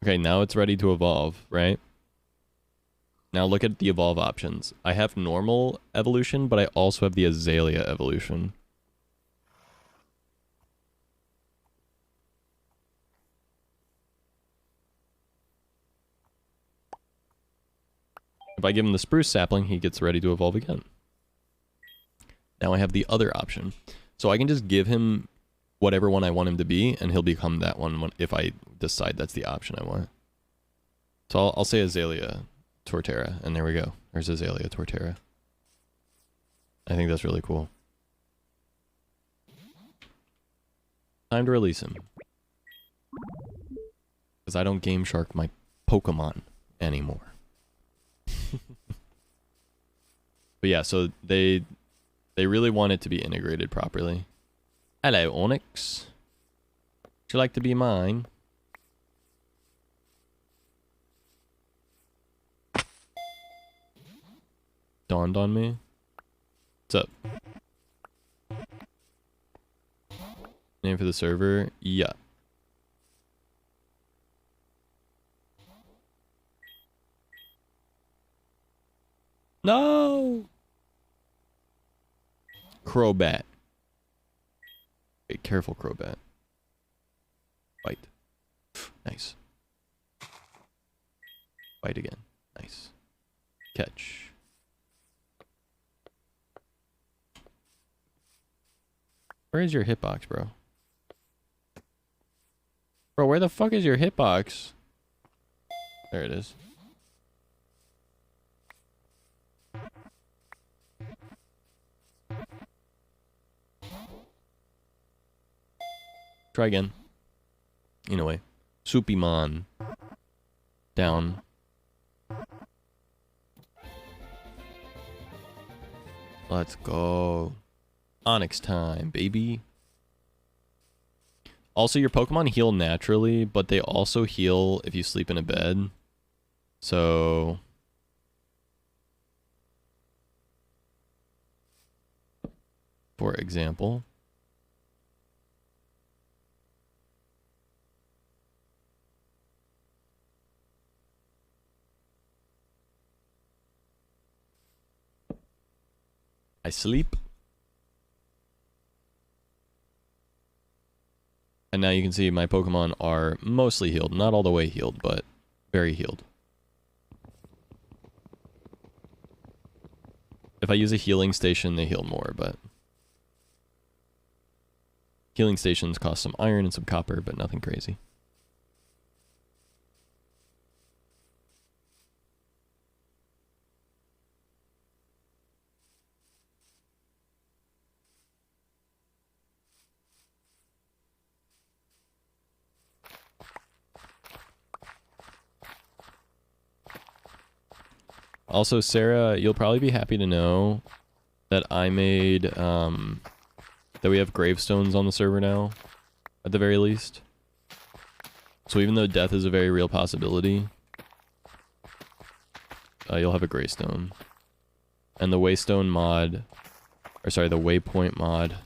Okay, now it's ready to evolve, right? Now look at the evolve options. I have normal evolution, but I also have the azalea evolution. If I give him the spruce sapling, he gets ready to evolve again. Now I have the other option. So I can just give him whatever one I want him to be, and he'll become that one if I decide that's the option I want. So I'll say Azalea Torterra, and there we go. There's Azalea Torterra. I think that's really cool. Time to release him. Because I don't Game Shark my Pokemon anymore. But yeah, so they really want it to be integrated properly. Hello, Onyx. Would you like to be mine? Dawned on me. What's up? Name for the server? Yeah. No! Crobat. Wait, careful, Crobat. Bite. Nice. Bite again. Nice. Catch. Where is your hitbox, bro? Bro, where the fuck is your hitbox? There it is. Try again. Anyway. Soupymon. Down. Let's go. Onyx time, baby. Also, your Pokemon heal naturally, but they also heal if you sleep in a bed. So... for example... I sleep. And now you can see my Pokemon are mostly healed. Not all the way healed, but very healed. If I use a healing station, they heal more, but... healing stations cost some iron and some copper, but nothing crazy. Also, Sarah, you'll probably be happy to know that I made, that we have gravestones on the server now, at the very least. So even though death is a very real possibility, you'll have a gravestone. And the Waystone mod, or sorry, the Waypoint mod,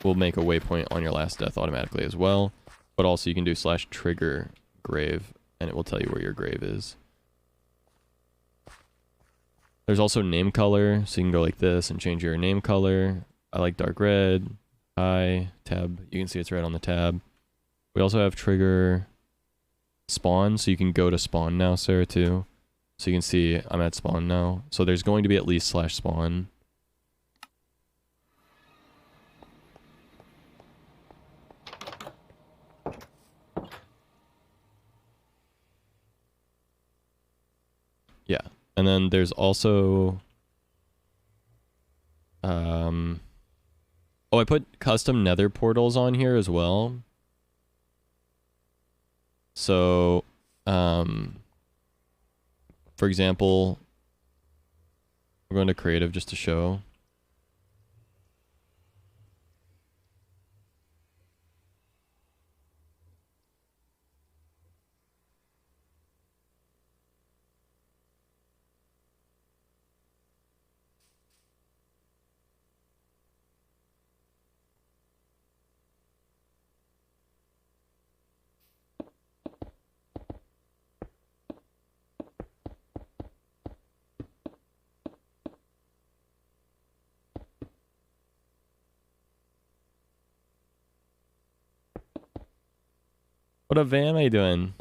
will make a waypoint on your last death automatically as well. But also you can do /trigger grave, and it will tell you where your grave is. There's also name color, so you can go like this and change your name color. I like dark red. Hi, tab. You can see it's right on the tab. We also have trigger spawn, so you can go to spawn now, Sarah, too. So you can see I'm at spawn now. So there's going to be at least /spawn. Yeah, and then there's also, oh, I put custom nether portals on here as well. So, for example, we're going to creative just to show. What up, Van? How you doing?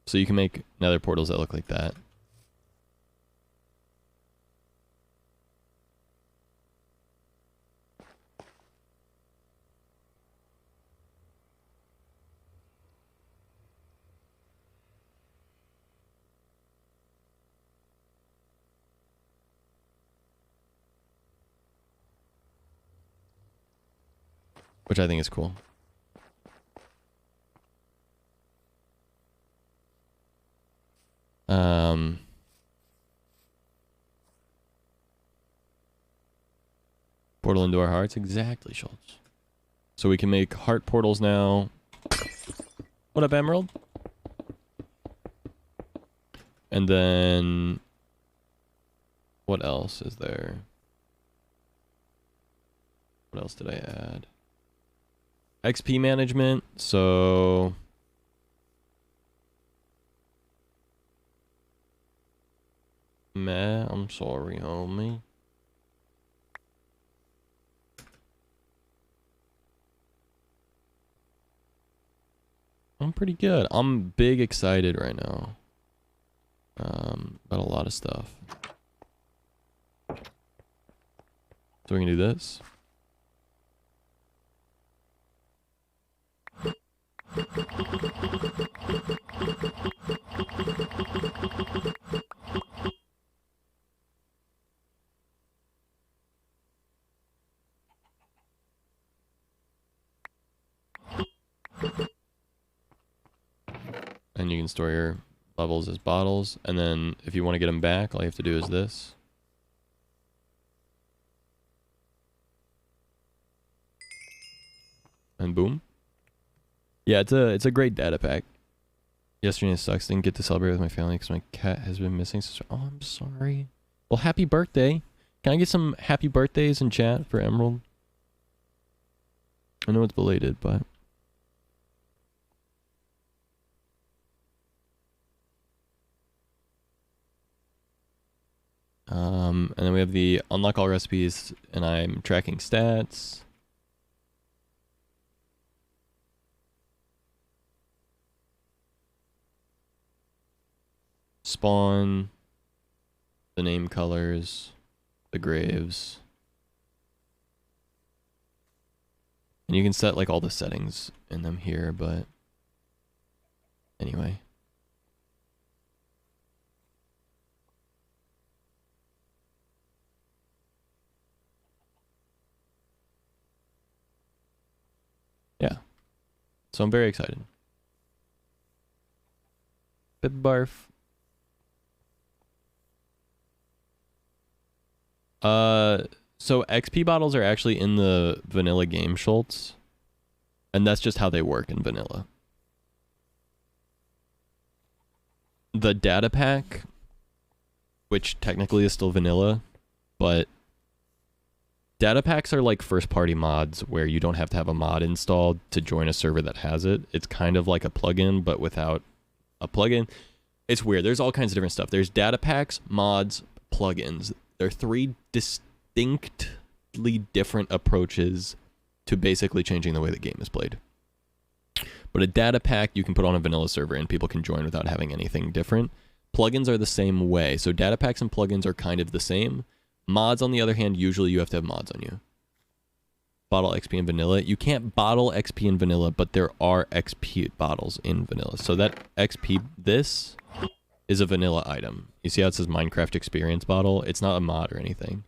So you can make nether portals that look like that. Which I think is cool. Portal into our hearts, exactly, Schultz. So we can make heart portals now. What up, Emerald? And then what else is there? What else did I add? XP management, so meh, I'm sorry, homie. I'm pretty good. I'm big excited right now. About a lot of stuff. So we can do this. And you can store your levels as bottles, and then if you want to get them back, all you have to do is this. And boom. Yeah, it's a great data pack. Yesterday sucks. Didn't get to celebrate with my family because my cat has been missing. Oh, I'm sorry. Well, happy birthday. Can I get some happy birthdays in chat for Emerald? I know it's belated, but... and then we have the unlock all recipes, and I'm tracking stats. Spawn, the name colors, the graves. And you can set like all the settings in them here, but anyway. Yeah. So I'm very excited. Bit barf. So XP bottles are actually in the vanilla game, Schultz. And that's just how they work in vanilla. The data pack, which technically is still vanilla, but data packs are like first party mods where you don't have to have a mod installed to join a server that has it. It's kind of like a plugin, but without a plugin. It's weird. There's all kinds of different stuff. There's data packs, mods, plugins. There are three distinctly different approaches to basically changing the way the game is played. But a data pack you can put on a vanilla server and people can join without having anything different. Plugins are the same way. So data packs and plugins are kind of the same. Mods, on the other hand, usually you have to have mods on you. Bottle XP in vanilla. You can't bottle XP in vanilla, but there are XP bottles in vanilla. So that XP, this is a vanilla item. You see how it says Minecraft Experience Bottle? It's not a mod or anything.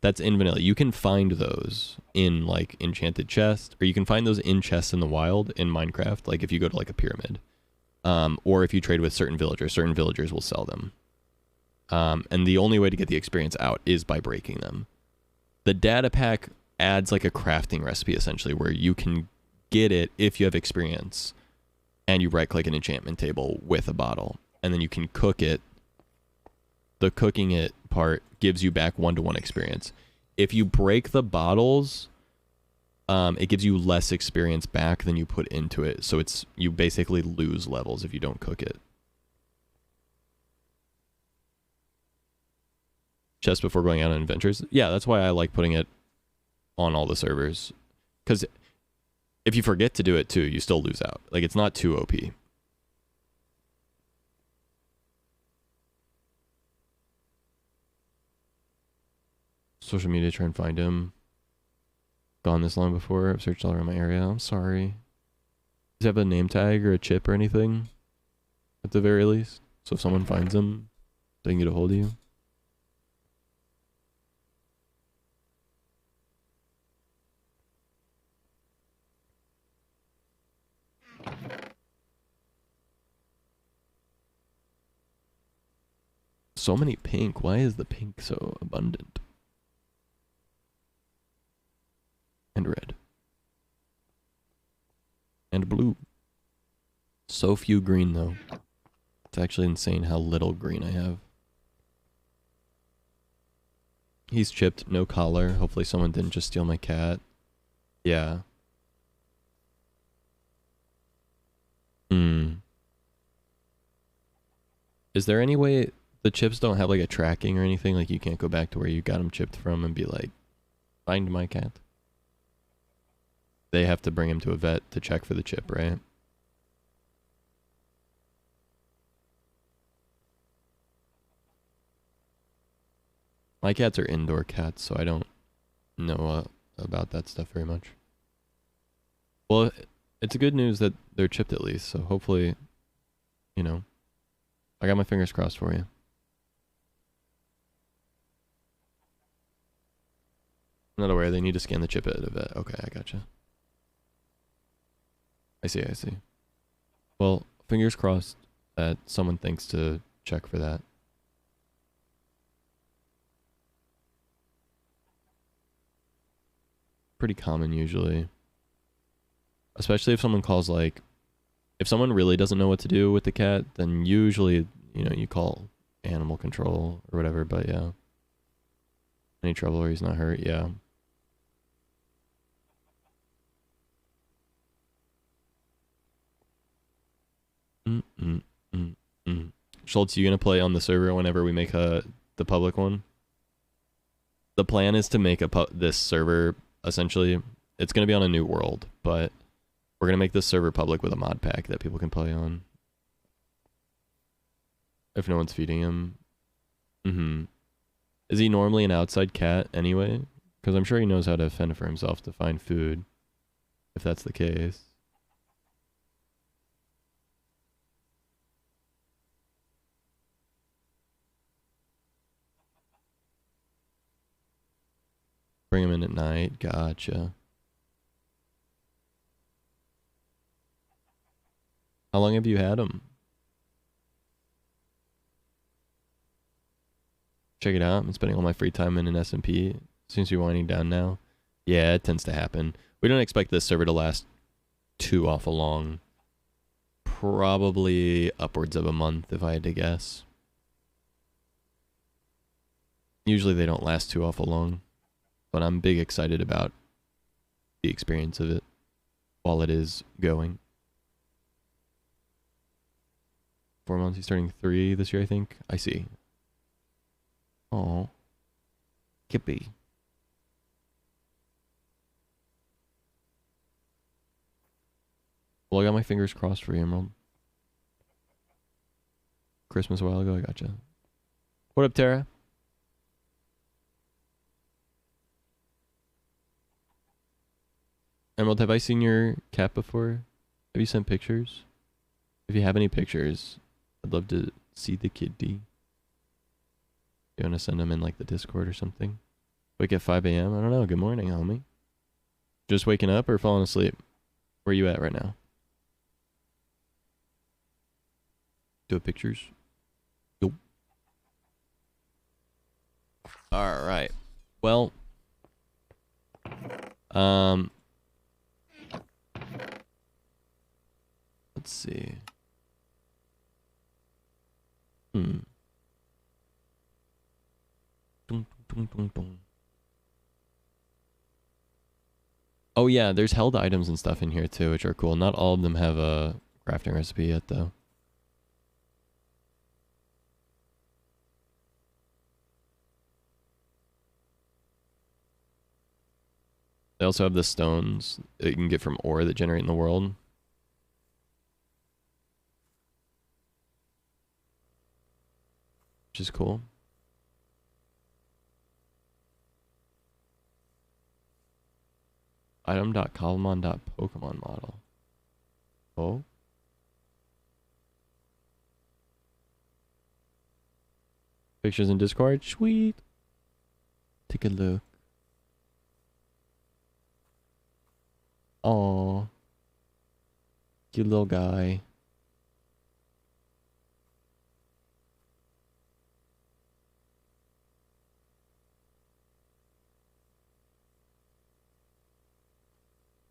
That's in vanilla. You can find those in like enchanted chests, or you can find those in chests in the wild in Minecraft, like if you go to like a pyramid. Or if you trade with certain villagers will sell them. And the only way to get the experience out is by breaking them. The data pack adds like a crafting recipe essentially where you can get it if you have experience. and you right-click an enchantment table with a bottle, and then you can cook it. The cooking it part gives you back 1-to-1 experience. If you break the bottles, it gives you less experience back than you put into it. So you basically lose levels if you don't cook it. Just before going out on adventures. Yeah, that's why I like putting it on all the servers. Because if you forget to do it too, you still lose out. Like, it's not too OP. Social media, try and find him. Gone this long before. I've searched all around my area. I'm sorry. Does he have a name tag or a chip or anything? At the very least. So if someone finds him, they can get a hold of you. So many pink. Why is the pink so abundant? And red. And blue. So few green though. It's actually insane how little green I have. He's chipped, no collar. Hopefully someone didn't just steal my cat. Yeah. Is there any way the chips don't have like a tracking or anything? Like you can't go back to where you got them chipped from and be like, find my cat? They have to bring him to a vet to check for the chip, right? My cats are indoor cats, so I don't know about that stuff very much. Well, it's good news that they're chipped at least, so hopefully, you know, I got my fingers crossed for you. I'm not aware they need to scan the chip at a vet. Okay, I gotcha. I see. Well, fingers crossed that someone thinks to check for that. Pretty common usually. Especially if someone calls like, if someone really doesn't know what to do with the cat, then usually, you know, you call animal control or whatever, but yeah. Any trouble or he's not hurt, yeah. Schultz, you gonna play on the server whenever we make the public one? The plan is to make this server, essentially, it's gonna be on a new world, but we're gonna make this server public with a mod pack that people can play on. If no one's feeding him. Is he normally an outside cat anyway? Because I'm sure he knows how to fend for himself to find food, if that's the case. Bring him in at night. Gotcha. How long have you had him? Check it out. I'm spending all my free time in an SMP. Seems to be winding down now. Yeah, it tends to happen. We don't expect this server to last too awful long. Probably upwards of a month, if I had to guess. Usually they don't last too awful long. But I'm big excited about the experience of it while it is going. 4 months, he's turning 3 this year, I think. I see. Oh, Kippy. Well, I got my fingers crossed for you, Emerald. Christmas a while ago, I gotcha. What up, Tara? Emerald, have I seen your cat before? Have you sent pictures? If you have any pictures, I'd love to see the kitty. You want to send them in like the Discord or something? Wake at 5 a.m.? I don't know. Good morning, homie. Just waking up or falling asleep? Where are you at right now? Do it pictures? Nope. Alright. Well. Let's Let's see. Hmm. Dun, dun, dun, dun. Oh yeah, there's held items and stuff in here too, which are cool. Not all of them have a crafting recipe yet though. They also have the stones that you can get from ore that generate in the world. Which is cool. Item.cobblemon.pokemon model. Oh. Pictures in Discord? Sweet. Take a look. Aw. Cute little guy.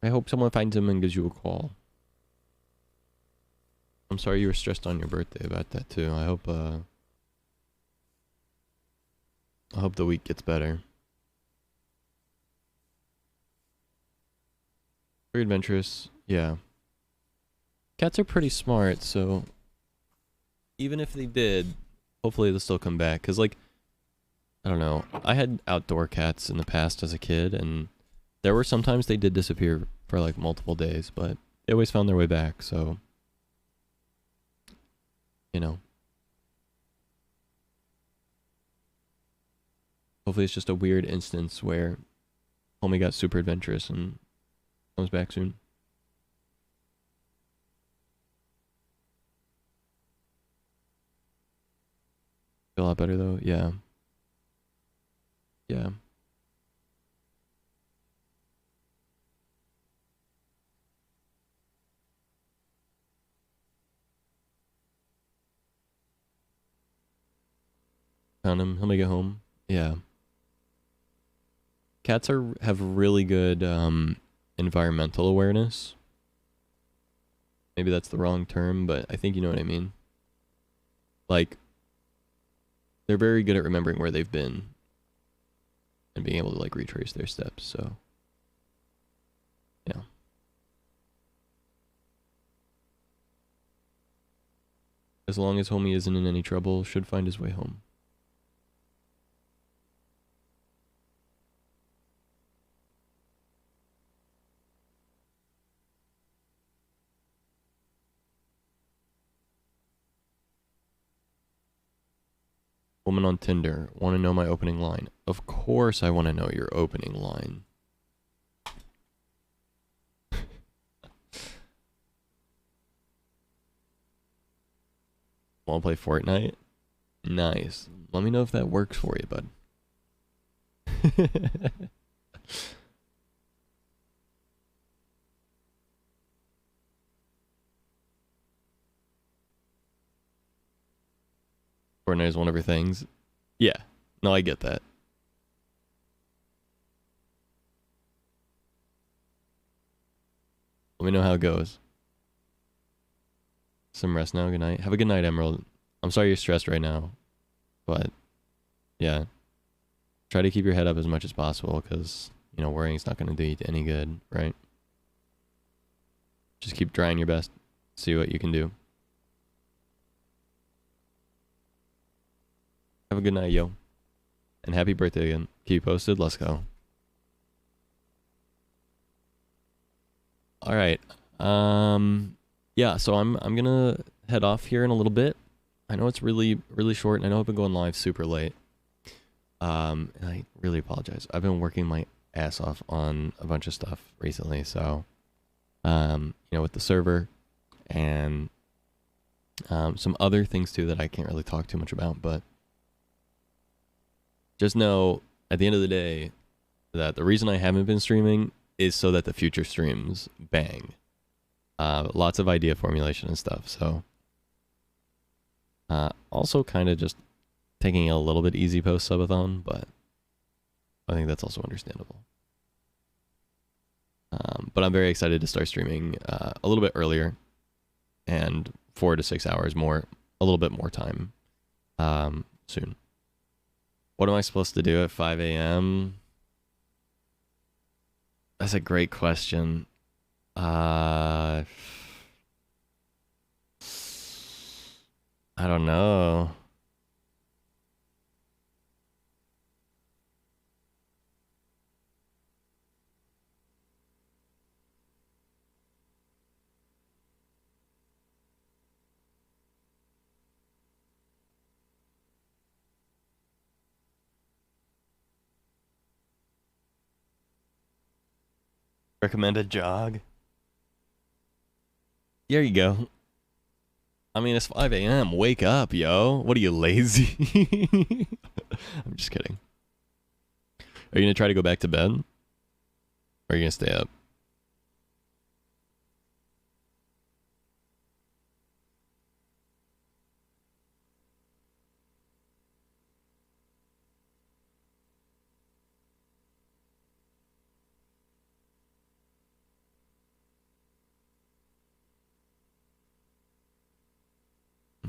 I hope someone finds him and gives you a call. I'm sorry you were stressed on your birthday about that too. I hope the week gets better. Very adventurous, yeah. Cats are pretty smart, so even if they did, hopefully they'll still come back. Cause like, I don't know. I had outdoor cats in the past as a kid, and there were sometimes they did disappear for like multiple days, but they always found their way back, so you know. Hopefully it's just a weird instance where homie got super adventurous and comes back soon. Feel a lot better though, yeah. Yeah. Found him. He'll make it home. Yeah. Cats have really good environmental awareness. Maybe that's the wrong term, but I think you know what I mean. Like, they're very good at remembering where they've been and being able to like retrace their steps, so yeah. As long as homie isn't in any trouble, should find his way home. Woman on Tinder, want to know my opening line? Of course I want to know your opening line. Want to play Fortnite? Nice. Let me know if that works for you, bud. Fortnite is one of her things. Yeah. No, I get that. Let me know how it goes. Some rest now. Good night. Have a good night, Emerald. I'm sorry you're stressed right now. But, yeah. Try to keep your head up as much as possible, because, you know, worrying's not going to do you any good, right? Just keep trying your best. See what you can do. Have a good night, yo. And happy birthday again. Keep you posted. Let's go. Alright. Yeah, so I'm gonna head off here in a little bit. I know it's really short, and I know I've been going live super late. And I really apologize. I've been working my ass off on a bunch of stuff recently, so you know, with the server and some other things too that I can't really talk too much about, but just know at the end of the day that the reason I haven't been streaming is so that the future streams bang. Lots of idea formulation and stuff, so also kind of just taking a little bit easy post subathon, but I think that's also understandable. But I'm very excited to start streaming a little bit earlier, and 4 to 6 hours more, a little bit more time soon. What am I supposed to do at 5 a.m.? That's a great question. I don't know. Recommend a jog? There you go. I mean, it's 5 a.m. Wake up, yo. What are you, lazy? I'm just kidding. Are you going to try to go back to bed? Or are you going to stay up?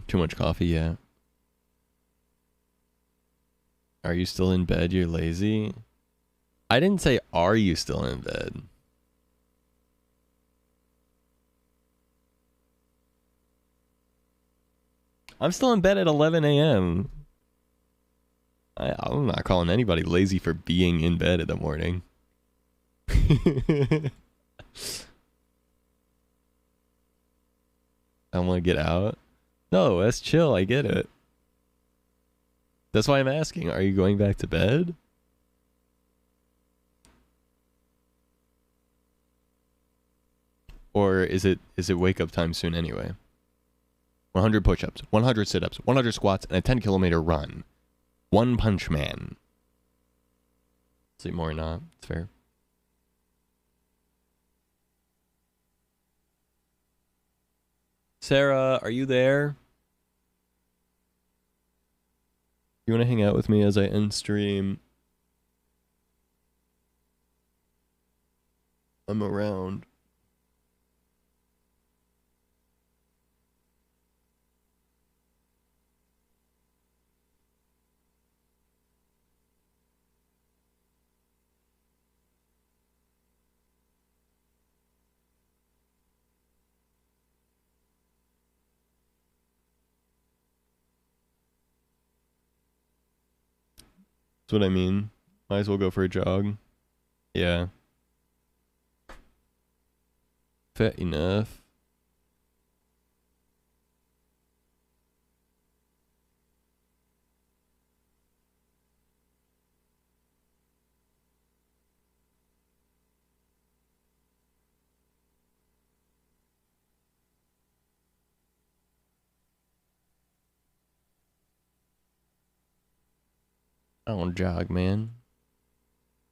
Too much coffee, yeah. Are you still in bed? You're lazy? I didn't say, are you still in bed? I'm still in bed at 11 a.m. I'm not calling anybody lazy for being in bed in the morning. I don't want to get out. No, that's chill. I get it. That's why I'm asking. Are you going back to bed? Or is it wake up time soon anyway? 100 push-ups, 100 sit-ups, 100 squats, and a 10-kilometer run. One Punch Man. Sleep more or not. It's fair. Sarah, are you there? You want to hang out with me as I end stream? I'm around. That's what I mean. Might as well go for a jog. Yeah. Fair enough. I don't jog, man.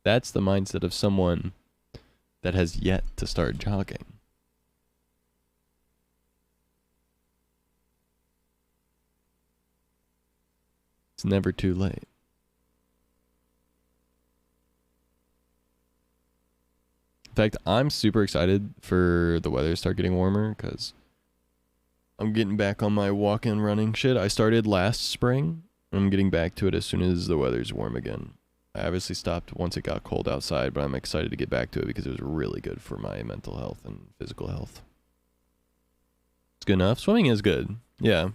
That's the mindset of someone that has yet to start jogging. It's never too late. In fact, I'm super excited for the weather to start getting warmer because I'm getting back on my walk-in running shit. I started last spring. I'm getting back to it as soon as the weather's warm again. I obviously stopped once it got cold outside, but I'm excited to get back to it because it was really good for my mental health and physical health. It's good enough. Swimming is good. Yeah.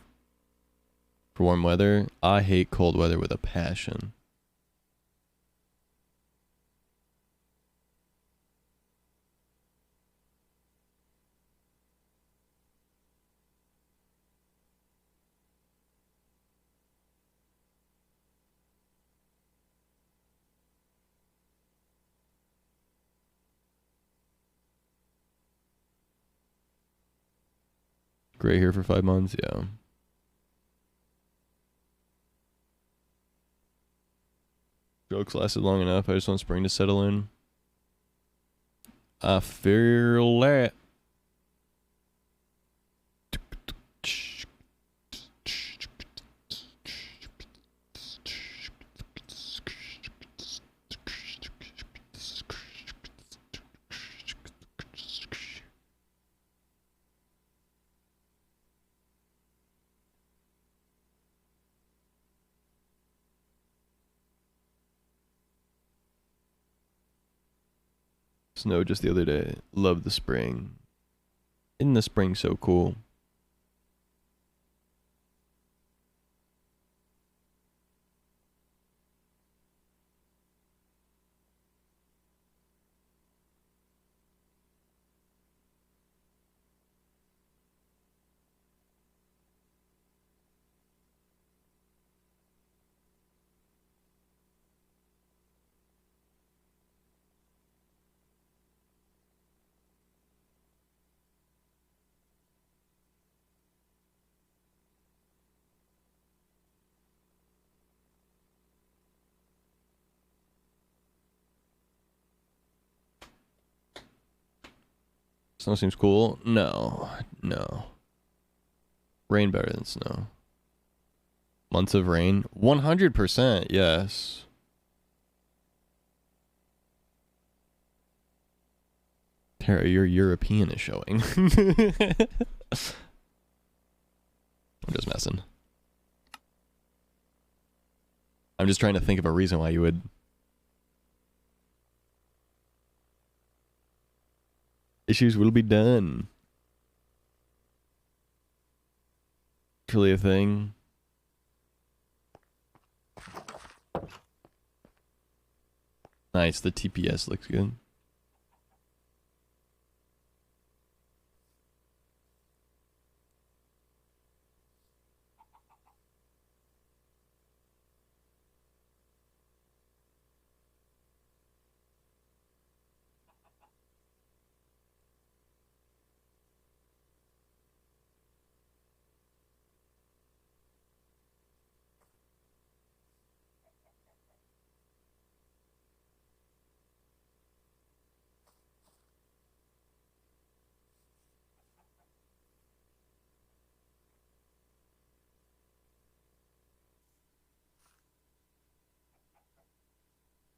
For warm weather, I hate cold weather with a passion. Gray hair for 5 months, yeah. Jokes lasted long enough. I just want spring to settle in. I feel that. snow just the other day. Love the spring. Isn't the spring so cool? Snow seems cool. No, no. Rain better than snow. Months of rain? 100%, yes. Tara, your European is showing. I'm just messing. I'm just trying to think of a reason why you would. Issues will be done. Truly a thing. Nice, the TPS looks good.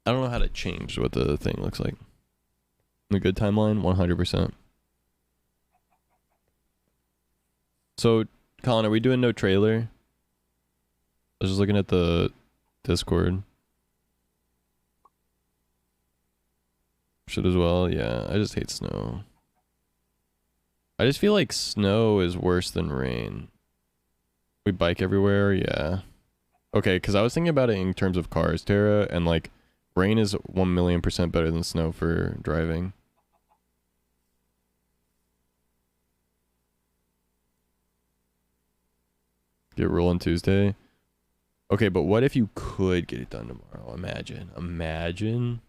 I don't know how to change what the thing looks like. A good timeline, 100%. So, Colin, are we doing no trailer? I was just looking at the Discord. Should as well, yeah. I just hate snow. I just feel like snow is worse than rain. We bike everywhere, yeah. Okay, because I was thinking about it in terms of cars, Tara, and like, rain is 1,000,000% better than snow for driving. Get rolling Tuesday. Okay, but what if you could get it done tomorrow? Imagine.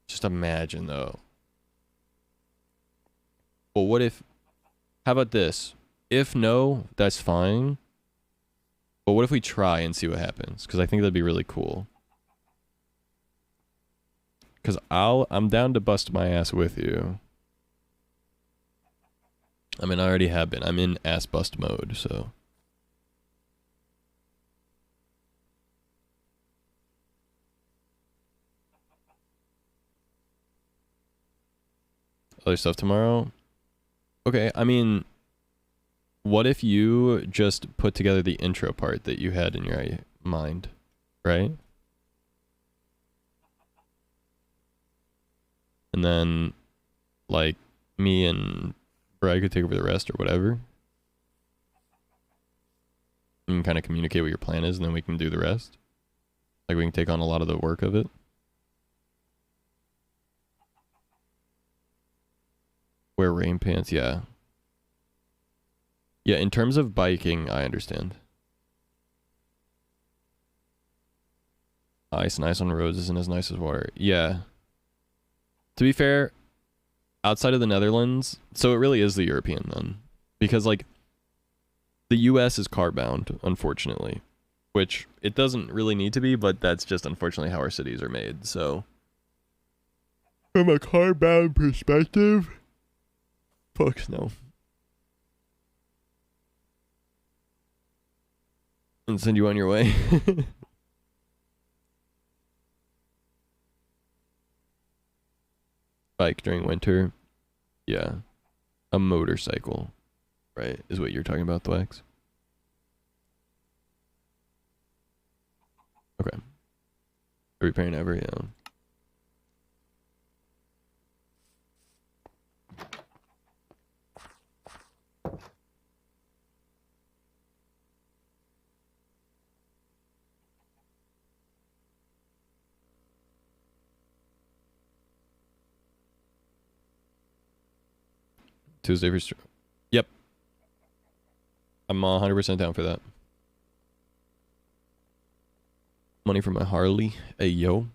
Just imagine, though. Well, what if... How about this? If no, that's fine. But what if we try and see what happens? Because I think that'd be really cool. Because I'm down to bust my ass with you. I mean, I already have been. I'm in ass bust mode, so... Other stuff tomorrow? Okay, I mean, what if you just put together the intro part that you had in your mind, right? And then, like, me and Brad could take over the rest or whatever. You can kind of communicate what your plan is, and then we can do the rest. Like, we can take on a lot of the work of it. Wear rain pants, yeah. Yeah, in terms of biking, I understand. Ice and ice on roads isn't as nice as water. Yeah. To be fair, outside of the Netherlands, so it really is the European then. Because, like, the US is car bound, unfortunately. Which it doesn't really need to be, but that's just unfortunately how our cities are made, so. From a car bound perspective, fuck no. And send you on your way. Bike during winter. Yeah. A motorcycle. Right, is what you're talking about, Thwax? Okay. Every parent ever, yeah. Tuesday for stream. Yep. I'm 100% down for that. Money for my Harley. Hey, yo.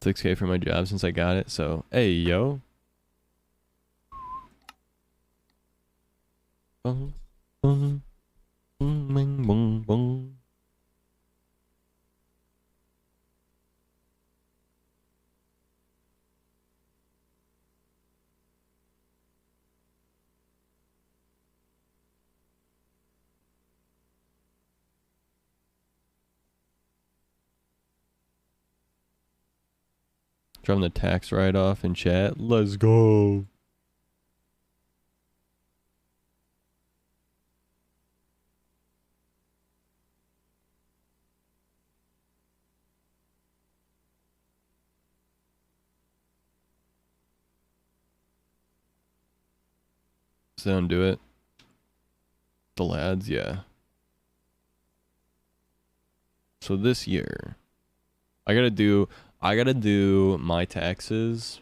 $6K for my job since I got it. So, hey, yo. Boom, boom, boom, boom, boom, boom. Dropping the tax write-off in chat. Let's go. So don't do it. The lads, yeah. So this year, I gotta do my taxes.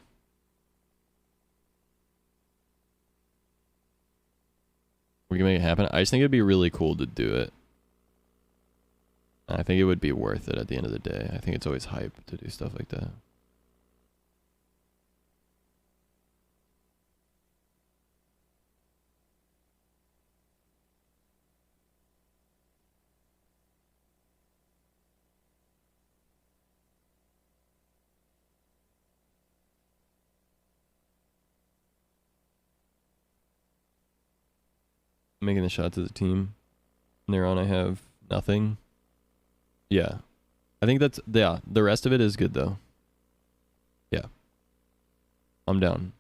We can make it happen. I just think it'd be really cool to do it. I think it would be worth it at the end of the day. I think it's always hype to do stuff like that. Making the shot to the team. And thereon I have nothing. Yeah. I think that's, yeah, the rest of it is good though. Yeah. I'm down.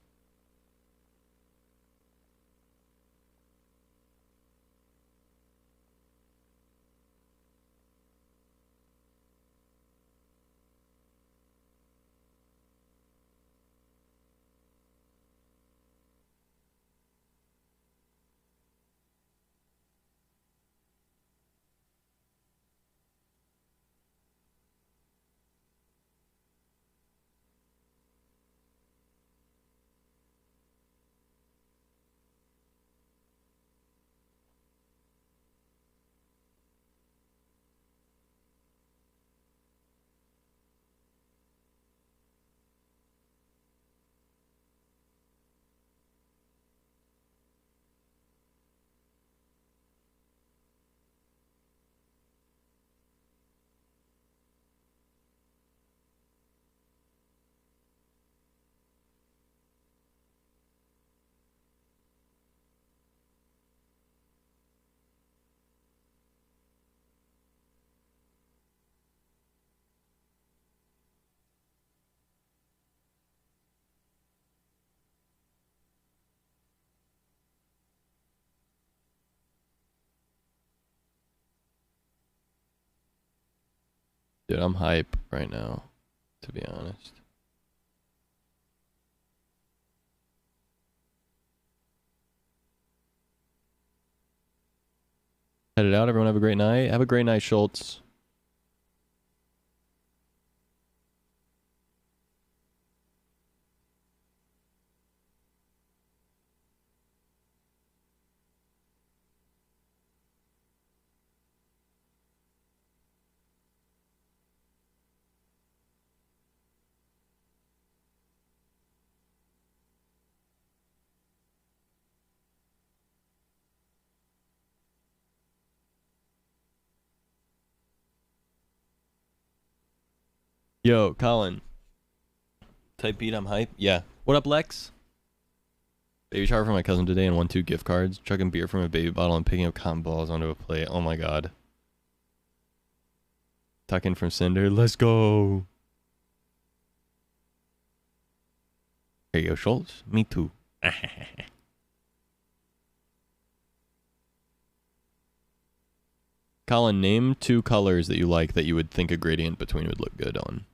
Dude, I'm hype right now, to be honest. Headed out. Everyone have a great night. Have a great night, Schultz. Yo, Colin. Type beat, I'm hype. Yeah. What up, Lex? Baby shower for my cousin today and 1-2 gift cards. Chugging beer from a baby bottle and picking up cotton balls onto a plate. Oh my god. Tuck in from Cinder. Let's go. Here you go, Schultz. Me too. Colin, name 2 colors that you like that you would think a gradient between would look good on.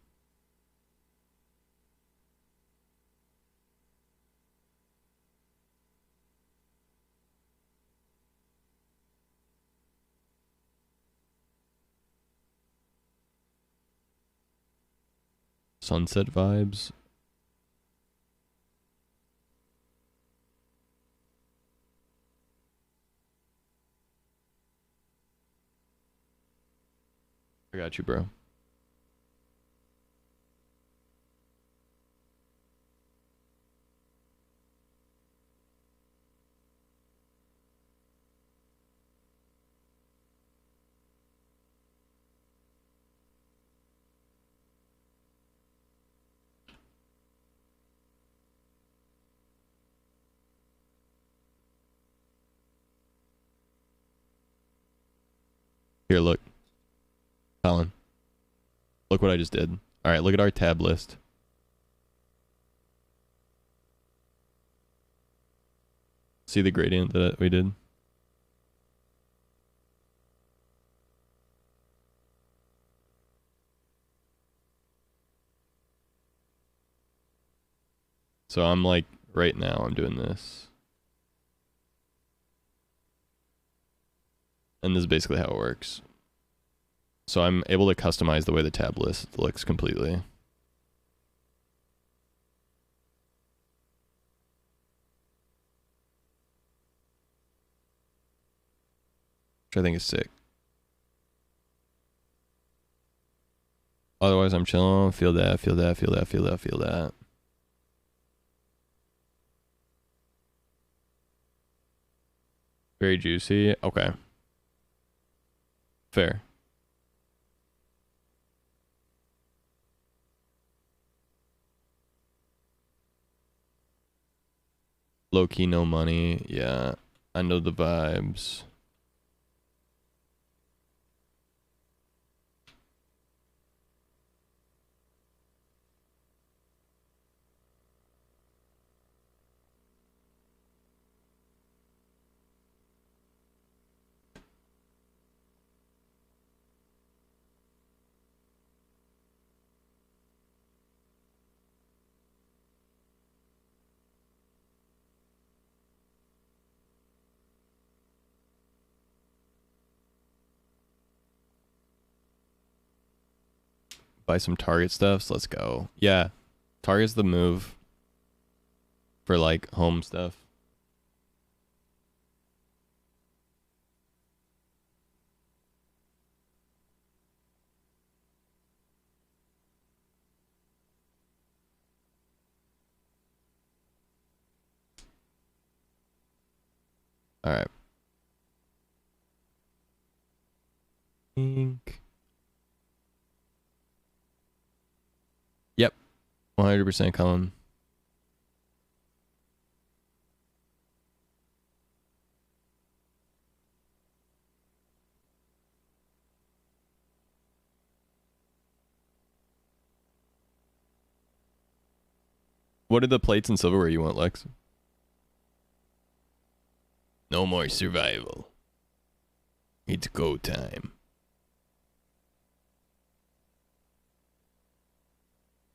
Sunset vibes. I got you, bro. Here, look. Colin. Look what I just did. All right, look at our tab list. See the gradient that we did? So I'm like, right now I'm doing this. And this is basically how it works. So I'm able to customize the way the tab list looks completely. Which I think is sick. Otherwise I'm chilling, feel that, feel that, feel that, feel that, feel that. Very juicy. Okay. Fair. Low key, no money. Yeah, I know the vibes. Buy some Target stuffs. Let's go. Yeah, Target's the move for like home stuff. All right. Ink. Yep. 100% Colin. What are the plates and silverware you want, Lex? No more survival. It's go time.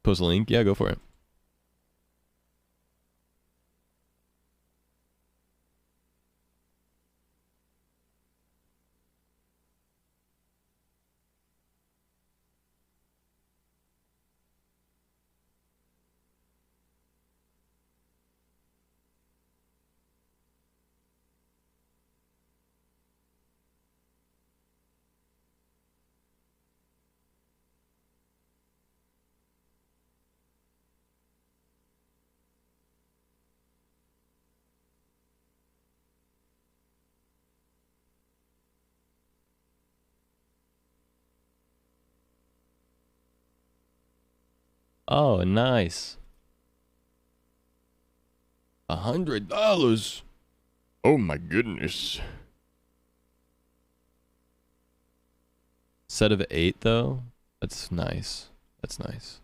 Post a link? Yeah, go for it. Oh, nice. $100. Oh my goodness. Set of 8 though. That's nice. That's nice.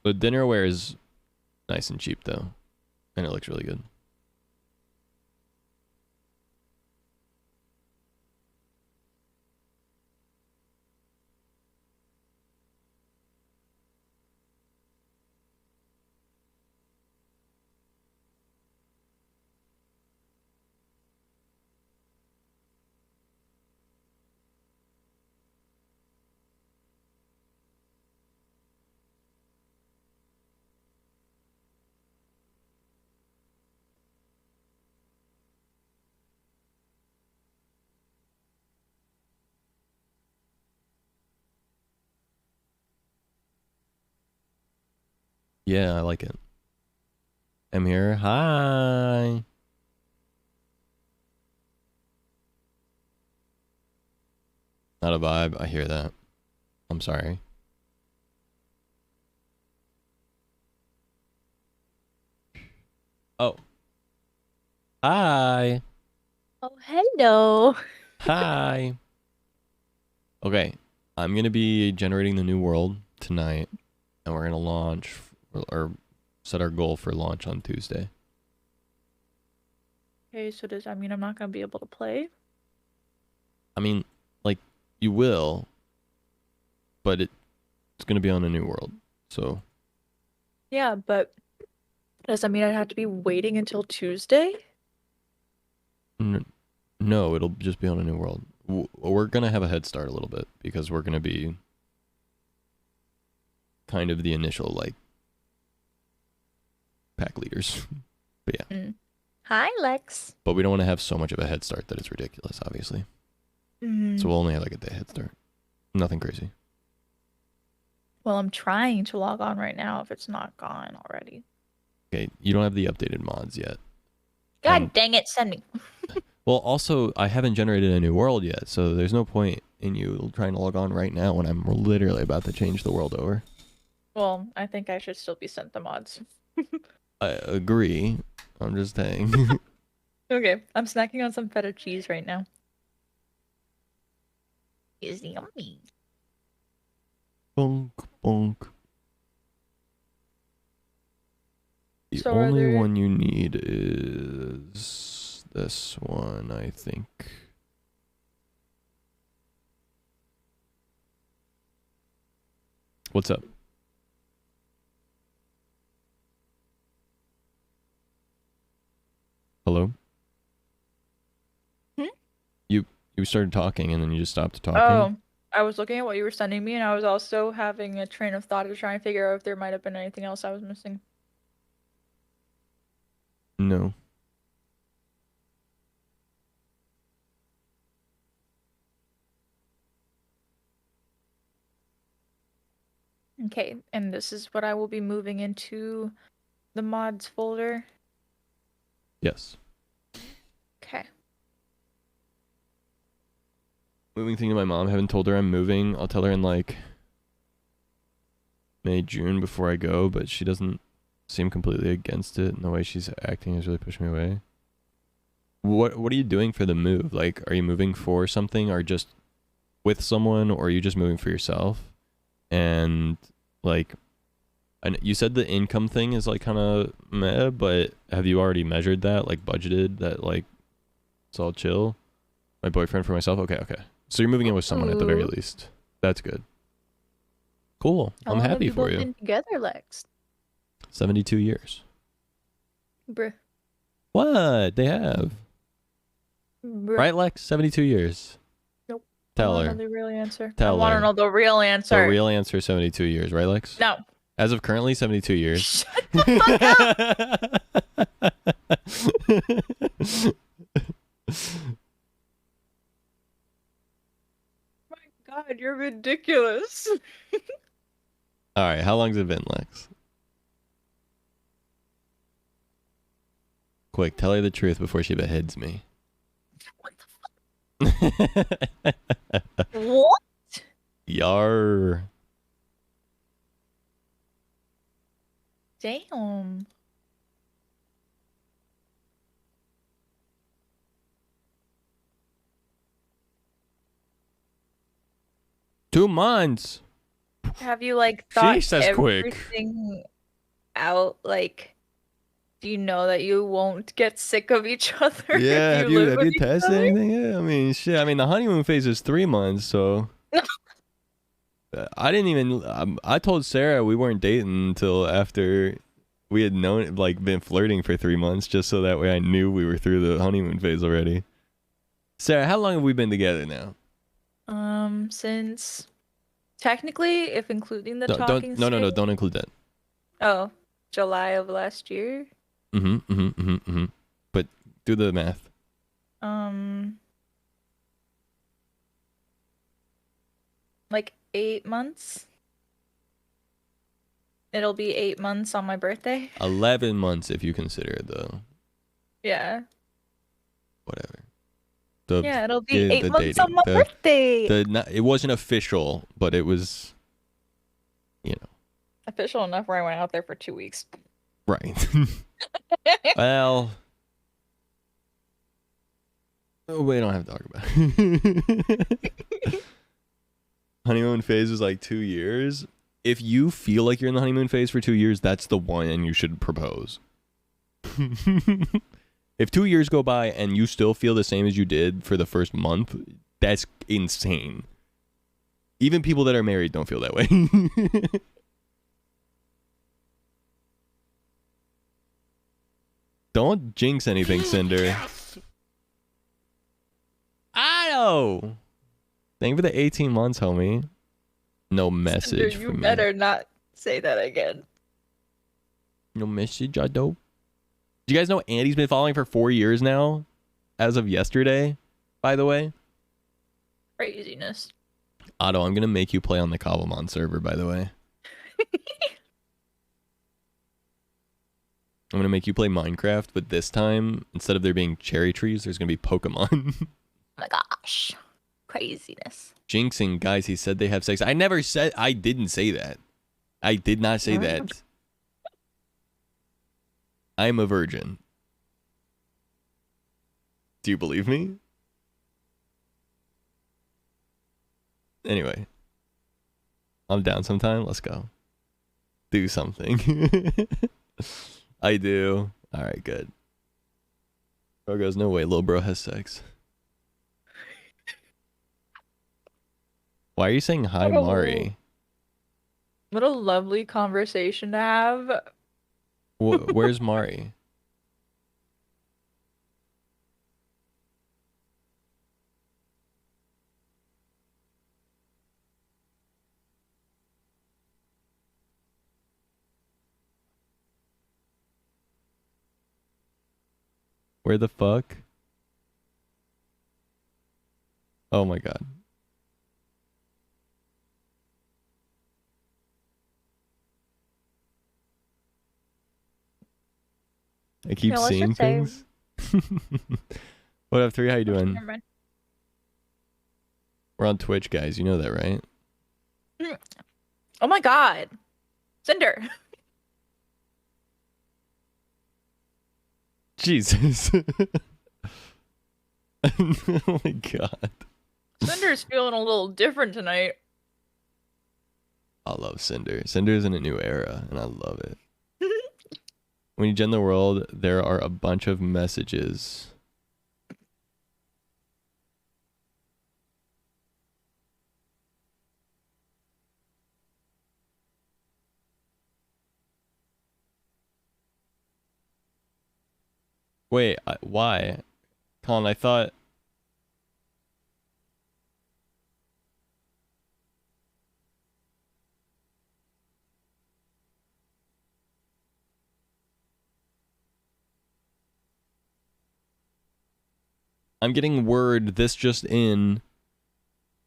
The dinnerware is nice and cheap though, and it looks really good. Yeah, I like it. I'm here. Hi. Not a vibe. I hear that. I'm sorry. Oh. Hi. Oh, hello. Hi. Okay. I'm going to be generating the new world tonight, and we're going to launch or set our goal for launch on Tuesday. Okay, so does that mean I'm not gonna be able to play? I mean, like, you will, but it's going to be on a new world. So, Yeah, but does that mean I'd have to be waiting until Tuesday? no, it'll just be on a new world. We're going to have a head start a little bit because we're going to be kind of the initial, like, pack leaders. But yeah. Hi, Lex. But we don't want to have so much of a head start that it's ridiculous, obviously. So we'll only have like a day head start. Nothing crazy. Well, I'm trying to log on right now if it's not gone already. Okay, you don't have the updated mods yet. God dang it, send me. Well, also, I haven't generated a new world yet, so there's no point in you trying to log on right now when I'm literally about to change the world over. Well, I think I should still be sent the mods. I agree. I'm just saying. Okay, I'm snacking on some feta cheese right now. It's yummy. Bonk, bonk. The So are only there- one you need is this one, I think. What's up? Hello? Hmm? You started talking and then you just stopped talking? Oh, I was looking at what you were sending me, and I was also having a train of thought to try and figure out if there might have been anything else I was missing. No. Okay, and this is what I will be moving into the mods folder. Yes. Okay. Moving thing to my mom. Haven't told her I'm moving. I'll tell her in like May, June before I go, but she doesn't seem completely against it. And the way she's acting is really pushing me away. What are you doing for the move? Like, are you moving for something or just with someone, or are you just moving for yourself? And like, and you said the income thing is like kind of meh, but have you already measured that, like budgeted that, like it's all chill? My boyfriend for myself? Okay, okay. So you're moving in with someone at the very Ooh. least. That's good. Cool. How I'm long have happy you for both you. been together, Lex? 72 years. Bruh. What? They have. Bruh. Right, Lex? 72 years. Nope. Tell I her. want to know the real answer. Tell I want her. to know the real The answer. real answer is 72 years, right, Lex? No. As of currently, 72 years. Shut the fuck up! My God, you're ridiculous. All right, how long's it been, Lex? Quick, tell her the truth before she beheads me. What the fuck? What? Yar. Damn. 2 months. Have you like thought Sheesh, that's quick. everything out? Like, do you know that you won't get sick of each other? Yeah, if have you live you with each tested other? anything? Yeah, I mean, shit. I mean, the honeymoon phase is 3 months, so. I didn't even. I told Sarah we weren't dating until after we had known, like, been flirting for 3 months, just so that way I knew we were through the honeymoon phase already. Sarah, how long have we been together now? Since technically, if including the No, talking stage, don't include that. oh, July of last year. But do the math. Like 8 months. It'll be 8 months on my birthday. 11 months if you consider it, though. Yeah. Whatever. Yeah, it'll be the 8 months dating, on my birthday. It wasn't official, but it was, you know. Official enough where I went out there for 2 weeks. Right. Well, we don't have to talk about it. Honeymoon phase is like 2 years. If you feel like you're in the honeymoon phase for 2 years, that's the one and you should propose. If 2 years go by and you still feel the same as you did for the first month, that's insane. Even people that are married don't feel that way. Don't jinx anything, Cinder. I know. Thank you for the 18 months, homie. No message Cinder, for you me. better not say that again. No message, I don't. Do you guys know Andy's been following for 4 years now? As of yesterday, by the way. Craziness. Otto, I'm going to make you play on the Cobblemon server, by the way. I'm going to make you play Minecraft, but this time, instead of there being cherry trees, there's going to be Pokemon. Oh my gosh. Craziness. Jinxing, guys, he said they have sex. I didn't say that. I did not say that. I'm a virgin. Do you believe me? Anyway. I'm down sometime. Let's go. Do something. I do. Alright, good. Bro goes, no way, little bro has sex. Why are you saying hi, What a Mari? What a lovely conversation to have. Where's Mari? Where the fuck? Oh my god. I keep Yeah, let's seeing just say- things. What up, 3? How you doing? Never mind. We're on Twitch, guys. You know that, right? Oh my god. Cinder. Jesus. Oh my god. Cinder's feeling a little different tonight. I love Cinder. Cinder's in a new era, and I love it. When you gen the world, there are a bunch of messages. Wait, why? Colin, I thought... I'm getting word this just in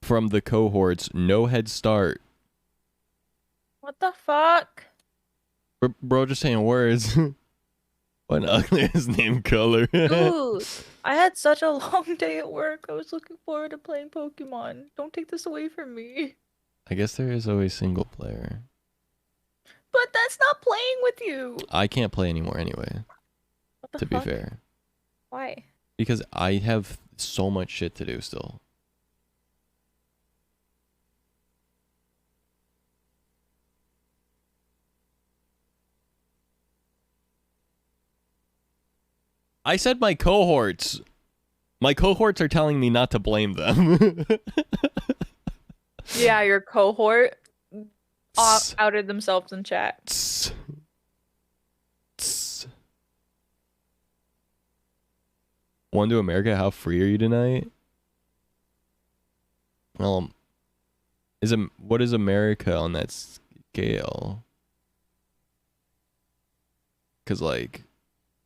from the cohorts. No head start. What the fuck? Bro, just saying words. What an ugly ass name color. Dude, I had such a long day at work. I was looking forward to playing Pokemon. Don't take this away from me. I guess there is always single player. But that's not playing with you. I can't play anymore anyway, What the to fuck? be fair. Why? Because I have so much shit to do still. I said my cohorts. My cohorts are telling me not to blame them. Yeah, your cohort outed themselves in chat. One to America, how free are you tonight? Well, what is America on that scale? Because, like,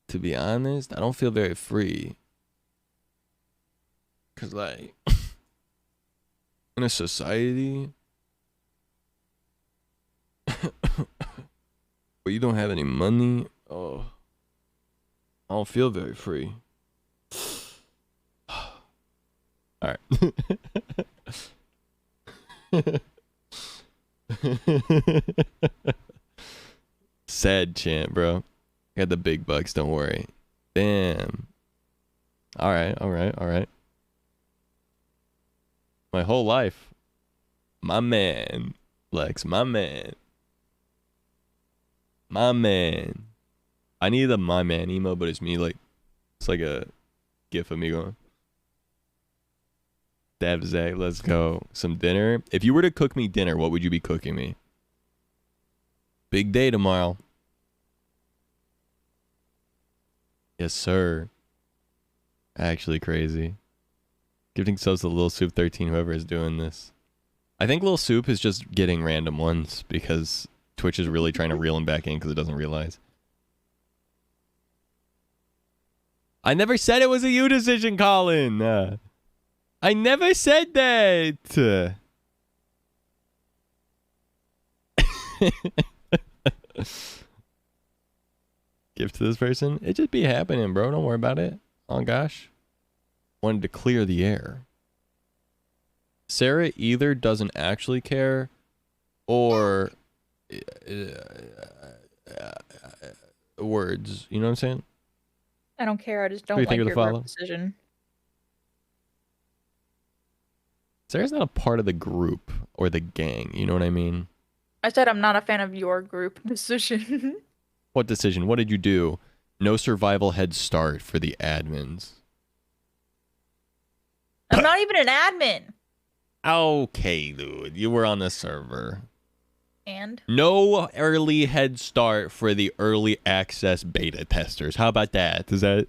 to be honest, I don't feel very free. Because, like, in a society where you don't have any money, oh, I don't feel very free. All right. Sad chant, bro. I got the big bucks, don't worry. Damn. All right. My whole life. My man. Lex, my man. My man. I need the my man emo, but it's me, like, it's like a gif of me going. Dab Zach, let's go. Some dinner. If you were to cook me dinner, what would you be cooking me? Big day tomorrow. Yes, sir. Actually crazy. Gifting subs to Lil Soup 13, whoever is doing this. I think Lil Soup is just getting random ones because Twitch is really trying to reel him back in because it doesn't realize. I never said it was a you decision, Colin. I never said that. Gift to this person. It just be happening, bro. Don't worry about it. Oh, gosh. Wanted to clear the air. Sarah either doesn't actually care or words. You know what I'm saying? I don't care. I just do don't you think like of the your follow? group decision. Sarah's not a part of the group or the gang. You know what I mean? I said I'm not a fan of your group decision. What decision? What did you do? No survival head start for the admins. I'm not even an admin. Okay, dude. You were on the server. And? No early head start for the early access beta testers. How about that? Is that...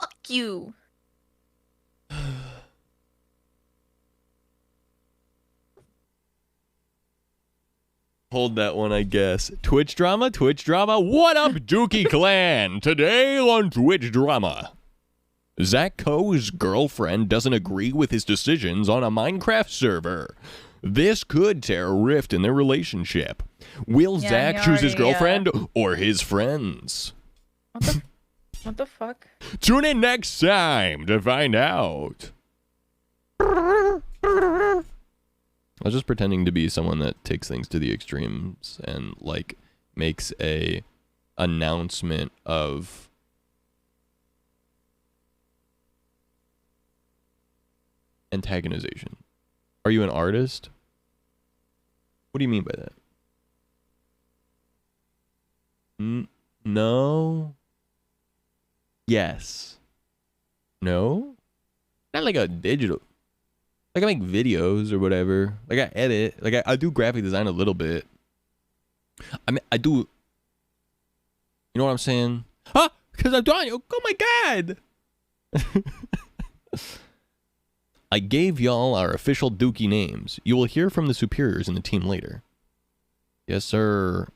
Fuck you. Hold that one, I guess. Twitch drama? Twitch drama? What up, Dookie Clan? Today on Twitch drama. Zach Coe's girlfriend doesn't agree with his decisions on a Minecraft server. This could tear a rift in their relationship. Will Yeah, Zach he choose his already, girlfriend or his friends? What the fuck? Tune in next time to find out. I was just pretending to be someone that takes things to the extremes and, like, makes a announcement of antagonization. Are you an artist? What do you mean by that? No. Yes. No? Not like a digital. Like, I make videos or whatever. Like, I edit. Like, I do graphic design a little bit. I mean, I do... You know what I'm saying? Huh? Because I'm drawing. Oh my god! I gave y'all our official Dookie names. You will hear from the superiors in the team later. Yes, sir.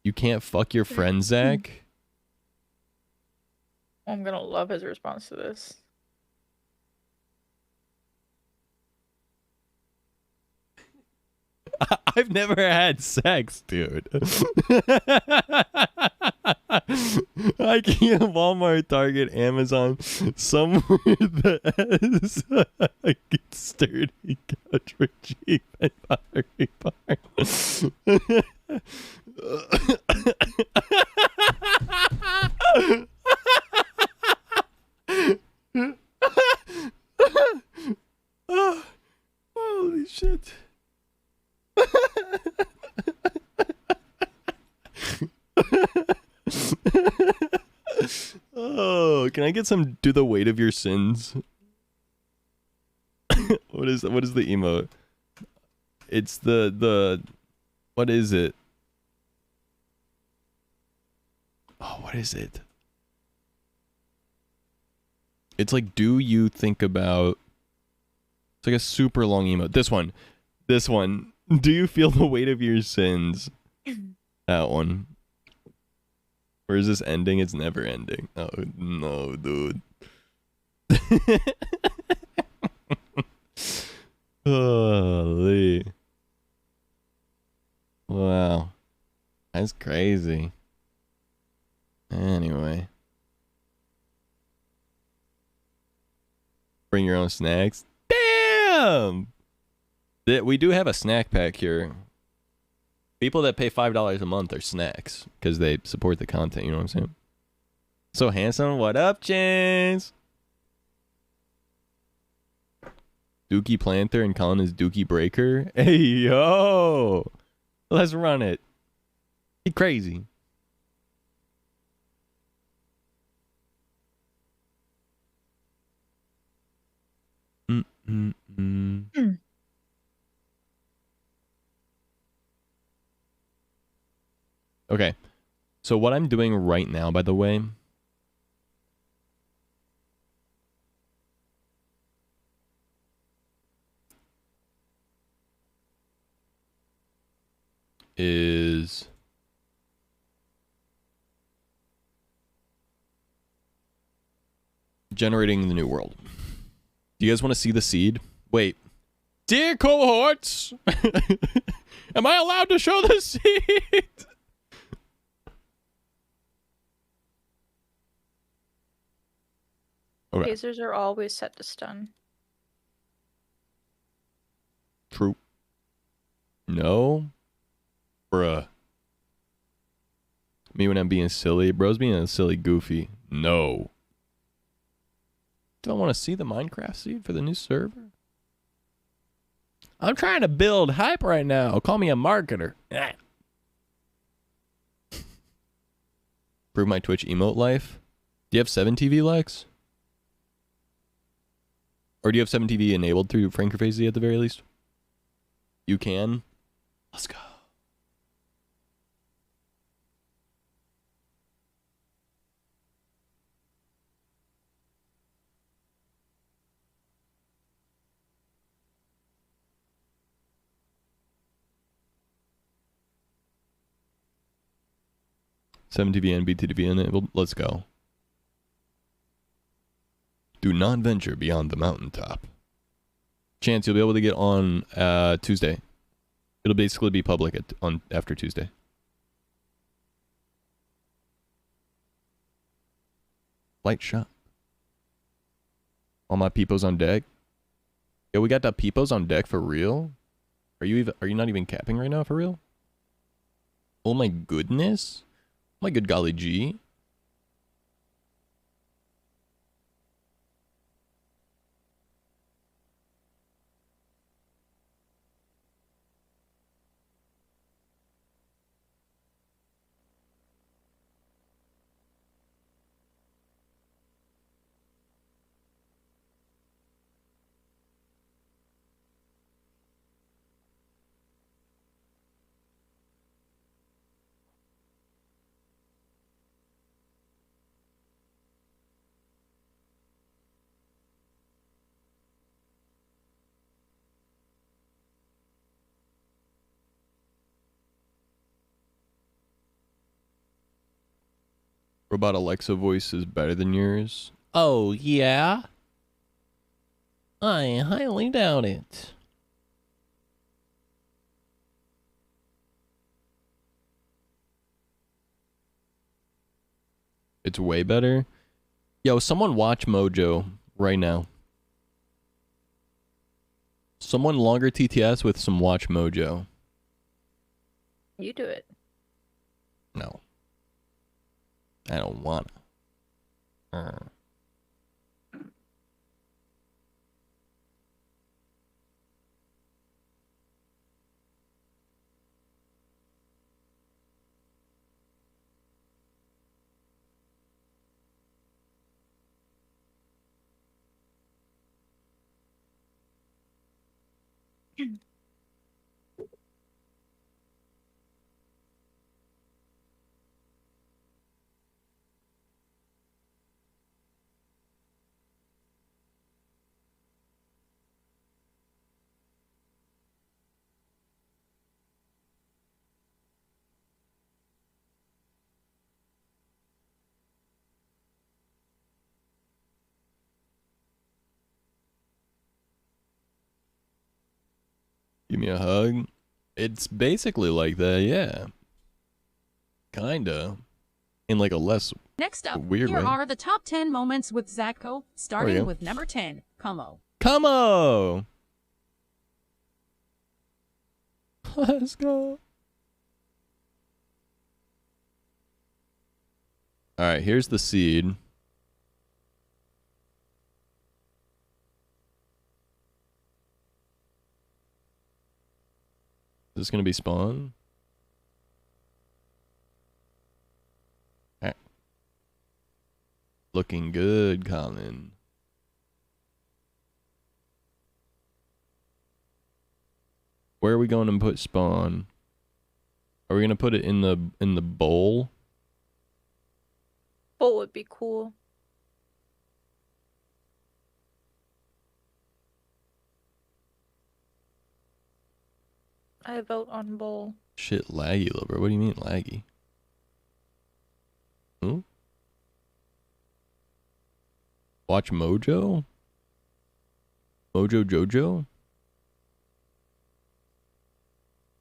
You can't fuck your friend, Zach? I'm gonna love his response to this. I've never had sex, dude. I can't Walmart, Target, Amazon, somewhere that has a good sturdy couch for cheap and pottery barn. Holy shit. Can I get some "Do the weight of your sins"? What is the emote? It's the what is it? Oh, what is it? It's like, do you think about... It's like a super long emote. This one. Do you feel the weight of your sins? That one. Where is this ending? It's never ending. Oh, no, dude. Holy. Wow. That's crazy. Anyway. Bring your own snacks. Damn! We do have a snack pack here. People that pay $5 a month are snacks because they support the content, you know what I'm saying? So handsome. What up, James? Dookie Planter and Colin is Dookie Breaker. Hey, yo! Let's run it. Be crazy. Okay. So what I'm doing right now, by the way, is generating the new world. Do you guys want to see the seed? Wait. Dear cohorts, am I allowed to show the seed? Okay. Lasers are always set to stun. True. No. Bruh. Me when I'm being silly. Bro's being a silly goofy. No. Don't want to see the Minecraft seed for the new server? I'm trying to build hype right now. Call me a marketer. Prove my Twitch emote life. Do you have 7TV, Lex? Or do you have 7TV enabled through Frankerfazy at the very least? You can. Let's go. Seven TV and BTTV enabled. Let's go. Do not venture beyond the mountaintop. Chance, you'll be able to get on Tuesday. It'll basically be public after Tuesday. Light shot. All my peepos on deck. Yo, we got the peepos on deck for real? Are you not even capping right now for real? Oh my goodness. My good golly gee. Robot Alexa voice is better than yours. Oh, yeah? I highly doubt it. It's way better? Yo, someone watch Mojo right now. Someone longer TTS with some watch Mojo. You do it. No. I don't wanna. Give me a hug. It's basically like that, yeah. Kinda. In like a less Next up, weird here way. are the top 10 moments with Zatko, starting with number 10, Como. Como! Let's go. Alright, here's the seed. Is this gonna be spawn? Alright. Looking good, Colin. Where are we going to put spawn? Are we gonna put it in the bowl? Bowl would be cool. I vote on bowl. Shit, laggy, little bro. What do you mean laggy? Hmm? Watch Mojo? Mojo Jojo?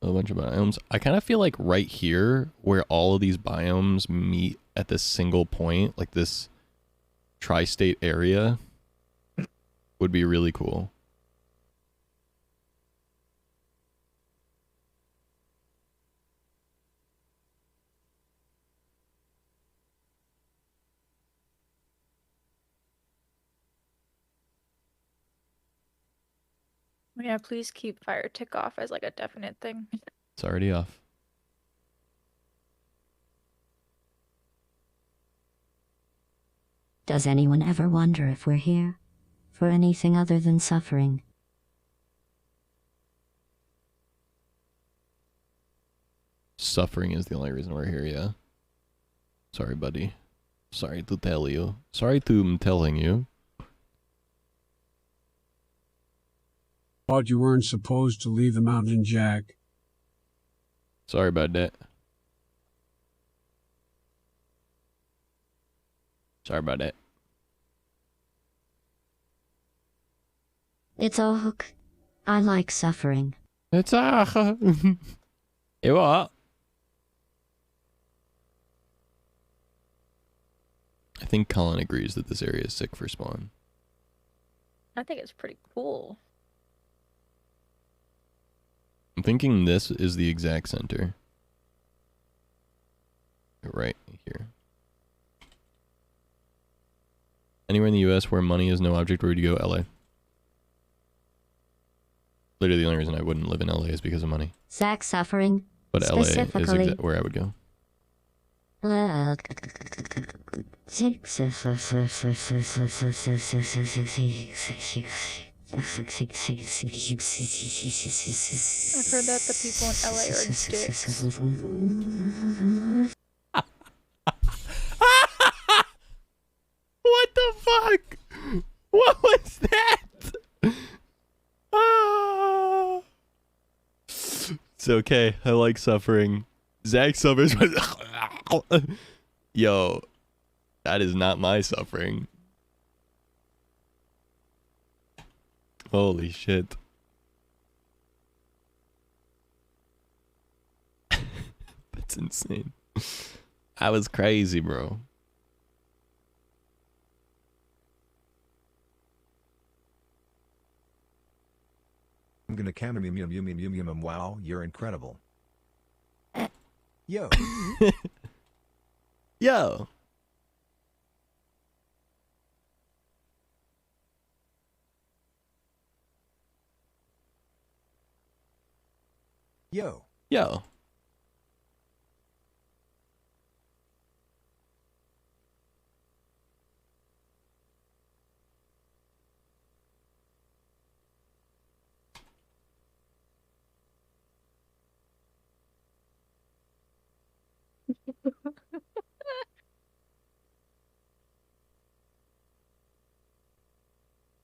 A bunch of biomes. I kind of feel like right here, where all of these biomes meet at this single point, like this tri-state area, would be really cool. Yeah, please keep fire tick off as like a definite thing. It's already off. Does anyone ever wonder if we're here for anything other than suffering? Suffering is the only reason we're here, yeah. Sorry, buddy. Sorry to tell you. Sorry to telling you. Thought you weren't supposed to leave the mountain, Jack. Sorry about that. Sorry about that. It's a hook. I like suffering. It's a... Hey, what? I think Colin agrees that this area is sick for spawn. I think it's pretty cool. I'm thinking this is the exact center. Right here. Anywhere in the US where money is no object, where would you go? LA. Literally the only reason I wouldn't live in LA is because of money. Zach suffering. But LA is specifically where I would go. I've heard that the people in LA are dicks. What the fuck? What was that? Ah. It's okay. I like suffering. Zach suffers. Yo, that is not my suffering. Holy shit. That's insane. That was crazy, bro. I'm gonna camera wow, you're incredible. Yo. Yo. Yo. Yo.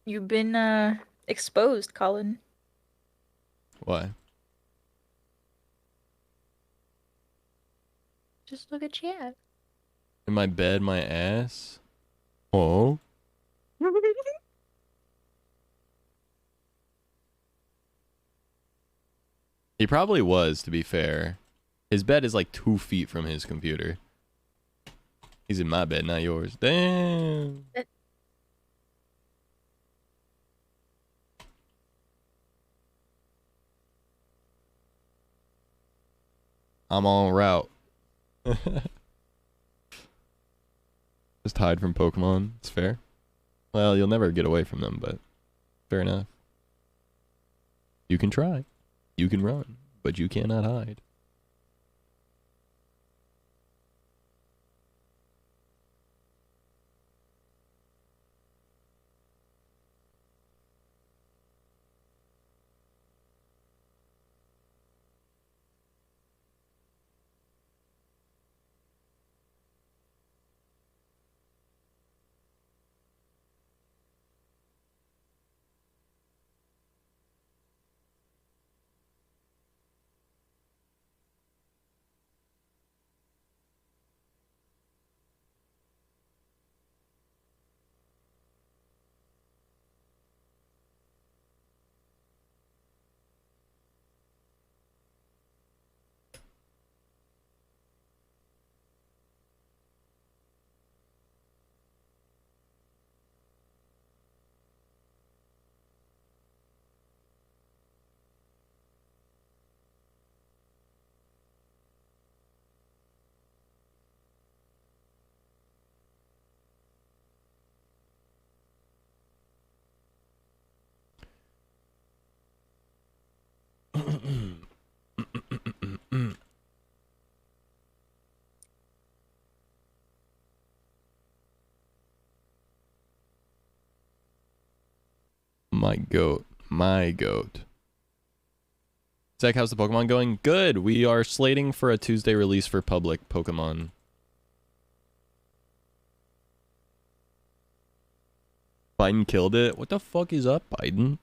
You've been exposed, Colin. Why? Just look at chat. In my bed, my ass? Oh? He probably was, to be fair. His bed is like 2 feet from his computer. He's in my bed, not yours. Damn. I'm en route. Just hide from Pokemon. It's fair. Well, you'll never get away from them, but fair enough. You can try. You can run, but you cannot hide. My goat. My goat. Zach, how's the Pokemon going? Good. We are slating for a Tuesday release for public Pokemon. Biden killed it. What the fuck is up, Biden?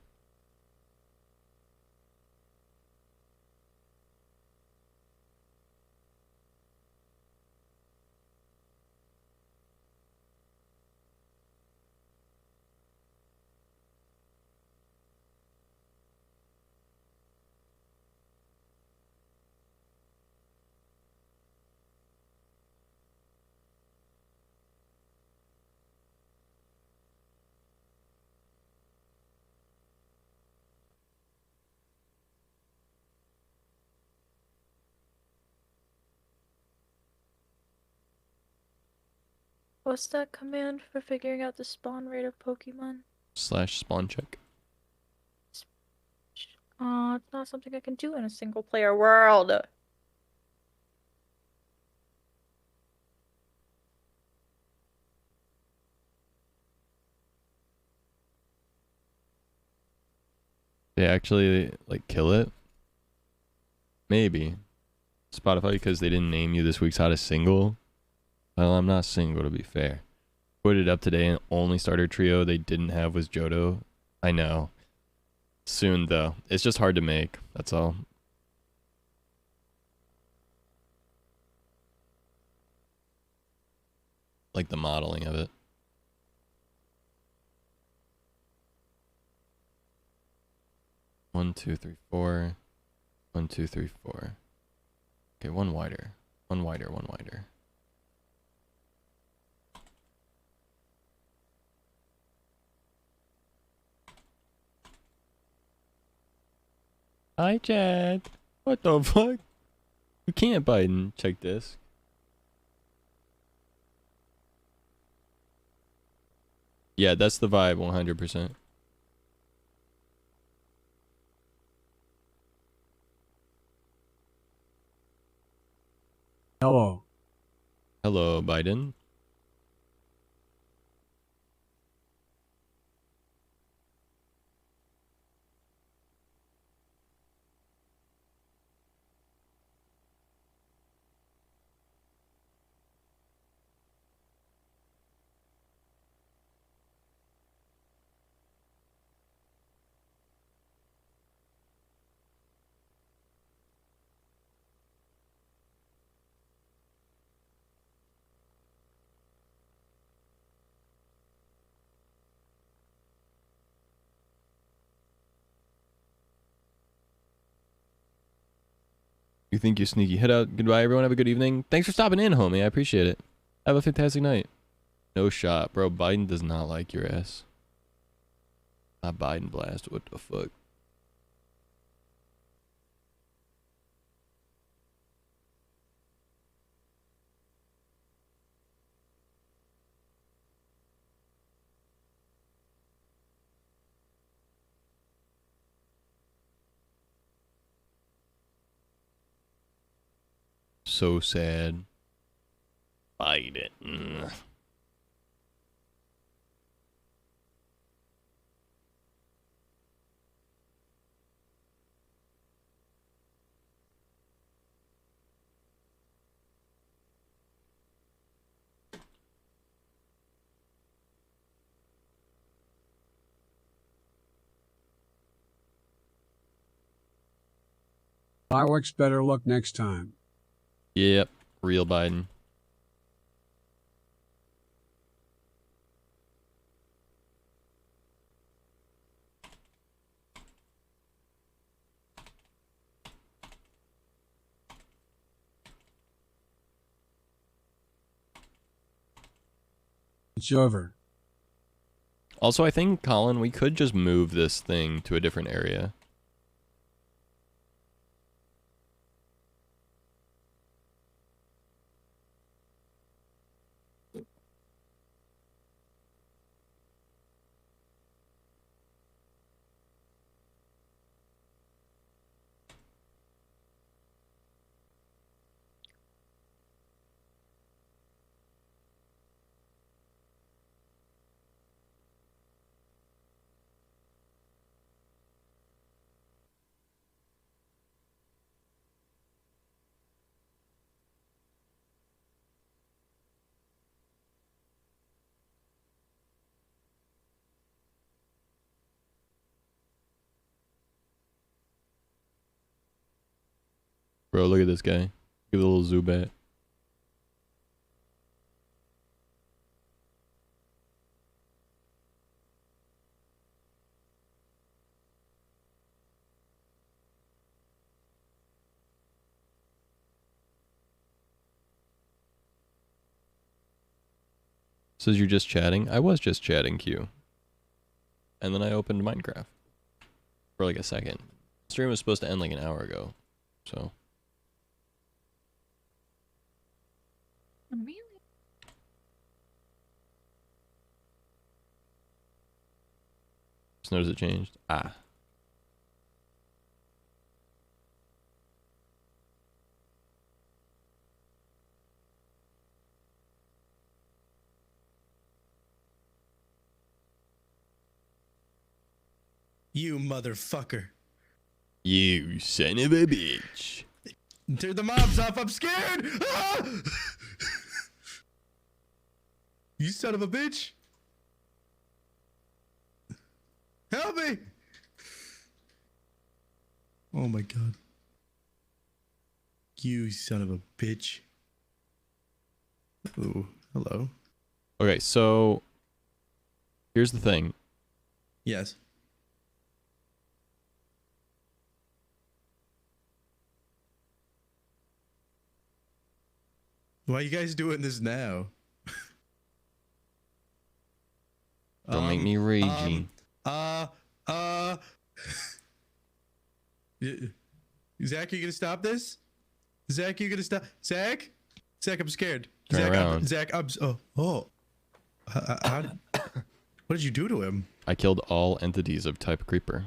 What's that command for figuring out the spawn rate of Pokemon? /spawn check. It's not something I can do in a single player world. They actually, like, kill it? Maybe. Spotify, because they didn't name you this week's hottest single? Well, I'm not single, to be fair. Put it up today, and only starter trio they didn't have was Johto. I know. Soon, though. It's just hard to make. That's all. Like the modeling of it. One, two, three, four. 1, 2, 3, 4. Okay, one wider. One wider, one wider. Hi, Chad. What the fuck? You can't Biden. Check this. Yeah, that's the vibe, 100%. Hello. Hello, Biden. You think you sneaky. Head out. Goodbye, everyone. Have a good evening. Thanks for stopping in, homie. I appreciate it. Have a fantastic night. No shot, bro. Biden does not like your ass. Not Biden blast. What the fuck? So sad. Biden. Fireworks better luck next time. Yep. Real Biden. It's over. Also, I think, Colin, we could just move this thing to a different area. Bro, look at this guy. Give it a little Zubat. Says you're just chatting. I was just chatting, Q. And then I opened Minecraft. For like a second. Stream was supposed to end like an hour ago. So. Really? Just notice it changed. Ah. You motherfucker. You son of a bitch. Turn the mobs off. I'm scared. Ah! You son of a bitch. Help me. Oh my god. You son of a bitch. Ooh, hello. Okay, so here's the thing. Yes. Why are you guys doing this now? Don't make me ragey. Zach, are you gonna stop this? Zach, you gonna stop? Zach, I'm scared. Turn Zach, around. Zach, what did you do to him? I killed all entities of type creeper.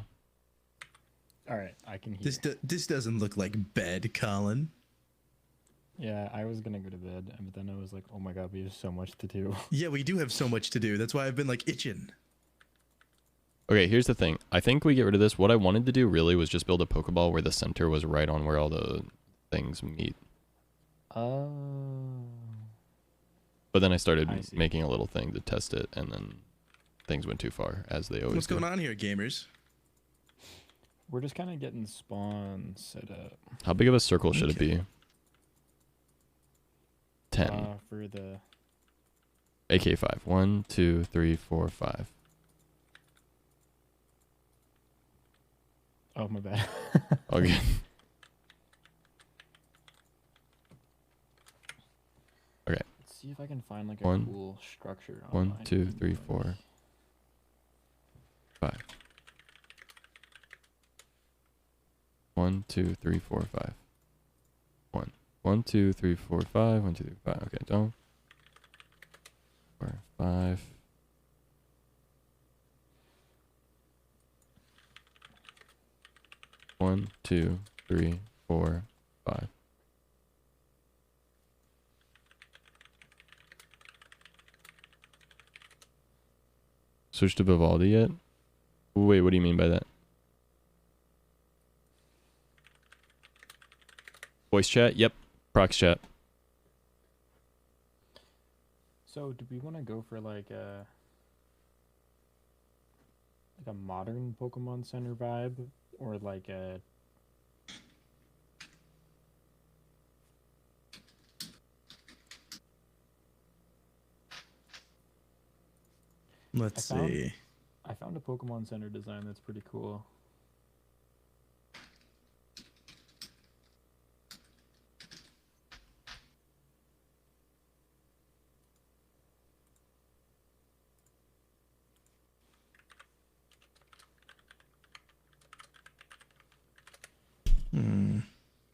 All right, I can hear. This doesn't look like bed, Colin. Yeah, I was gonna go to bed, but then I was like, oh my god, we have so much to do. Yeah, we do have so much to do. That's why I've been like itching. Okay, here's the thing. I think we get rid of this. What I wanted to do really was just build a Pokeball where the center was right on where all the things meet. Oh. But then I started I see. making a little thing to test it, and then things went too far, as they always What's do. going on here, gamers? We're just kind of getting spawn set up. How big of a circle should it be? 10. For the... AK5. 1, 2, 3, 4, 5. Oh, my bad. Okay. see if I can find like a One. cool structure. 1, online 2, and 3, do it. 4, 5. 1, 2, 3, 4, 5. 1. 1, 2, 3, 4, 5. 1, 2, 3, 5. Okay, don't. 4, 5. One, 2, 3, 4, 5. Switch to Vivaldi yet? Wait, what do you mean by that? Voice chat? Yep. Prox chat. So, do we want to go for like a modern Pokemon Center vibe, or like a Let's see. I found a Pokemon Center design that's pretty cool.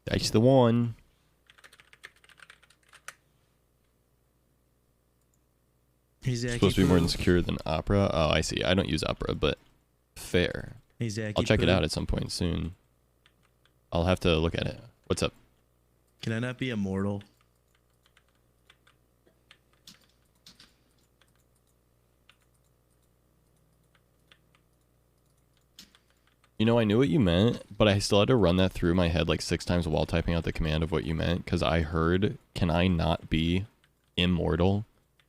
That's the one. Hey, Zach. Supposed to be more than secure than Opera. Oh, I see. I don't use Opera, but fair. Hey, Zach. I'll check it out at some point soon. I'll have to look at it. What's up? Can I not be immortal? You know, I knew what you meant, but I still had to run that through my head like 6 times while typing out the command of what you meant, because I heard, can I not be immortal?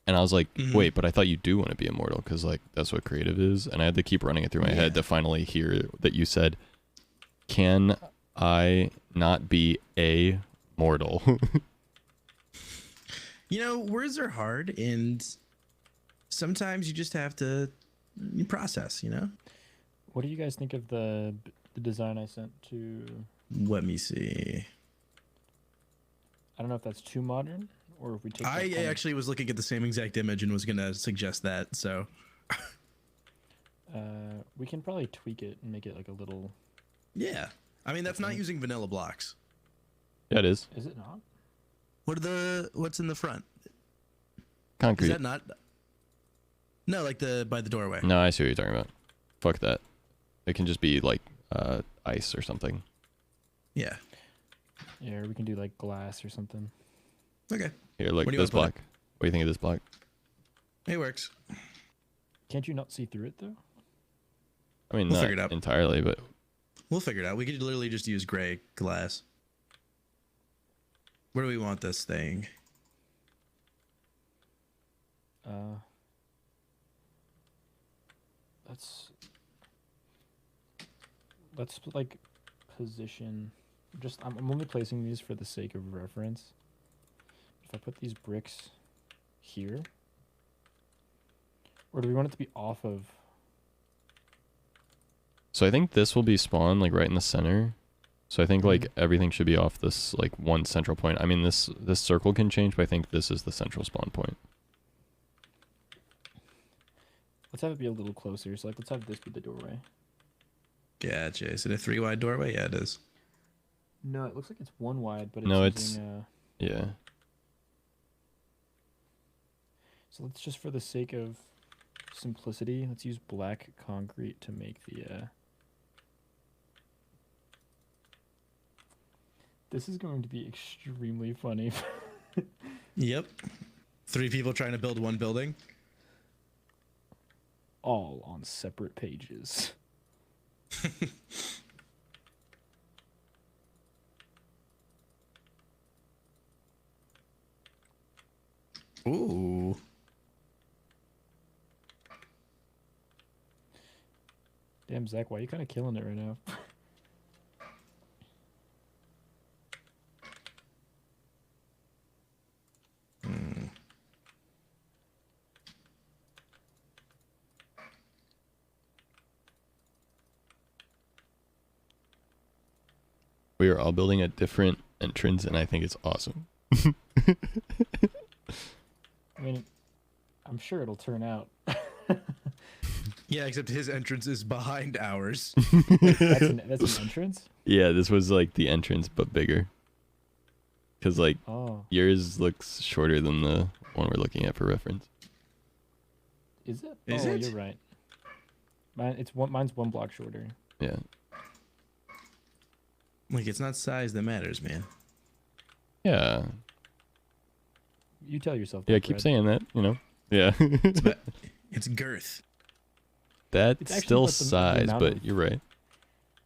And I was like, wait, but I thought you do want to be immortal, because like that's what creative is. And I had to keep running it through my head to finally hear that you said, can I not be a mortal? You know, words are hard, and sometimes you just have to process, you know? What do you guys think of the design I sent to? Let me see. I don't know if that's too modern, or if we take. I actually was looking at the same exact image and was going to suggest that, so. We can probably tweak it and make it like a little. Yeah. I mean, that's not using vanilla blocks. Yeah, it is. Is it not? What's in the front? Concrete. Is that not? No, like by the doorway. No, I see what you're talking about. Fuck that. It can just be like ice or something. Yeah. Yeah, or we can do like glass or something. Okay. Here, look, Where do you this wanna block. What do you think of this block? It works. Can't you not see through it though? I mean, We'll not figure it out. entirely, but We'll figure it out. We could literally just use gray glass. Where do we want this thing? Let's like position. Just I'm only placing these for the sake of reference. If I put these bricks here, or do we want it to be off of? so I think this will be spawned like right in the center. So I think like everything should be off this like one central point. I mean, this circle can change, but I think this is the central spawn point. Let's have it be a little closer. So like, let's have this be the doorway. Gotcha. Is it a 3-wide doorway? Yeah, it is. No, it looks like it's 1 wide, but it's No, using, yeah. So let's just, for the sake of simplicity, let's use black concrete to make the. This is going to be extremely funny. Yep. 3 people trying to build one building. All on separate pages. Ooh. Damn, Zach, why are you kind of killing it right now? We are all building a different entrance, and I think it's awesome. I mean, I'm sure it'll turn out. Yeah, except his entrance is behind ours. That's an entrance? Yeah, this was like the entrance, but bigger. Because like Oh. yours looks shorter than the one we're looking at for reference. Is it? Is oh, it? You're right. Mine's 1 block shorter. Yeah. Like, it's not size that matters, man. Yeah. You tell yourself that. Yeah, keep Brad. saying that, you know. Yeah. It's girth. That's It's actually still about the size, amount but of- you're right.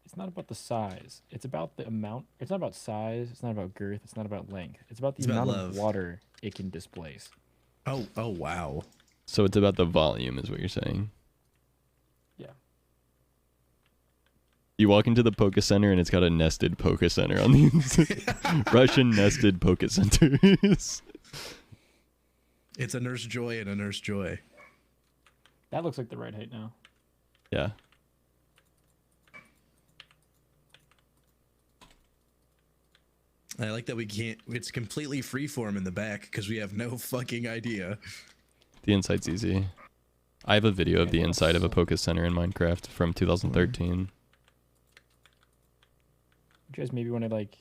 It's not about the size. It's about the amount. It's not about size. It's not about girth. It's not about length. It's about the It's about amount love. of water it can displace. Oh, wow. So it's about the volume, is what you're saying. Yeah. You walk into the Poke Center and it's got a nested Poke Center on the inside. Russian nested Poke Centers. It's a Nurse Joy and a Nurse Joy. That looks like the right height now. Yeah. I like that we can't. It's completely freeform in the back because we have no fucking idea. The inside's easy. I have a video of the Yeah, inside of a so- Poke Center in Minecraft from 2013. You guys maybe want to like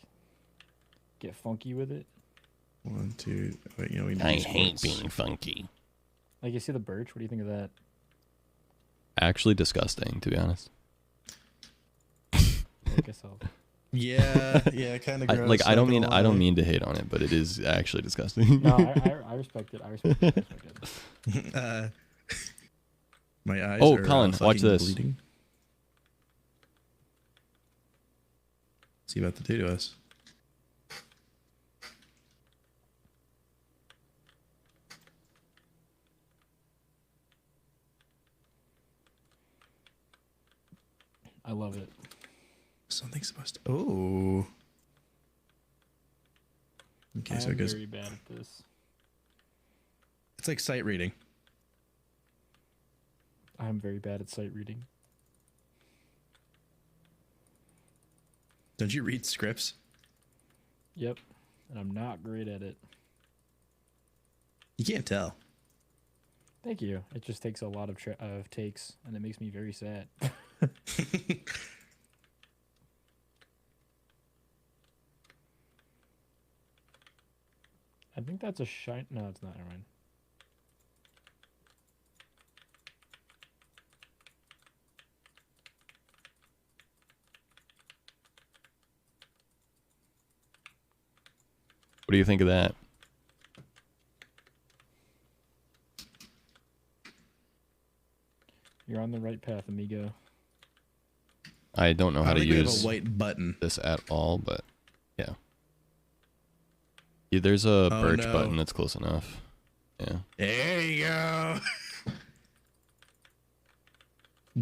get funky with it. 1, 2. Wait, we need I these hate quotes. being funky. Like you see the birch. What do you think of that? Actually disgusting, to be honest. I guess I'll. Yeah, kind of gross. Like I not don't gonna lie. mean to hate on it, but it is actually disgusting. No, I respect it. I respect it. I respect it. My eyes. Oh, are, Colin, watch fucking this. bleeding. What's he about to do to us? I love it. Something's supposed to. Oh. Okay, so I'm it goes. very bad at this. It's like sight reading. I'm very bad at sight reading. Don't you read scripts? Yep, and I'm not great at it. You can't tell. Thank you. It just takes a lot of takes, and it makes me very sad. I think that's a shine. No, it's not. Never mind. What do you think of that? You're on the right path, amigo. I don't know how I to think we have use a white button. this at all, but yeah. Yeah, there's a Oh, birch no. button that's close enough. Yeah. There you go.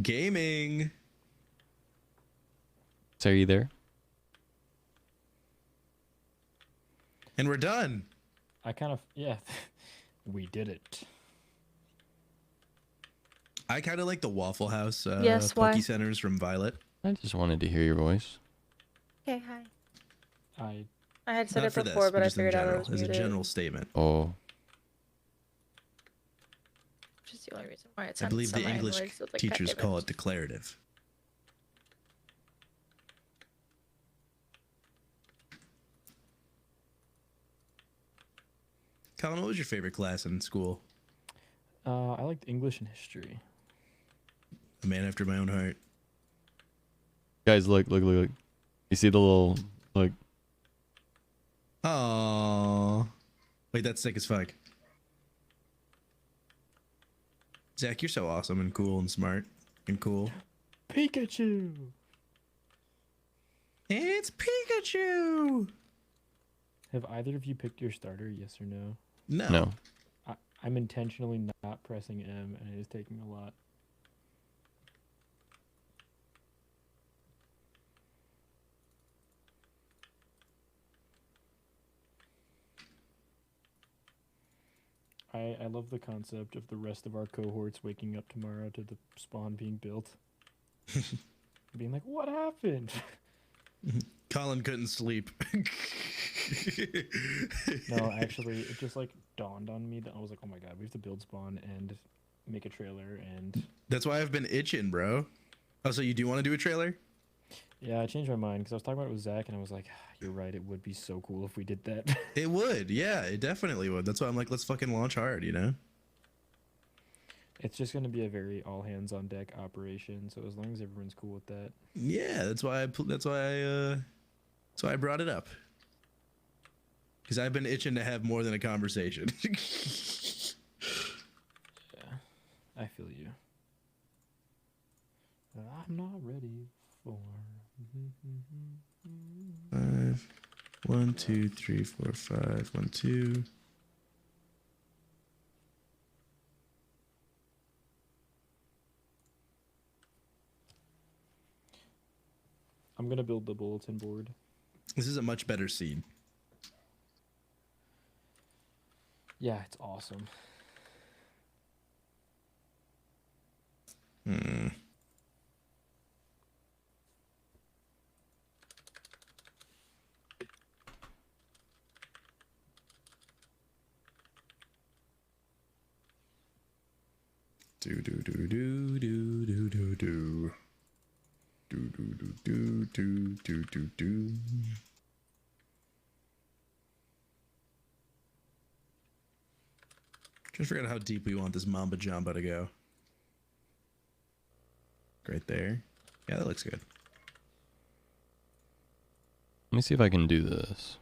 Gaming. So are you there? And we're done. I kind of we did it. I kind of like the Waffle House Yes, why? Poke Centers from Violet. I just wanted to hear your voice. Okay, hi. I had said Not it for before, this, but I just in figured out I general, was as a muted. general statement. Oh, Which is the only reason why it's I believe the English like, teachers God damn call it declarative. Colin, what was your favorite class in school? I liked English and history. A man after my own heart. guys, look. You see the little look? Oh, wait, that's sick as fuck. Zach, you're so awesome and cool and smart and cool. Pikachu. It's Pikachu. Have either of you picked your starter? Yes or no? No. I'm intentionally not pressing M, and it is taking a lot. I love the concept of the rest of our cohorts waking up tomorrow to the spawn being built. Being like, what happened? Colin couldn't sleep. No, actually, it just like dawned on me that I was like, oh my god, we have to build spawn and make a trailer and. That's why I've been itching, bro. Oh, so you do want to do a trailer? Yeah, I changed my mind because I was talking about it with Zach and I was like, you're right, it would be so cool if we did that. It would, yeah, it definitely would. That's why I'm like, let's fucking launch hard, you know? It's just going to be a very all hands on deck operation, so as long as everyone's cool with that. Yeah, that's why I brought it up. Because I've been itching to have more than a conversation. Yeah, I feel you. I'm not ready for. 5, 1, 2, 3, 4, 5, 1, 2. I'm gonna build the bulletin board. This is a much better seed. Yeah, it's awesome. Do do do do do do do do. Do do do do do do do do. Trying to figure out how deep we want this Mamba Jamba to go. Right there. Yeah, that looks good. Let me see if I can do this.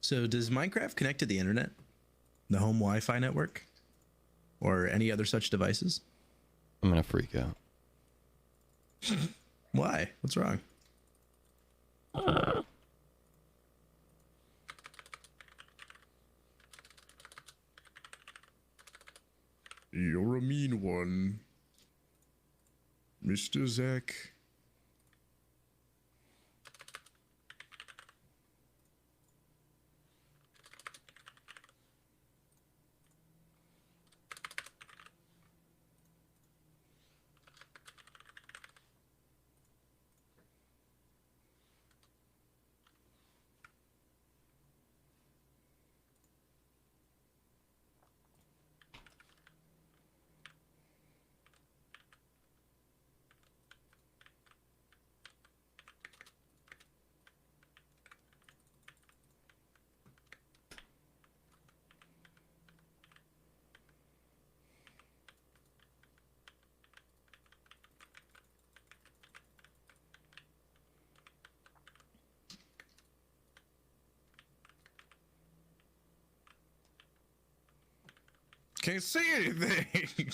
So does Minecraft connect to the internet? The home Wi-Fi network? Or any other such devices? I'm gonna freak out. Why? What's wrong? You're a mean one, Mr. Zach. Can't see anything.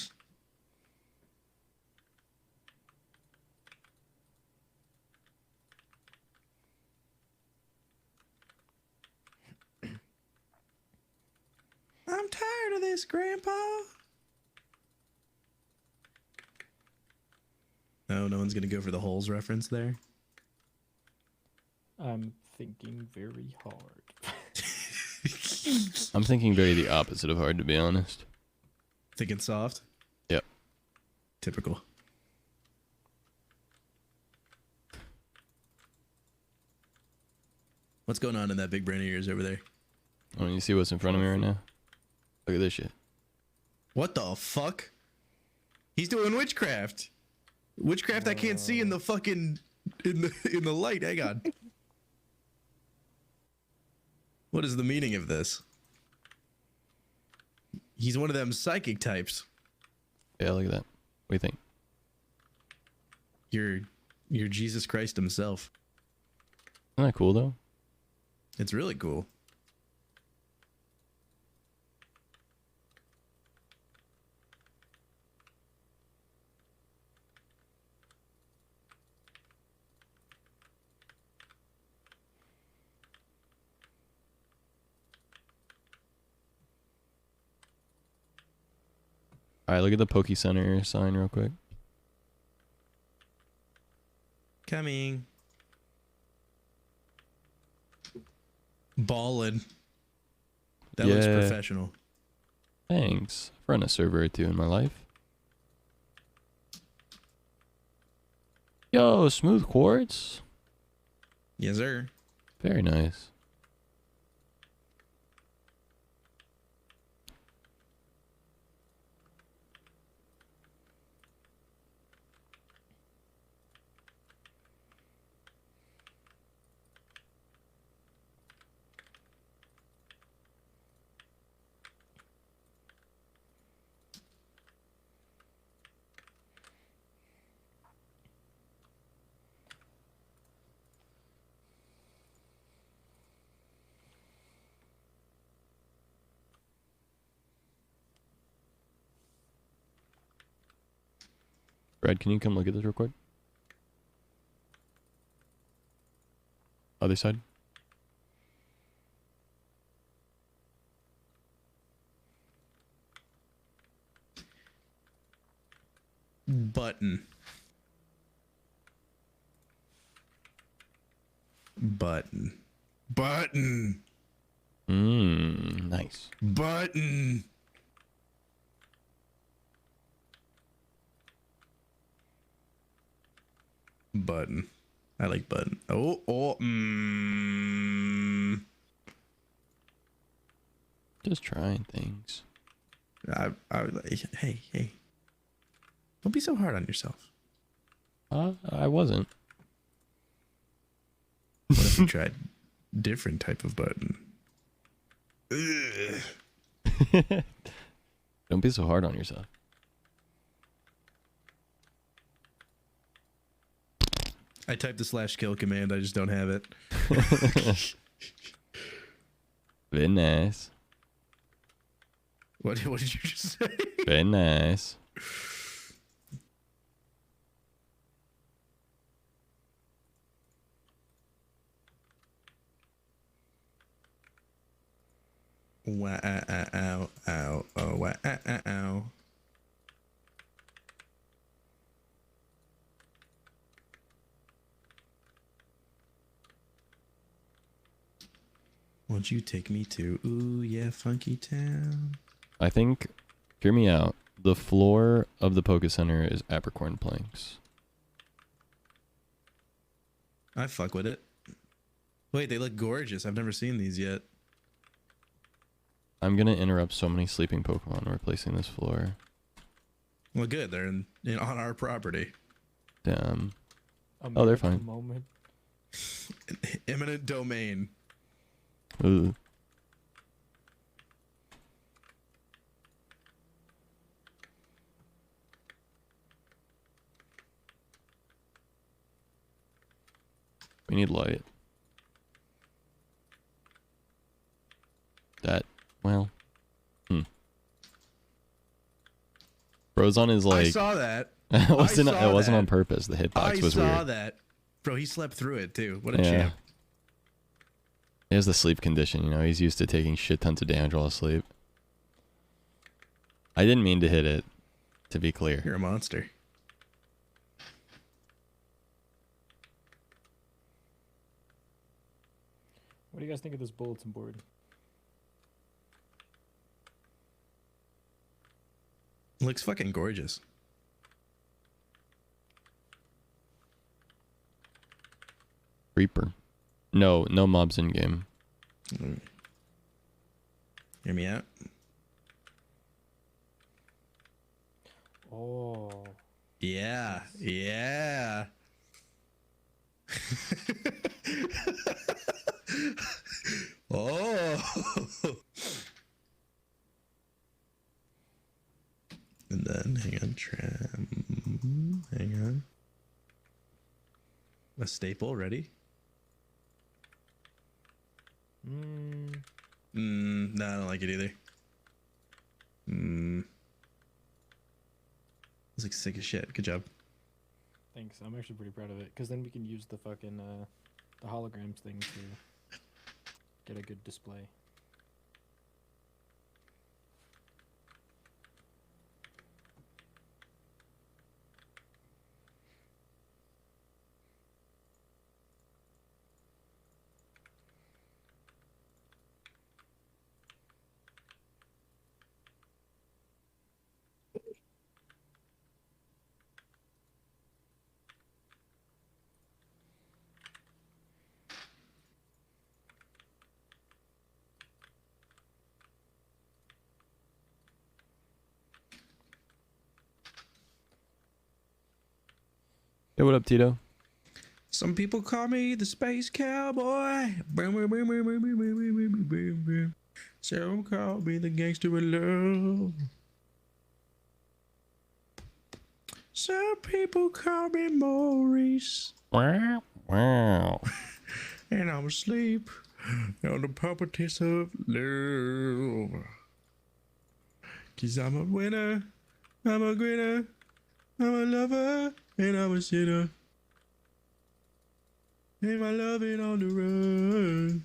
I'm tired of this, Grandpa. No one's gonna go for the holes reference there. I'm thinking very hard. I'm thinking very the opposite of hard, to be honest. Thinking soft? Yep. Typical. What's going on in that big brain of yours over there? I mean, you see what's in front of me right now? Look at this shit. What the fuck? He's doing witchcraft. Witchcraft I can't see in the fucking in the light. Hang on. What is the meaning of this? He's one of them psychic types. Yeah, look at that. What do you think? You're Jesus Christ himself. Isn't that cool though? It's really cool. Alright, look at the Poke Center sign real quick. Coming. Ballin'. That looks Yeah. professional. Thanks. I've run a server or two in my life. Yo, smooth quartz. Yes, sir. Very nice. Brad, can you come look at this real quick? Other side. Button. Button. Button. Nice. Button. Button. I like button. Oh. Just trying things. I would like, hey. Don't be so hard on yourself. I wasn't. What if you tried different type of button? Don't be so hard on yourself. I typed the /kill command. I just don't have it. Very nice. What did you just say? Very nice. Wow, ow, ow, oh, wow, ow. Won't you take me to, ooh, yeah, funky town? I think, hear me out. The floor of the Poké Center is apricorn planks. I fuck with it. Wait, they look gorgeous. I've never seen these yet. I'm gonna interrupt so many sleeping Pokemon replacing this floor. Well, good. They're on our property. Damn. Oh, they're fine. Moment. Eminent domain. Ooh. We need light. That, well, Brozon is like. I saw that. it wasn't that. on purpose. The hitbox was weird. I saw that. Bro, he slept through it too. What a Yeah. champ. He has the sleep condition, you know. He's used to taking shit tons of damage while asleep. I didn't mean to hit it, to be clear. You're a monster. What do you guys think of this bulletin board? Looks fucking gorgeous. Reaper. No mobs in game. Hear me out. Oh. Yeah. Oh. And then, hang on. A staple ready? No, I don't like it either. It's like sick as shit. Good job. Thanks. I'm actually pretty proud of it because then we can use the fucking the holograms thing to get a good display. Hey, what up, Tito? Some people call me the space cowboy. Some call me the gangster of love. Some people call me Maurice. Wow. Wow. And I'm asleep on the puppetess of love. 'Cause I'm a winner, I'm a grinner, I'm a lover, and I'm a sinner. And my loving on the run.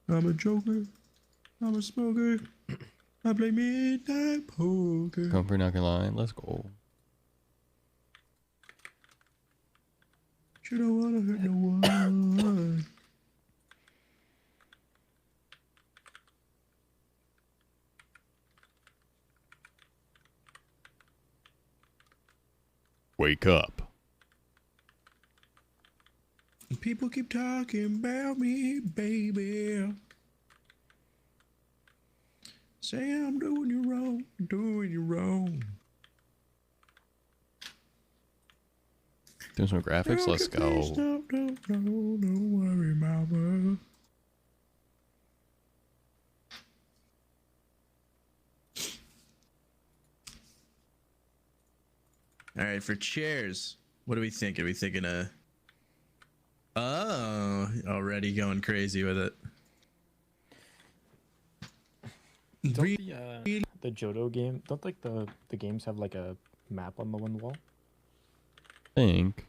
I'm a joker, I'm a smoker, I play midnight poker. Comfort, not gonna lie. Let's go. You don't wanna hurt no one. Wake up. People keep talking about me, baby. Say I'm doing you wrong, doing you wrong. Doing some graphics. Let's go. Don't worry, mama. All right, for chairs, what are we thinking? Are we thinking oh, already going crazy with it. Don't the Johto game, don't like the games have like a map on the one wall? Think.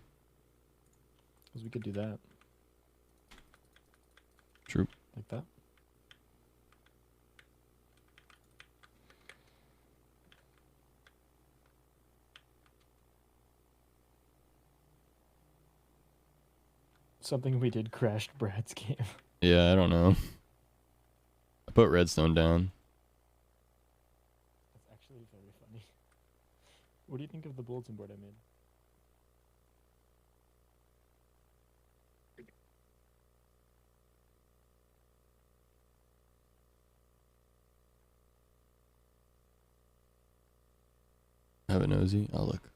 Because we could do that. True. Like that. Something we did crashed Brad's game. Yeah, I don't know. I put redstone down. That's actually very funny. What do you think of the bulletin board I made? Have a nosy. I'll look.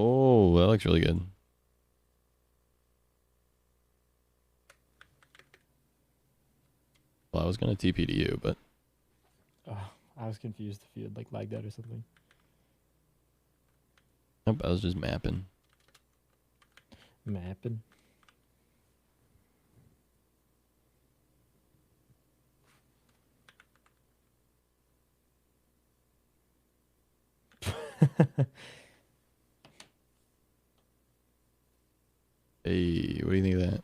Oh, that looks really good. Well, I was gonna TP to you, but Oh, I was confused if you had like lagged out or something. nope, I was just mapping. Mapping. Hey, what do you think of that?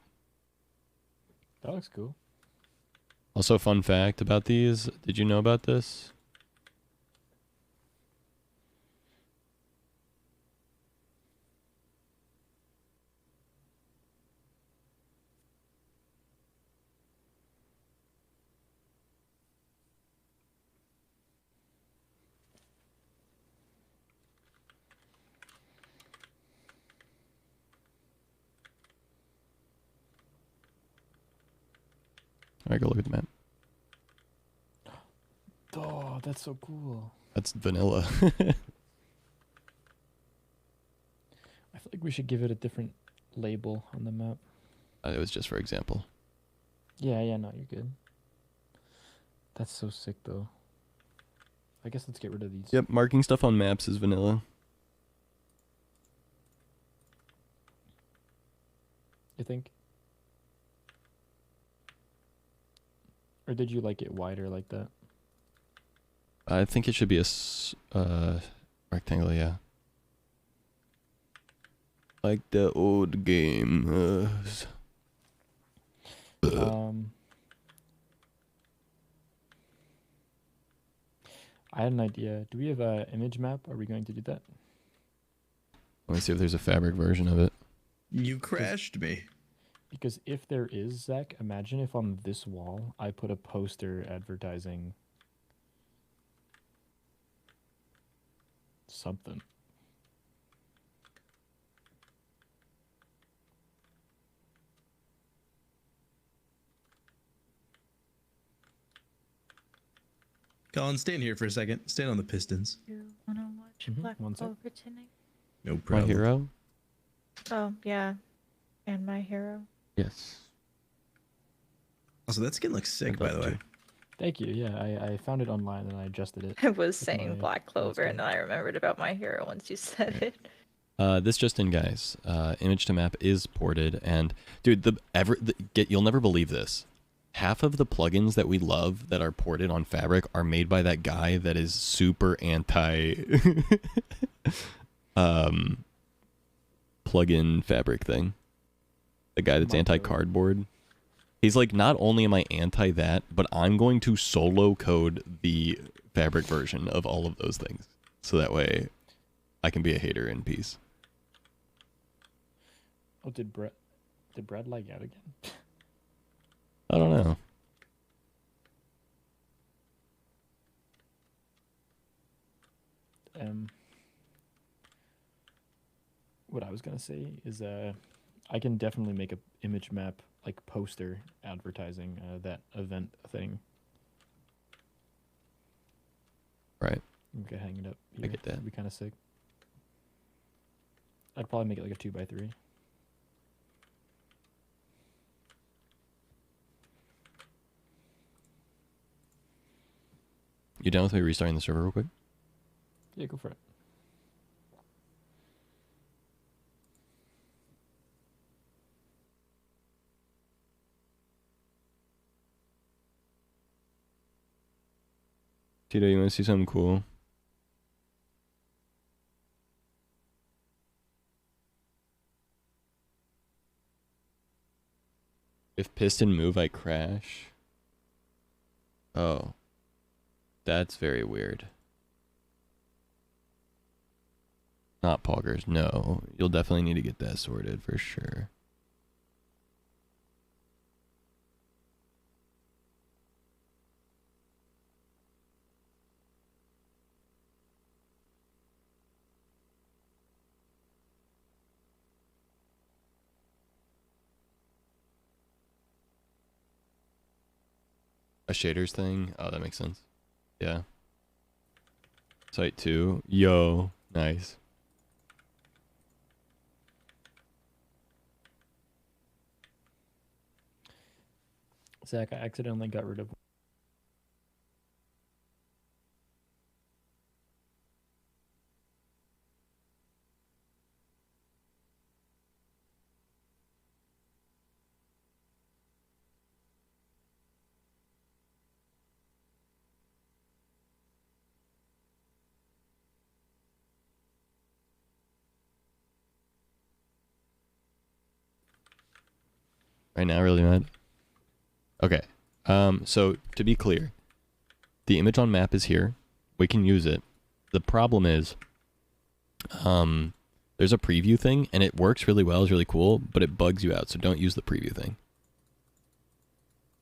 That looks cool. Also, fun fact about these. Did you know about this? Alright, go look at the map. Oh, that's so cool. That's vanilla. I feel like we should give it a different label on the map. It was just for example. Yeah, no, you're good. That's so sick, though. I guess let's get rid of these. Yep, marking stuff on maps is vanilla. You think? Or did you like it wider like that? I think it should be a rectangle, yeah. Like the old game. I had an idea. Do we have an image map? Are we going to do that? Let me see if there's a fabric version of it. You crashed me. Because if there is, Zach, imagine if on this wall I put a poster advertising something. Colin, stand here for a second. Stand on the Pistons. You wanna watch Mhm, one sec. Clover tonight. No My problem. hero? Oh yeah, and my hero. Yes. Also, that skin looks sick, I'd by love the way. to. Thank you. Yeah, I found it online and I adjusted it. I was with saying my Black Clover, and skin. then I remembered about my hero once you said it. This just in, guys. Image to map is ported, and dude, you'll never believe this. Half of the plugins that we love that are ported on Fabric are made by that guy that is super anti plugin Fabric thing. The guy that's anti cardboard. He's like, not only am I anti that, but I'm going to solo code the Fabric version of all of those things, so that way I can be a hater in peace. Oh, did Brad lag out again? I don't know. What I was gonna say is I can definitely make a image map like poster advertising that event thing. Right. We could hang it up here. I get that. That'd be kind of sick. I'd probably make it like a 2x3. You down with me restarting the server real quick? Yeah, go for it. Tito, you want to see something cool? If piston move, I crash. Oh. That's very weird. Not poggers, no. You'll definitely need to get that sorted for sure. A shaders thing? Oh, that makes sense. Yeah. Site 2. Yo. Nice. Zach, I accidentally got rid of. Right now, really mad? Okay. So, to be clear, the image on map is here. We can use it. The problem is, there's a preview thing, and it works really well, it's really cool, but it bugs you out, so don't use the preview thing.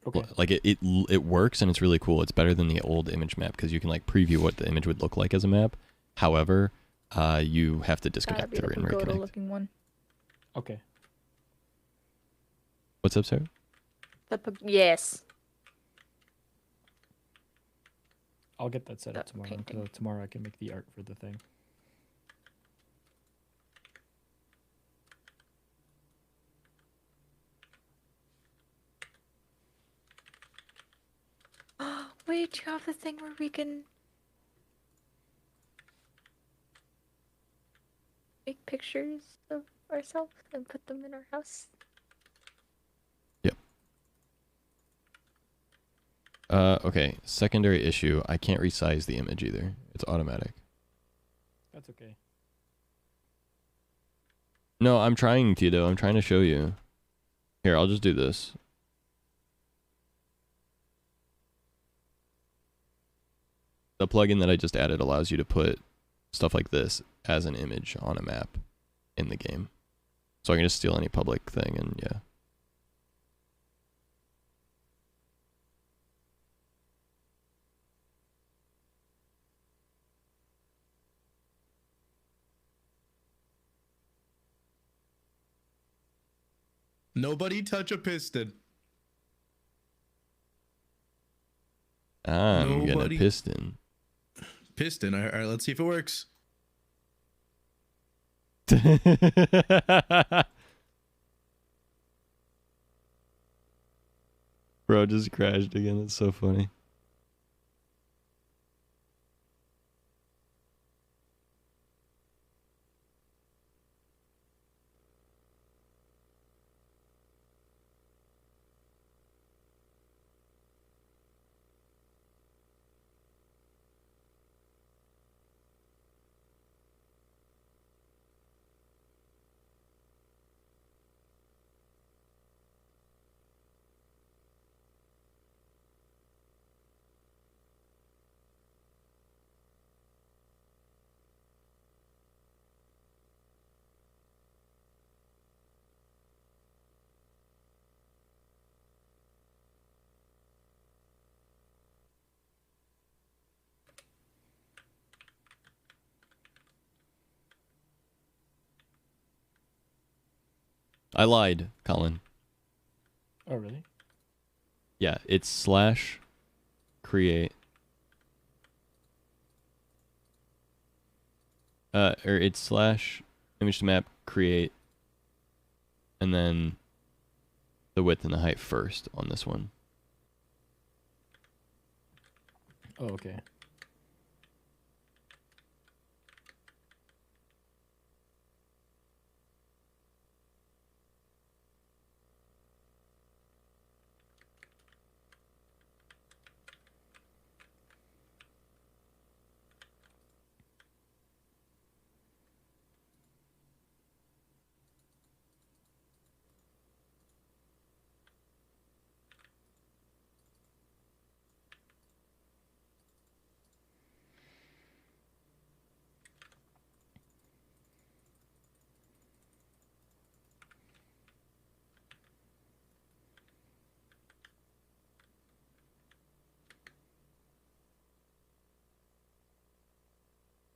Okay. Like, it works, and it's really cool. It's better than the old image map, because you can, like, preview what the image would look like as a map. However, you have to disconnect through and reconnect. Looking one. Okay. What's up, Sarah? Yes. I'll get that set up That tomorrow. painting. Tomorrow I can make the art for the thing. Wait, do you have the thing where we can make pictures of ourselves and put them in our house? Yep. Okay. Secondary issue. I can't resize the image either. It's automatic. That's okay. No, I'm trying, Tito. I'm trying to show you. Here, I'll just do this. The plugin that I just added allows you to put stuff like this as an image on a map in the game. So I can just steal any public thing and yeah. Nobody touch a piston. I'm gonna Nobody- piston. Piston. All right, let's see if it works. Bro just crashed again. That's so funny. I lied, Colin. Oh, really? Yeah, it's slash create. Or it's slash image to map create, and then the width and the height first on this one. Oh, okay.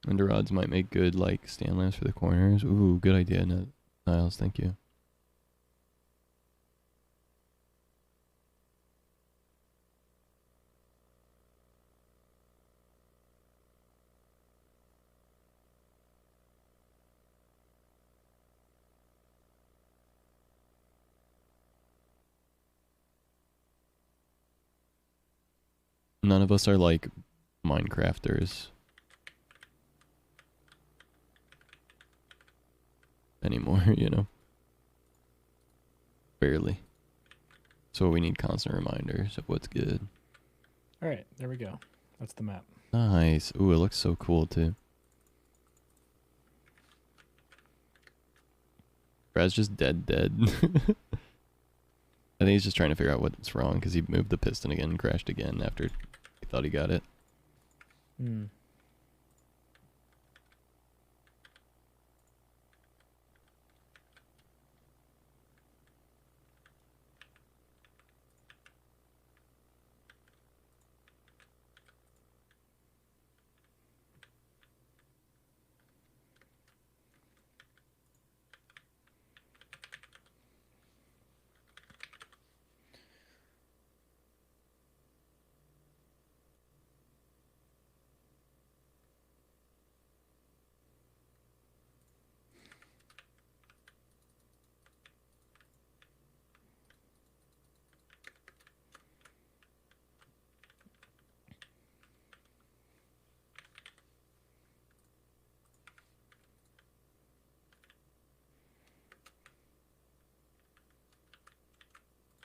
Under rods might make good like stand lamps for the corners. Ooh, good idea, Niles. Thank you. None of us are like Minecrafters anymore, you know? Barely. So we need constant reminders of what's good. All right, there we go. That's the map. Nice. Ooh, it looks so cool too. Brad's just dead. I think he's just trying to figure out what's wrong because he moved the piston again and crashed again after he thought he got it. Hmm.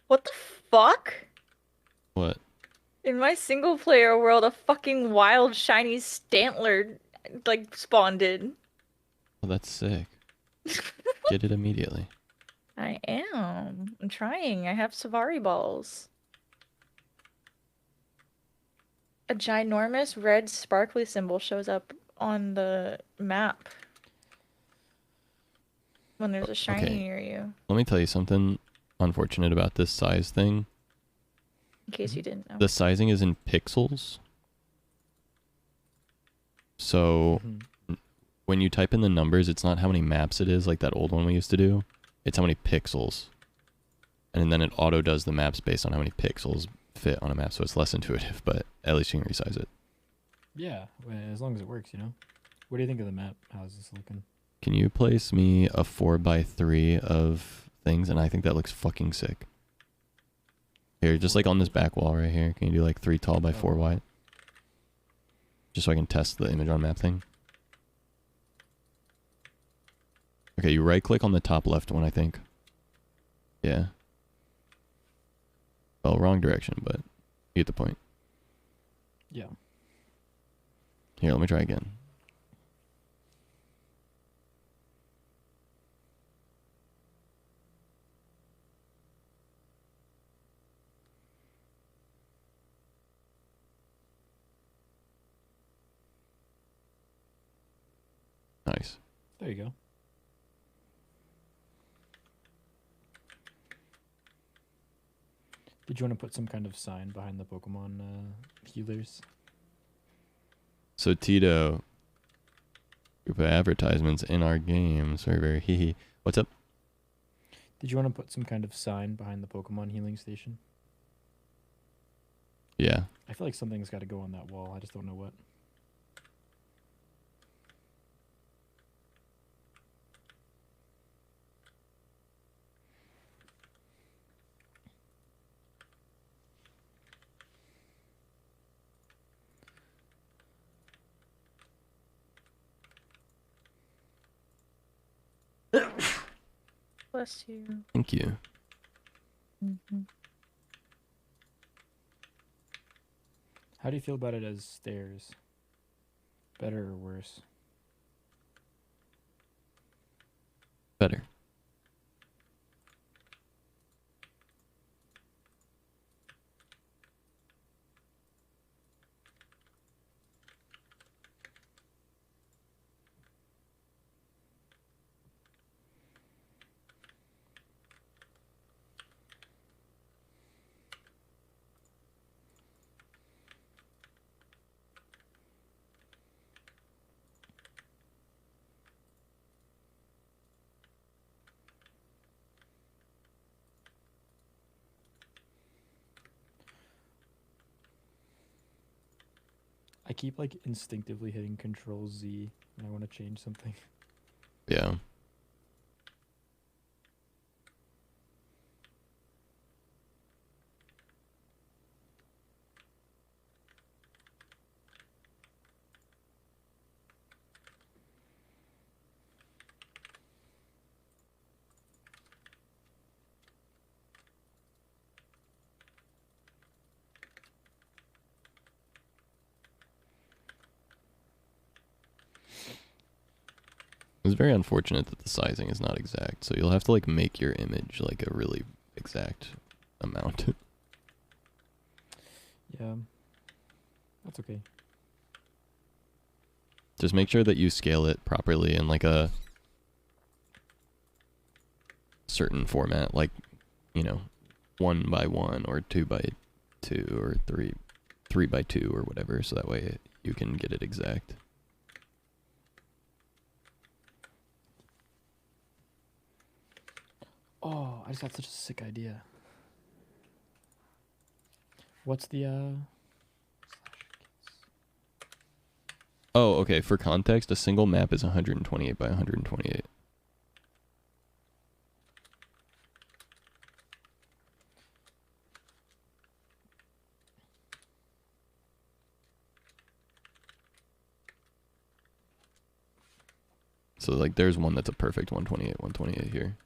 What the fuck? What? In my single player world, a fucking wild shiny Stantler like spawned in. Oh, that's sick. Get it immediately. I am. I'm trying. I have Savari balls. A ginormous red sparkly symbol shows up on the map when there's a shiny Okay. near you. Let me tell you something unfortunate about this size thing. In case you didn't know. The sizing is in pixels. So when you type in the numbers, it's not how many maps it is like that old one we used to do. It's how many pixels. And then it auto does the maps based on how many pixels fit on a map. So it's less intuitive, but at least you can resize it. Yeah, well, as long as it works, you know. What do you think of the map? How's this looking? can you place me a 4x3 of things? And I think that looks fucking sick. Here, just like on this back wall right here. Can you do like 3 tall by 4 wide? Just so I can test the image on map thing. Okay, you right click on the top left one, I think. Yeah. Well, wrong direction, but you get the point. Yeah. Here, let me try again. Nice. There you go. Did you want to put some kind of sign behind the Pokemon healers? So Tito, we put advertisements in our games. Very, very hee hee. What's up? Did you want to put some kind of sign behind the Pokemon healing station? Yeah. I feel like something's got to go on that wall. I just don't know what. Bless you. Thank you. How do you feel about it as stairs? Better or worse? Better. I keep like instinctively hitting Control Z when I want to change something. Yeah. It's very unfortunate that the sizing is not exact, so you'll have to like make your image like a really exact amount. Yeah. That's okay. Just make sure that you scale it properly in like a certain format, like, you know, 1x1 or 2x2 or 3x2 or whatever, so that way you can get it exact. Oh, I just got such a sick idea. What's the Oh, okay, for context, a single map is 128 by 128. So like there's one that's a perfect 128 here.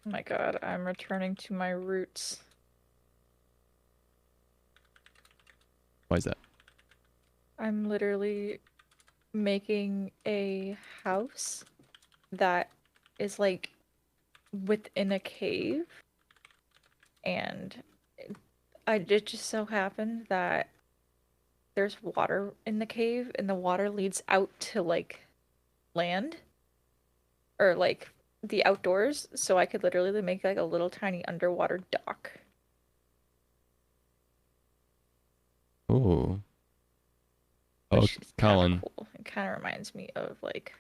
Oh my god, I'm returning to my roots. Why is that? I'm literally making a house that is like within a cave, and it just so happened that there's water in the cave, and the water leads out to like land or like the outdoors, so I could literally make like a little tiny underwater dock. Ooh. Oh, Which is kinda Colin, cool. It kind of reminds me of like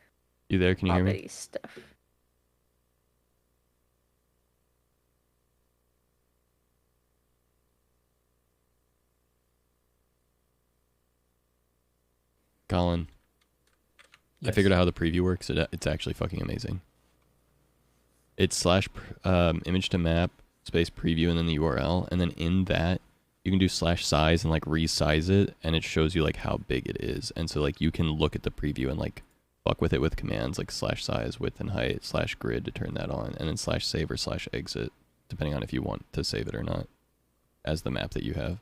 you there? Can you hear me? Hobbit-y stuff. Colin. I figured out how the preview works. It's actually fucking amazing. It's slash image to map space preview and then the URL, and then in that you can do slash size and like resize it, and it shows you like how big it is. And so like you can look at the preview and like fuck with it with commands like slash size, width and height, slash grid to turn that on, and then slash save or slash exit, depending on if you want to save it or not, as the map that you have.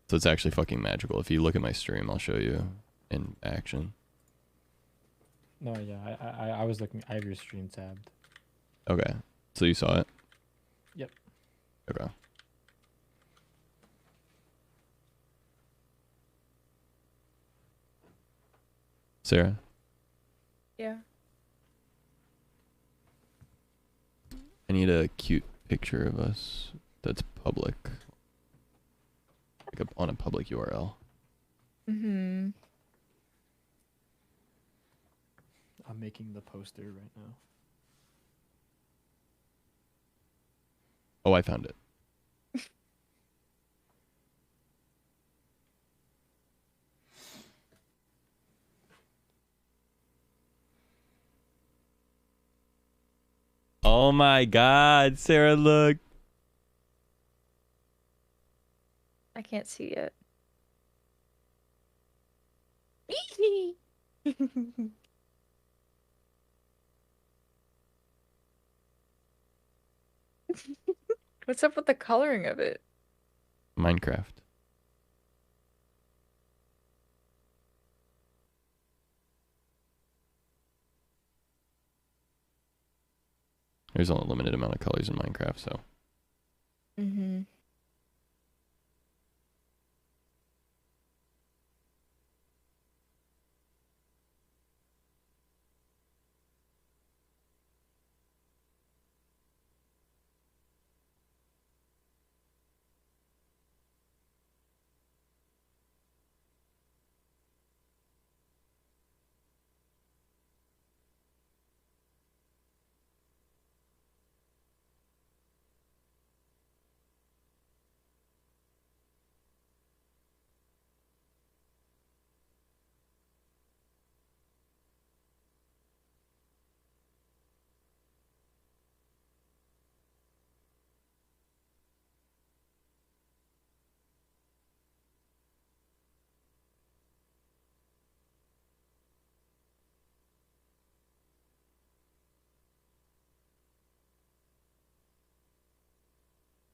So it's actually fucking magical. If you look at my stream, I'll show you in action. No, yeah, I was looking. I have your stream tabbed. Okay, so you saw it? Yep. Okay. Sarah? Yeah. I need a cute picture of us that's public. Like on a public URL. Mm-hmm. I'm making the poster right now. Oh, I found it. Oh my god, Sarah, look. I can't see it. What's up with the coloring of it? Minecraft. There's only a limited amount of colors in Minecraft, so. Mm-hmm.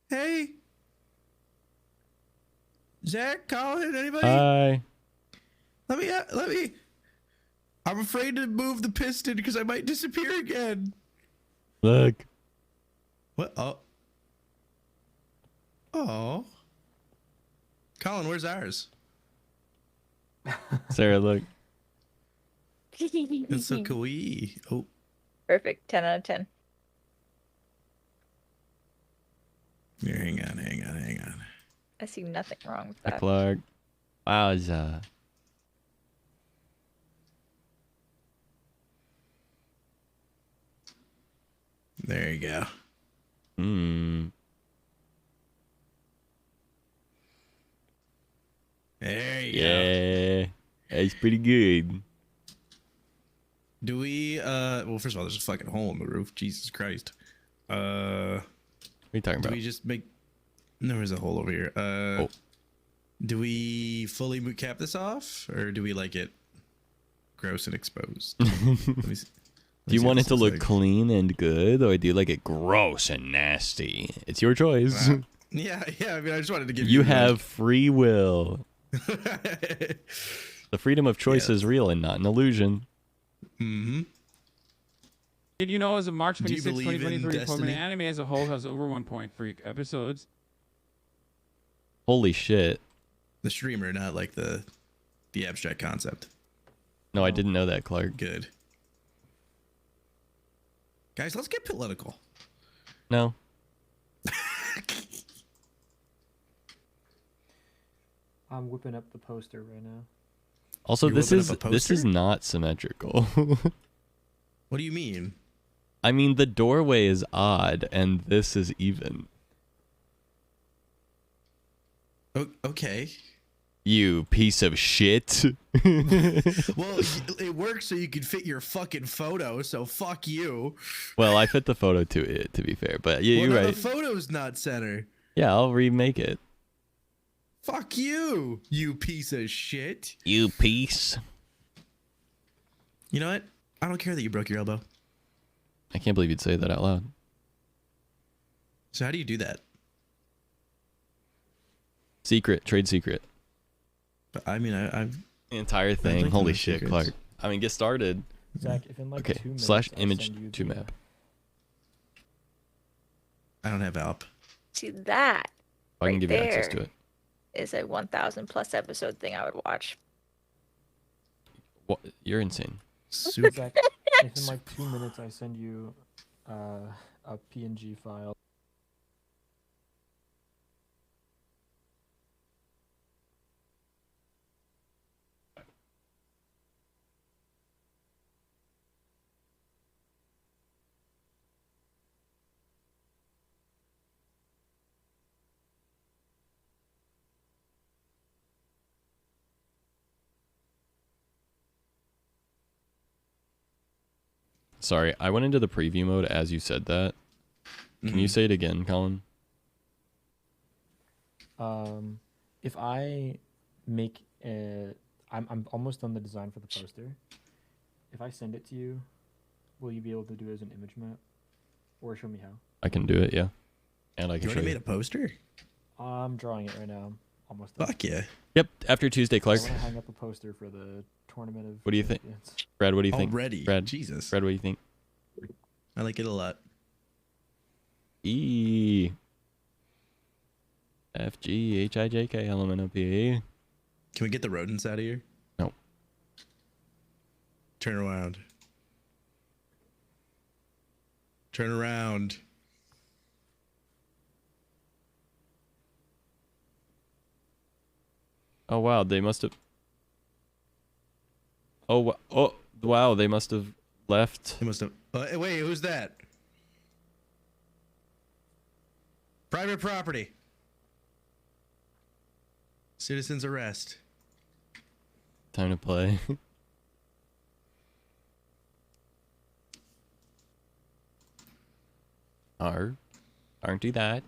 Hey. Zach, Colin, anybody? Hi. Let me. I'm afraid to move the piston because I might disappear again. Look. What? Oh. Colin, where's ours? Sarah, look. It's so kawaii. Oh. Perfect. 10 out of 10. Here, hang on. I see nothing wrong with Hi, that. Clark. Wowza. There you go. There you go. Yeah. That's pretty good. Do we well, first of all, there's a fucking hole in the roof. Jesus Christ. What are you talking Do about? we just make there is a hole over here. Do we fully cap this off, or do we like it gross and exposed? Do you want it to look clean and good, or do you like it gross and nasty? It's your choice. Yeah. I mean, I just wanted to give You have free will. The freedom of choice is real and not an illusion. Mm-hmm. Did you know as of March Do you 26, believe in 2023, destiny? anime as a whole has over 1.3 episodes? Holy shit. The streamer, not like the abstract concept. No, I didn't know that, Clark. Good. Guys, let's get political. No. I'm whipping up the poster right now. Also, You're this whipping up a is poster? not symmetrical. What do you mean? I mean, the doorway is odd, and this is even. Okay. You piece of shit. Well, it works so you can fit your fucking photo. So fuck you. Well, I fit the photo to it, to be fair, but yeah, Well, you're no, right. the photo's not center. Yeah, I'll remake it. Fuck you, you piece of shit. You piece. You know what? I don't care that you broke your elbow. I can't believe you'd say that out loud. So how do you do that? Secret, trade secret. I mean, I've The entire thing. like Holy those shit, secrets. Clark. I mean, get started. Zach, if in like Okay, 2 minutes, slash I image send you to the, map. I don't have Alp. See, that I can right give you access there to it. is a 1,000 plus episode thing I would watch. What? You're insane. Super. Zach, if in like 2 minutes I send you a PNG file. Sorry, I went into the preview mode as you said that. Can you say it again, Colin? If I make I'm almost done the design for the poster. If I send it to you, will you be able to do it as an image map, or show me how? I can do it, yeah. And I can You show already you. made a poster? I'm drawing it right now. I'm almost done. Fuck yeah. Yep, after Tuesday, Clark. I want to hang up a poster for the tournament of. What do you think? champions. Brad, what do you think? Already? Brad, Jesus. Brad, what do you think? I like it a lot. E. F, G, H, I, J, K, L, M, N, O, P. Can we get the rodents out of here? No. Turn around. Turn around. Oh, wow, they must have... Oh, wow, they must have left. They must have... wait, who's that? Private property. Citizens arrest. Time to play. Aren't you that?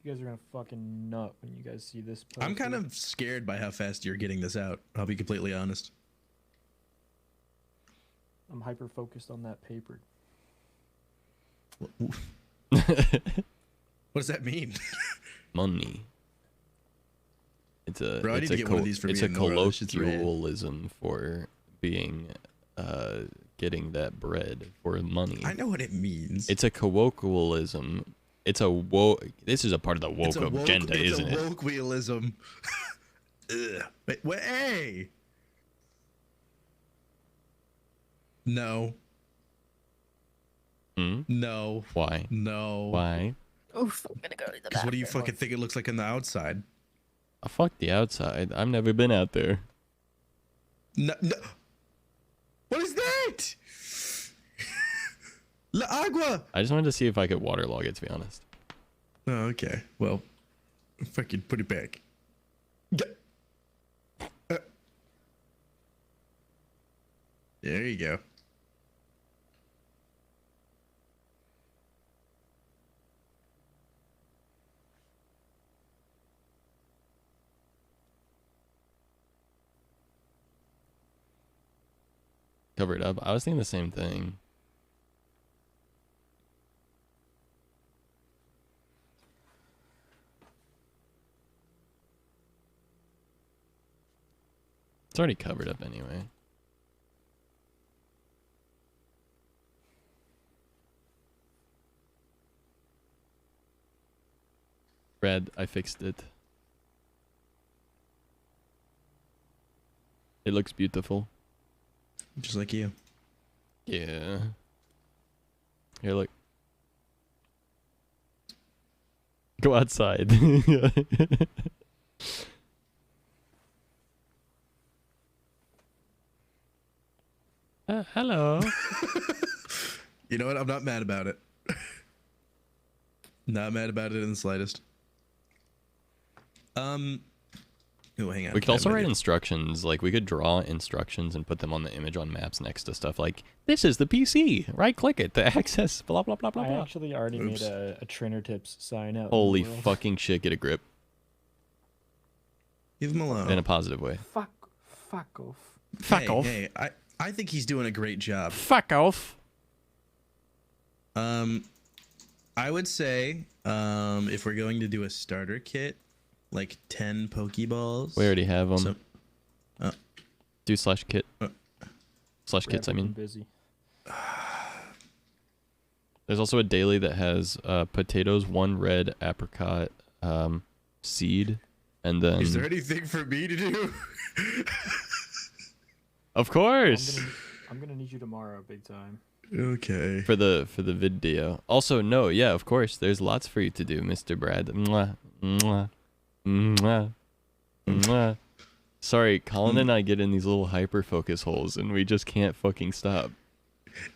You guys are gonna fucking nut when you guys see this poster. I'm kind of scared by how fast you're getting this out. I'll be completely honest. I'm hyper focused on that paper. What does that mean? Money. It's a Bro, I need to get one of these for it's me a and Nora. This shit's rad. colloquialism for being getting that bread for money. I know what it means. It's a colloquialism. It's a this is a part of the woke agenda, isn't it? It's a woke-wheelism. Wait, hey! No. Hmm? No. Why? No. Why? Oof, I'm gonna go to the Because what do you bathroom. fucking think it looks like on the outside? Fuck the outside. I've never been out there. No. What is that? La agua! I just wanted to see if I could waterlog it, to be honest. Oh, okay. Well, fucking put it back. There you go. Cover it up. I was thinking the same thing. It's already covered up anyway. Brad, I fixed it. It looks beautiful. Just like you. Yeah. Here, look. Go outside. Hello. You know what? I'm not mad about it. Not mad about it in the slightest. Oh, hang on. We could I have also an write idea. instructions. Like, we could draw instructions and put them on the image on maps next to stuff like, this is the PC. Right-click it to access blah, blah, blah, blah, I blah. actually already Oops. made a trainer tips sign out. Holy in the world. fucking shit, get a grip. Leave him alone. In a positive way. Fuck off. Fuck off. Hey, I think he's doing a great job. Fuck off. I would say, if we're going to do a starter kit, like 10 Pokeballs. We already have them. So, Do slash kit. Slash Brad, kits, I we've been mean. busy. There's also a daily that has potatoes, 1 red apricot seed, and then... is there anything for me to do? Of course! I'm gonna need you tomorrow, big time. Okay. For the video. Also, no, yeah, of course. There's lots for you to do, Mr. Brad. Mwah, mwah, mwah, mwah. Sorry, Colin and I get in these little hyper focus holes, and we just can't fucking stop.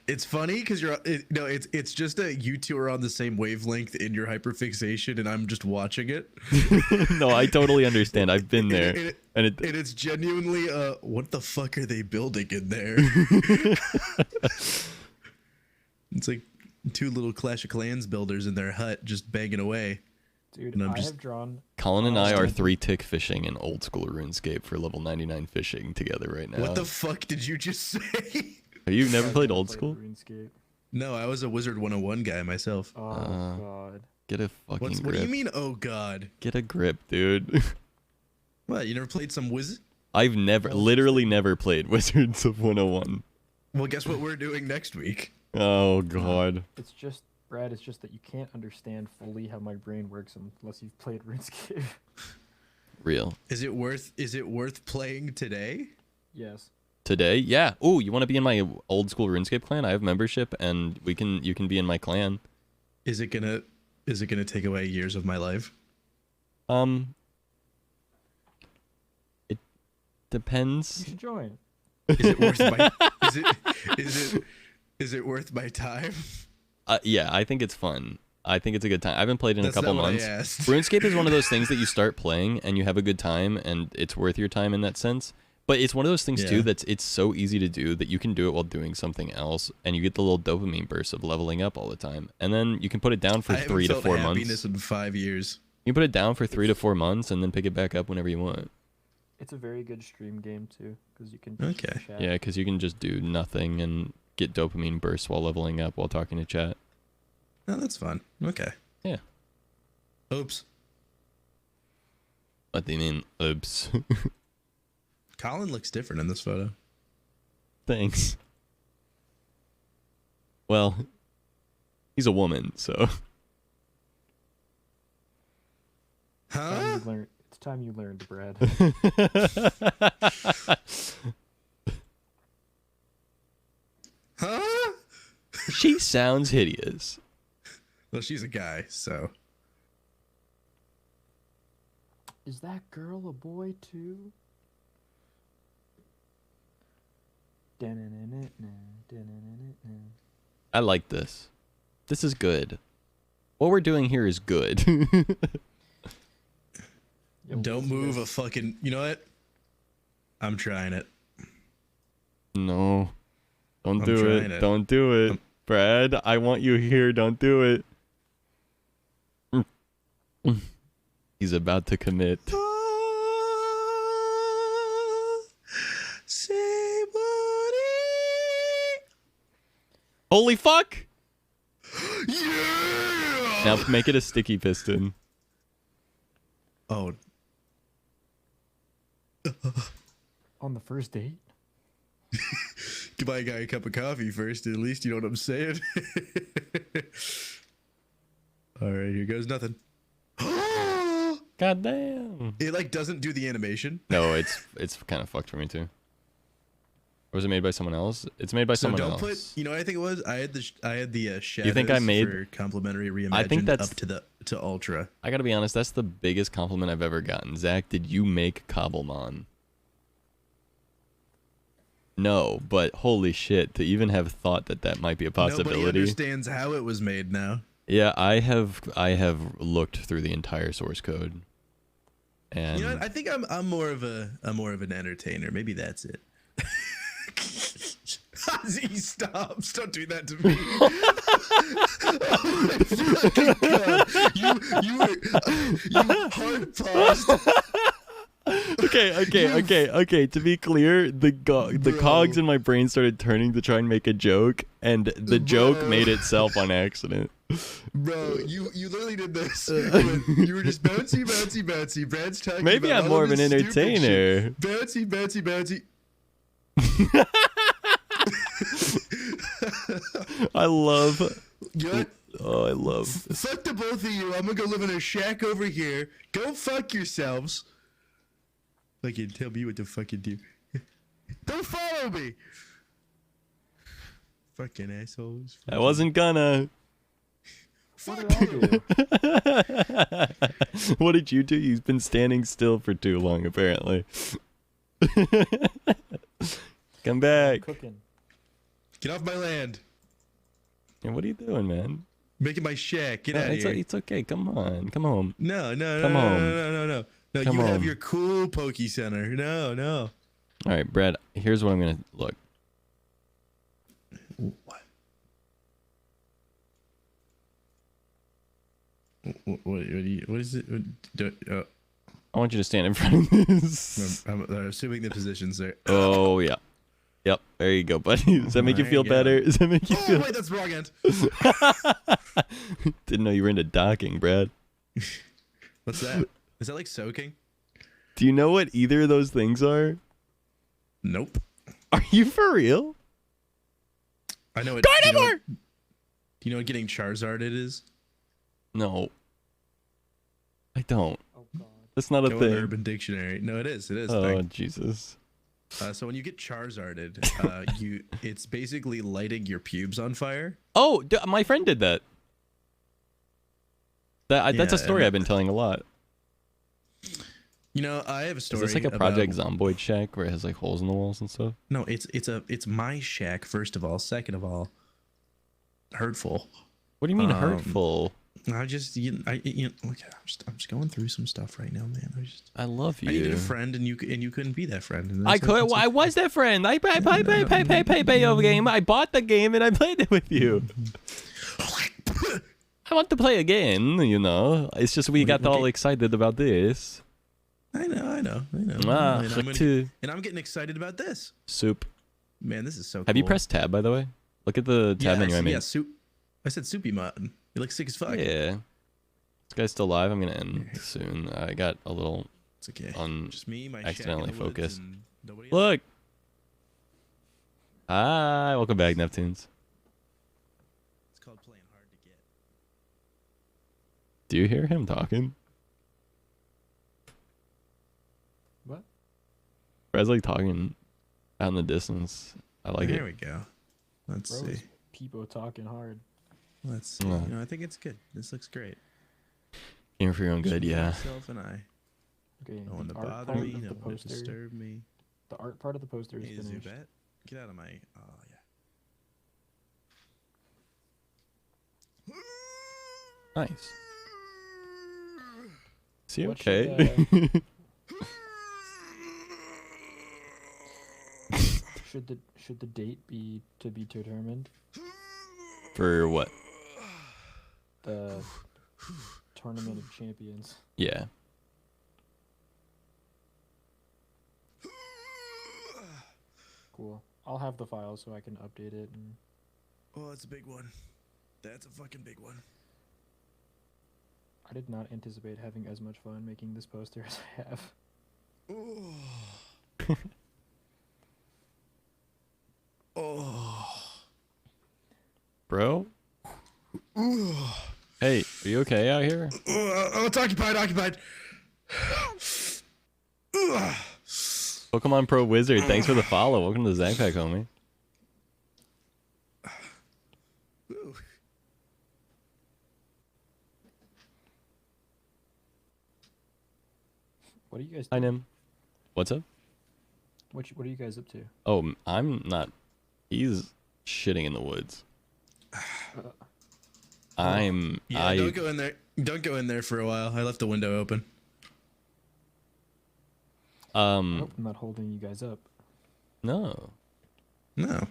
It's funny because it's just that you two are on the same wavelength in your hyperfixation, and I'm just watching it. No, I totally understand. I've been there, and it's genuinely what the fuck are they building in there? It's like 2 little Clash of Clans builders in their hut just banging away. Dude, And I have drawn. Colin and I are 3-tick fishing in old school RuneScape for level 99 fishing together right now. What the fuck did you just say? Have you never I've played never old played school? RuneScape. No, I was a Wizard 101 guy myself. Oh god. Get a fucking grip. What do you mean, oh god? Get a grip, dude. What, you never played some Wizard? I've literally never played Wizards of 101. Well, guess what we're doing next week? Oh god. It's just, Brad, it's just that you can't understand fully how my brain works unless you've played RuneScape. Real. Is it worth playing today? Yes. Today? Yeah. Oh, you want to be in my old school RuneScape clan? I have membership, and you can be in my clan. Is it gonna take away years of my life? It depends. You should join. Is it worth my is it worth my time? Yeah, I think it's fun. I think it's a good time. I haven't played in That's a couple not what I months. asked. RuneScape is one of those things that you start playing and you have a good time and it's worth your time in that sense. But it's one of those things too Yeah. it's so easy to do that you can do it while doing something else and you get the little dopamine burst of leveling up all the time. And then you can put it down for I haven't 3 to felt 4 happiness months. in 5 years. You can put it down for 3 to 4 months and then pick it back up whenever you want. It's a very good stream game too, because you can. just Okay. chat. Yeah, because you can just do nothing and get dopamine bursts while leveling up while talking to chat. No, that's fun. Okay. Yeah. Oops. What do you mean, oops? Colin looks different in this photo. Thanks. Well, he's a woman, so. Huh? It's time you learned, Brad. Huh? She sounds hideous. Well, she's a guy, so. Is that girl a boy too? I like this. This is good. What we're doing here is good. Don't move a fucking. You know what? I'm trying it. No. Don't I'm do trying it. it. Don't do it. Brad, I want you here. Don't do it. He's about to commit. Holy fuck! Yeah! Now make it a sticky piston. Oh. On the first date? Give my guy a cup of coffee first, at least you know what I'm saying. Alright, here goes nothing. God damn. It like doesn't do the animation. No, it's kind of fucked for me too. Or was it made by someone else? It's made by So someone don't else. put. You know what I think it was? I had the shadows You think I made- for complimentary reimagined I think that's- up to ultra. I gotta be honest, that's the biggest compliment I've ever gotten. Zach, did you make Cobblemon? No, but holy shit, to even have thought that might be a Nobody possibility. understands how it was made now. Yeah, I have looked through the entire source code. And You know what? I think I'm more of an entertainer. Maybe that's it. Ozzy, stop! Don't do that to me. Oh my fucking God. You hard paused. Okay. To be clear, the cogs in my brain started turning to try and make a joke, and the joke made itself on accident. Bro, you literally did this. You were just bouncy. Brad's talking. Maybe about I'm all more of an his stupid entertainer. shit. Bouncy. I love. You know what? Oh, I love. Fuck the both of you. I'm gonna go live in a shack over here. Go fuck yourselves. Fucking tell me what to fucking do. Don't follow me. Fucking assholes. I wasn't gonna. What did I do? What did you do? You've been standing still for too long, apparently. Come back. Cooking. Get off my land. Yeah, what are you doing, man? Making my shack. Get out of here. It's okay. Come on. Come home. No. Come home. No. No, Come you have home. your cool Poke Center. No. All right, Brad. Here's what I'm gonna look. What? What is it? I want you to stand in front of this. I'm assuming the positions there. Oh yeah. Yep. There you go, buddy. Does that make you my feel God. better? Does that make you Oh feel? wait, that's the wrong end. Didn't know you were into docking, Brad. What's that? Is that like soaking? Do you know what either of those things are? Nope. Are you for real? I know it. Carnivore! Do you know what getting Charizarded is? No. I don't. Oh God. That's not a Go on thing. Urban Dictionary. No, it is. It is. a Oh thing. Jesus. So when you get Charizarded, it's basically lighting your pubes on fire. Oh, my friend did that. That's a Yeah, story and- I've been telling a lot. You know, I have a Is story. this like a about- Project Zomboid shack where it has like holes in the walls and stuff? No, it's my shack. First of all, second of all, hurtful. What do you mean Um, hurtful? I just look, I'm just going through some stuff right now, man. I love you. I needed a friend, and you couldn't be that friend. And I that's- could. that's- I was that friend. I pay over game. I bought the game and I played it with you. I want to play again. You know, it's just we got all excited about this. I know. Ah, and, fuck too. I'm getting excited about this. Soup. Man, this is so cool. Have you pressed tab, by the way? Look at the tab menu I made. Yeah, soup. I said soupy mutton. You look sick as fuck. Yeah. This guy's still alive. I'm gonna end soon. I got a little It's okay. on Just me, my accidentally shack in the woods, focused. and nobody else. Look. Hi, welcome back, Neptunes. It's called playing hard to get. Do you hear him talking? What? Brad's like talking out in the distance. I like There it. we go. Let's Bro, see. is people talking hard. Let's see. Yeah. You know, I think it's good. This looks great. Here for your own good, Just me, yeah. Myself and I. Okay, No one to the art bother part me. of No the one to poster. disturb me. The art part of the poster is Hey, is your finished. bet? Get out of my. Oh yeah. Nice. Is he What okay? Should the date be to be determined? For what? The Tournament of Champions. Yeah. Cool. I'll have the file so I can update it. And Oh, that's a big one. That's a fucking big one. I did not anticipate having as much fun making this poster as I have. Bro? Hey, are you okay out here? Oh, it's occupied. Pokemon Pro Wizard, thanks for the follow. Welcome to the Zackpack, homie. What are you guys? Hi, Nim. What's up? What are you guys up to? Oh, I'm not. He's shitting in the woods. Yeah, don't go in there. Don't go in there for a while. I left the window open. I hope I'm not holding you guys up. No. No.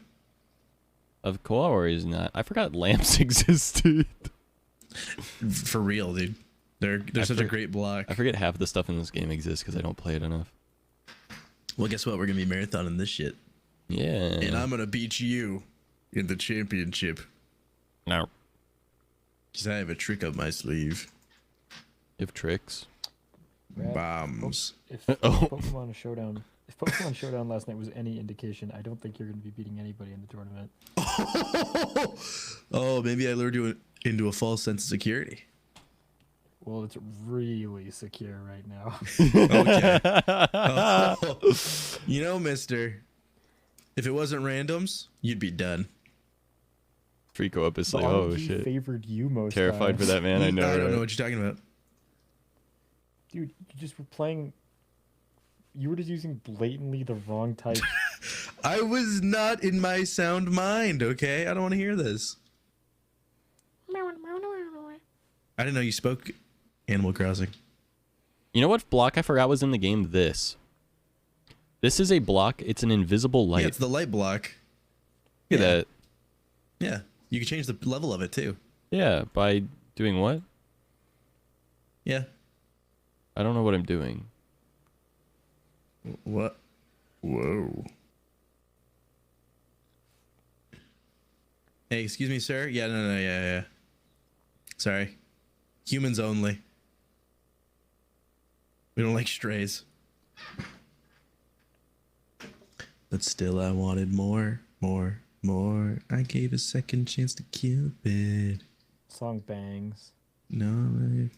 Of Koawari is not. I forgot lamps existed. For real, dude. They're such a great block. I forget half the stuff in this game exists because I don't play it enough. Well, guess what? We're gonna be marathoning this shit. Yeah. And I'm gonna beat you in the championship. No. Because I have a trick up my sleeve. You have tricks. Brad, Bombs. If Oh. Pokemon Showdown last night was any indication, I don't think you're going to be beating anybody in the tournament. Oh, maybe I lured you into a false sense of security. Well, it's really secure right now. Okay. Oh. You know, mister, if it wasn't randoms, you'd be done. Freako up is like, The oh RNG shit. favored you most Terrified for times. that man, I know. I don't know right? what you're talking about. Dude, you just were playing. You were just using blatantly the wrong type. I was not in my sound mind, okay? I don't want to hear this. I didn't know you spoke Animal Crossing. You know what block I forgot was in the game? This. This is a block. It's an invisible light. Yeah, it's the light block. Look at that. Yeah, you can change the level of it too. Yeah, by doing what? Yeah. I don't know what I'm doing. What? Whoa. Hey, excuse me, sir. Yeah, no, yeah. Sorry. Humans only. We don't like strays. But still, I wanted more. I gave a second chance to Cupid. Song bangs. No.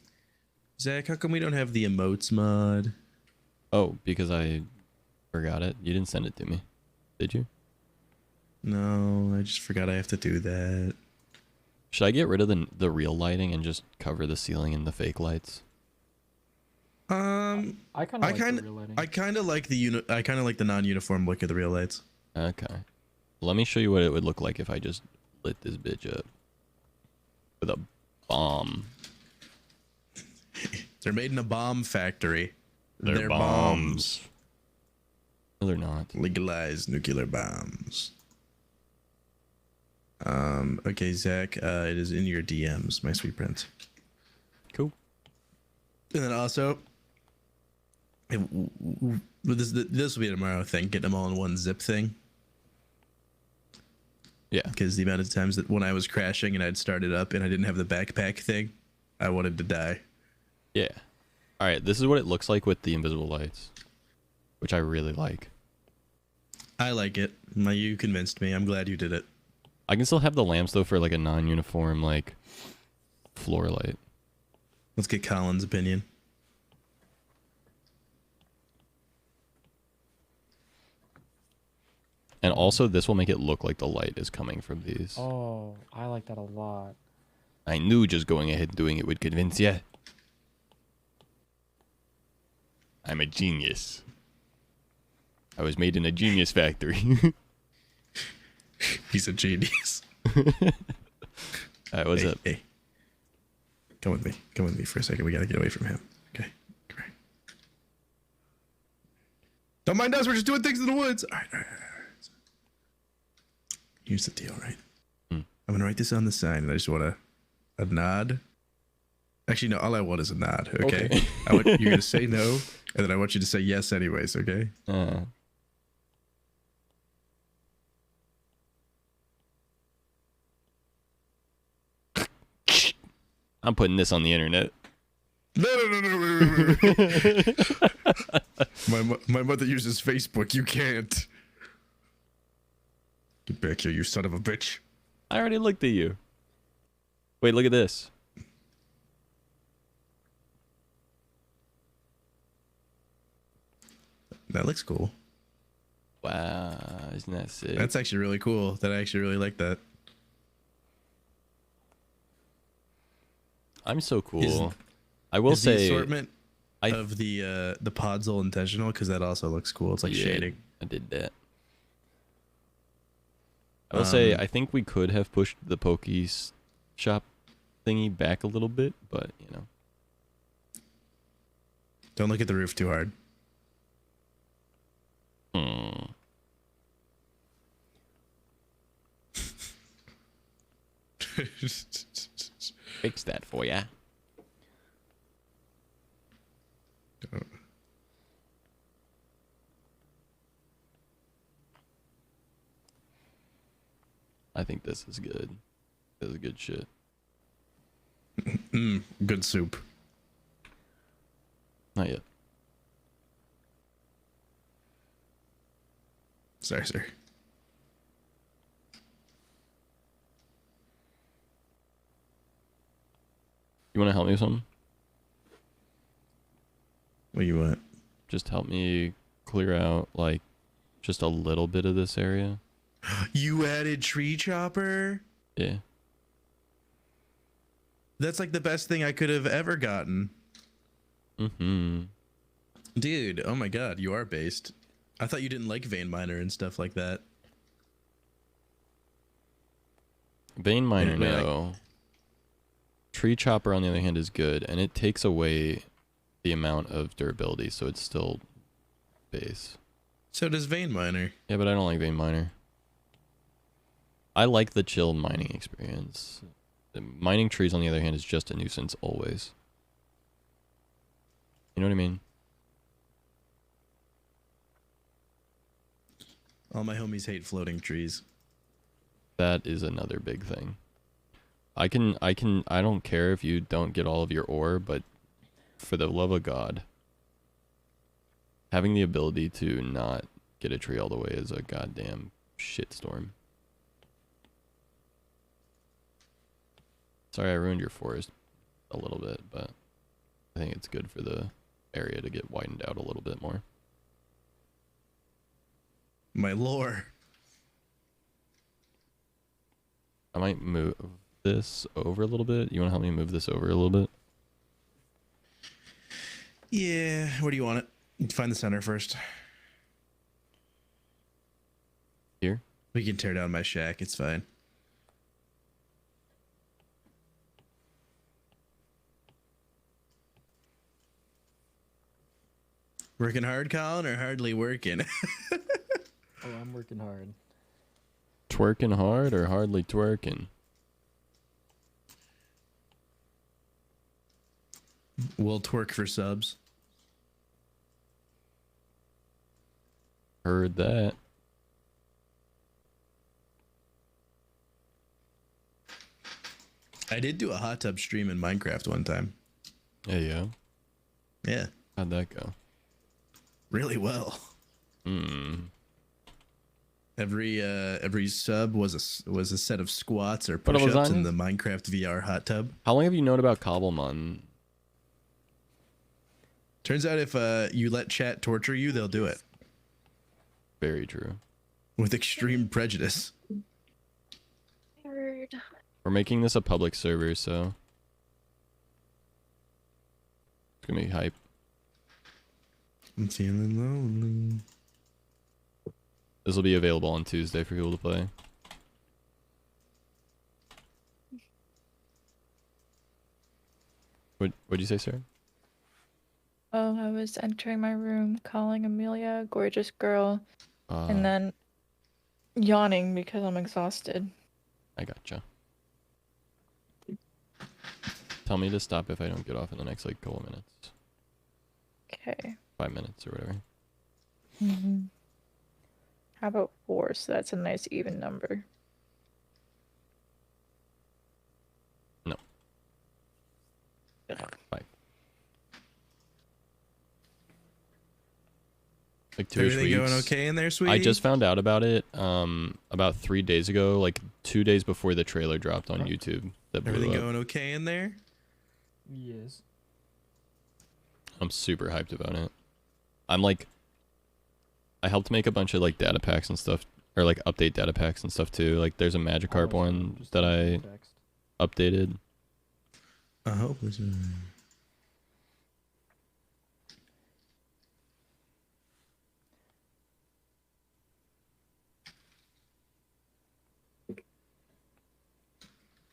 Zach, how come we don't have the emotes mod? Oh, because I forgot it. You didn't send it to me, did you? No, I just forgot I have to do that. Should I get rid of the real lighting and just cover the ceiling in the fake lights? I kind of like the real lighting. I kind of like the non-uniform look of the real lights. Okay. Let me show you what it would look like if I just lit this bitch up with a bomb. They're made in a bomb factory. They're bombs. No, they're not. Legalized nuclear bombs. Okay, Zach, it is in your DMs, my sweet prince. Cool. And then also, this will be a tomorrow thing, getting them all in one zip thing. Yeah. Because the amount of times that when I was crashing and I'd started up and I didn't have the backpack thing, I wanted to die. Yeah. All right, this is what it looks like with the invisible lights, which I really like. I like it. You convinced me. I'm glad you did it. I can still have the lamps though for like a non-uniform like floor light. Let's get Colin's opinion. And also this will make it look like the light is coming from these. Oh, I like that a lot. I knew just going ahead and doing it would convince you. I'm a genius. I was made in a genius factory. He's a genius. Alright, what's up? Hey. Come with me. Come with me for a second. We gotta get away from him. Okay. Come here. Don't mind us. We're just doing things in the woods. All right. Here's the deal, right? I'm gonna write this on the sign, and I just want a nod. Actually, no. All I want is a nod. Okay. You're gonna say no, and then I want you to say yes, anyways. Okay. I'm putting this on the internet. No. My mother uses Facebook. You can't. Get back here, you son of a bitch. I already looked at you. Wait, look at this. That looks cool. Wow, isn't that sick? That's actually really cool. That I actually really like that. I'm so cool. I will say the assortment of the pods all intentional because that also looks cool. It's like shading. I did that. I will say I think we could have pushed the Poke's shop thingy back a little bit, but you know. Don't look at the roof too hard. Hmm. Fix that for ya. I think this is good. This is good shit. Good soup. Not yet. Sorry, sir. You want to help me with something? What do you want? Just help me clear out, like, just a little bit of this area. You added tree chopper? Yeah. That's like the best thing I could have ever gotten. Mm-hmm. Dude, oh my god, you are based. I thought you didn't like vein miner and stuff like that. Vein miner, Yeah, man, no. Tree chopper, on the other hand, is good, and it takes away the amount of durability, so it's still base. So does vein miner. Yeah, but I don't like vein miner. I like the chill mining experience. The mining trees, on the other hand, is just a nuisance always. You know what I mean? All my homies hate floating trees. That is another big thing. I don't care if you don't get all of your ore, but for the love of God, having the ability to not get a tree all the way is a goddamn shitstorm. Sorry I ruined your forest a little bit, but I think it's good for the area to get widened out a little bit more. My lore. I might move this over a little bit. You want to help me move this over a little bit? Yeah, where do you want it? Find the center first. Here? We can tear down my shack, it's fine. Working hard, Colin, or hardly working? Oh, I'm working hard. Twerking hard or hardly twerking? We'll twerk for subs. Heard that. I did do a hot tub stream in Minecraft one time. Yeah. Yeah. How'd that go? Really well. Every sub was a set of squats or But it was push-ups on- in the Minecraft VR hot tub. How long have you known about Cobblemon? Turns out if you let chat torture you, they'll do it. Very true. With extreme prejudice. Weird. We're making this a public server, so it's gonna be hype. I'm feeling lonely. This will be available on Tuesday for people to play. What'd you say, sir? Oh, I was entering my room, calling Amelia a gorgeous girl, and then yawning because I'm exhausted. I gotcha. Tell me to stop if I don't get off in the next like couple minutes. Okay. 5 minutes or whatever. How about 4? So that's a nice even number. No. Ugh. 5. Like 2-ish Everything weeks. going okay in there, sweetie? I just found out about it about 3 days ago, like 2 days before the trailer dropped on YouTube. That blew Everything up. going okay in there? Yes. I'm super hyped about it. I'm like, I helped make a bunch of like data packs and stuff, or like update data packs and stuff too. Like there's a Magikarp one that I updated. I hope it's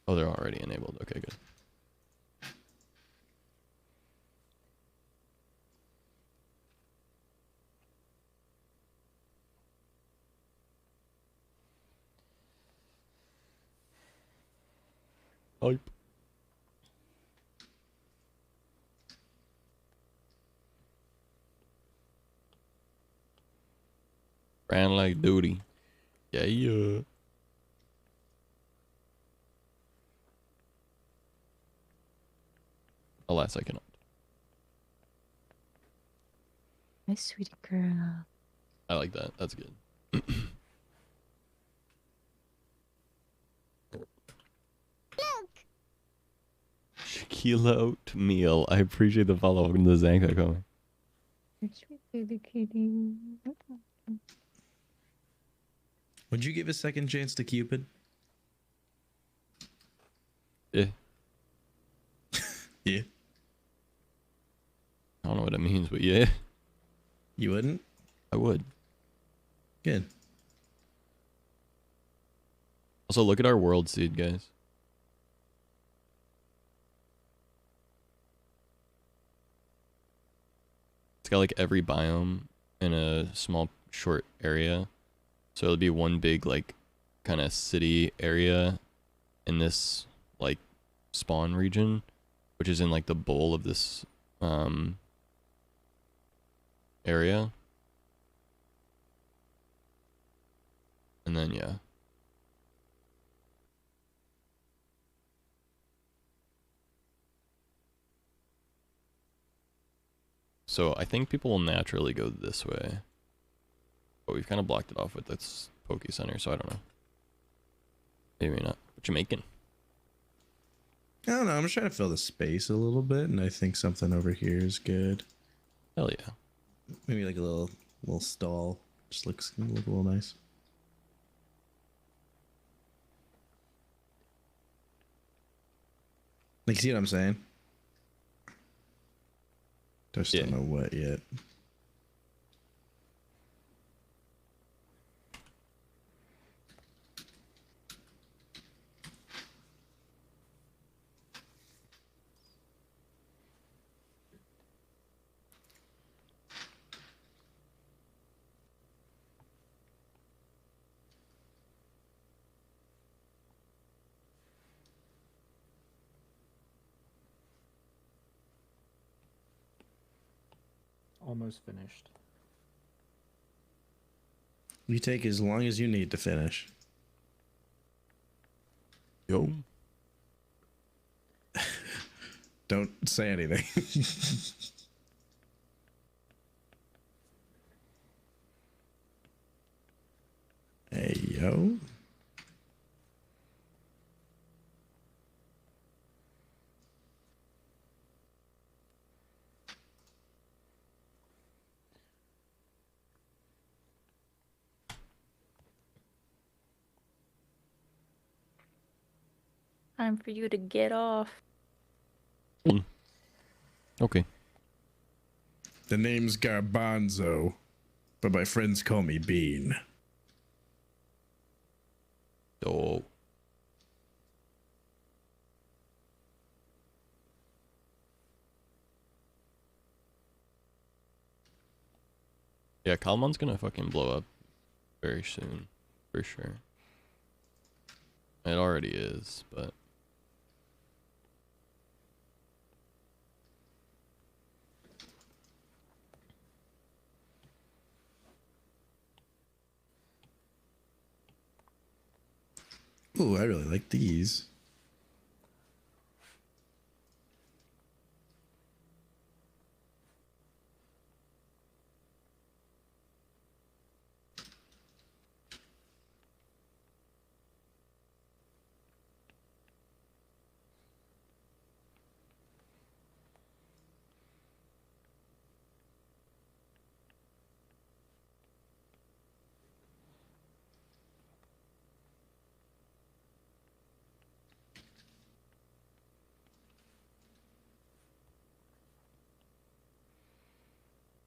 Oh, they're already enabled. Okay, good. Hype. Ran like duty. Yeah, yeah. Alas, I cannot. My sweetie girl. I like that. That's good. Shaquille Oatmeal. I appreciate the follow up in the Zanka comment. Sweet baby kitty. Would you give a second chance to Cupid? Yeah. Yeah. I don't know what it means, but yeah. You wouldn't? I would. Good. Also, look at our world seed, guys. It's got like every biome in a small, short area. So it'll be one big, like, kind of city area in this, like, spawn region, which is in, like, the bowl of this, area. And then, yeah. So I think people will naturally go this way. But we've kind of blocked it off with this Poke Center, so I don't know. Maybe not. What you making? I don't know. I'm just trying to fill the space a little bit, and I think something over here is good. Hell yeah. Maybe like a little stall. Just look a little nice. Like, see what I'm saying? Just don't know what yet. Almost finished. You take as long as you need to finish. Yo. Don't say anything. Hey, yo. Time for you to get off. Okay. The name's Garbanzo, but my friends call me Bean. Oh. Yeah, Cobblemon's gonna fucking blow up very soon, for sure. It already is, but... Ooh, I really like these.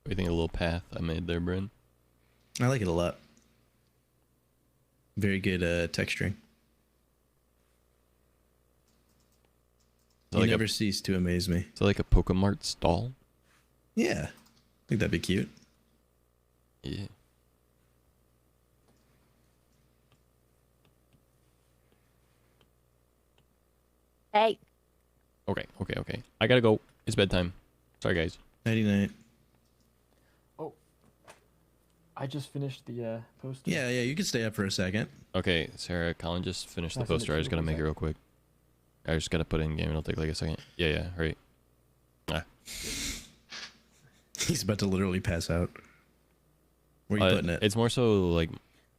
What do you think of the little path I made there, Bryn? I like it a lot. Very good texturing. You Like never cease to amaze me. Is that like a Pokemart stall? Yeah. I think that'd be cute. Yeah. Hey. Okay. I gotta go. It's bedtime. Sorry, guys. Nighty night. I just finished the poster. Yeah, you can stay up for a second. Okay, Sarah, Colin just finished Can the I send it poster. to I you just gotta real make it quick? real quick. I just gotta put it in game. It'll take like a second. Yeah, hurry. He's about to literally pass out. Where are you putting it? It's more so like,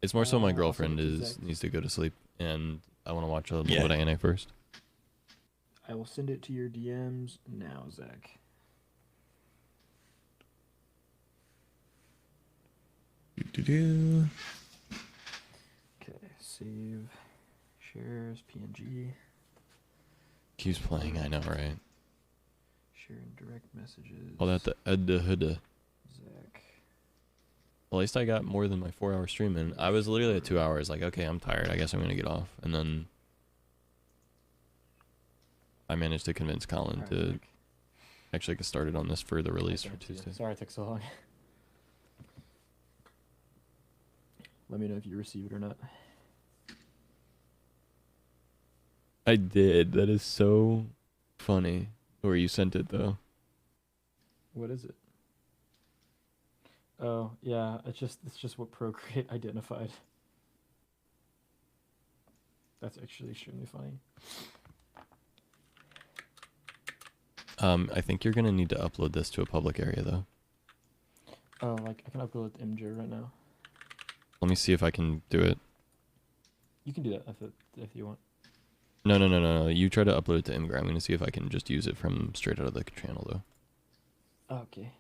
it's more so my I'll send girlfriend it to you, is Zach. needs to go to sleep, and I want to watch a little Yeah. bit of anime first. I will send it to your DMs now, Zach. Do-do-do. Okay, save, shares, PNG, Keeps playing. I know, right? share in direct messages. All that the Hudda. Zach. At least I got more than my 4-hour stream in. I was literally at 2 hours. Like, okay, I'm tired. I guess I'm gonna get off. And then I managed to convince Colin Alright, to Zach. actually get started on this for the release I'll for send it to you. Tuesday. Sorry it took so long. Let me know if you receive it or not. I did. That is so funny. Where you sent it though. What is it? Oh yeah, it's just what Procreate identified. That's actually extremely funny. I think you're gonna need to upload this to a public area though. Oh, like I can upload it to Imgur right now. Let me see if I can do it. You can do that if you want. No. You try to upload it to Imgur. I'm gonna see if I can just use it from straight out of the channel though. Oh, okay.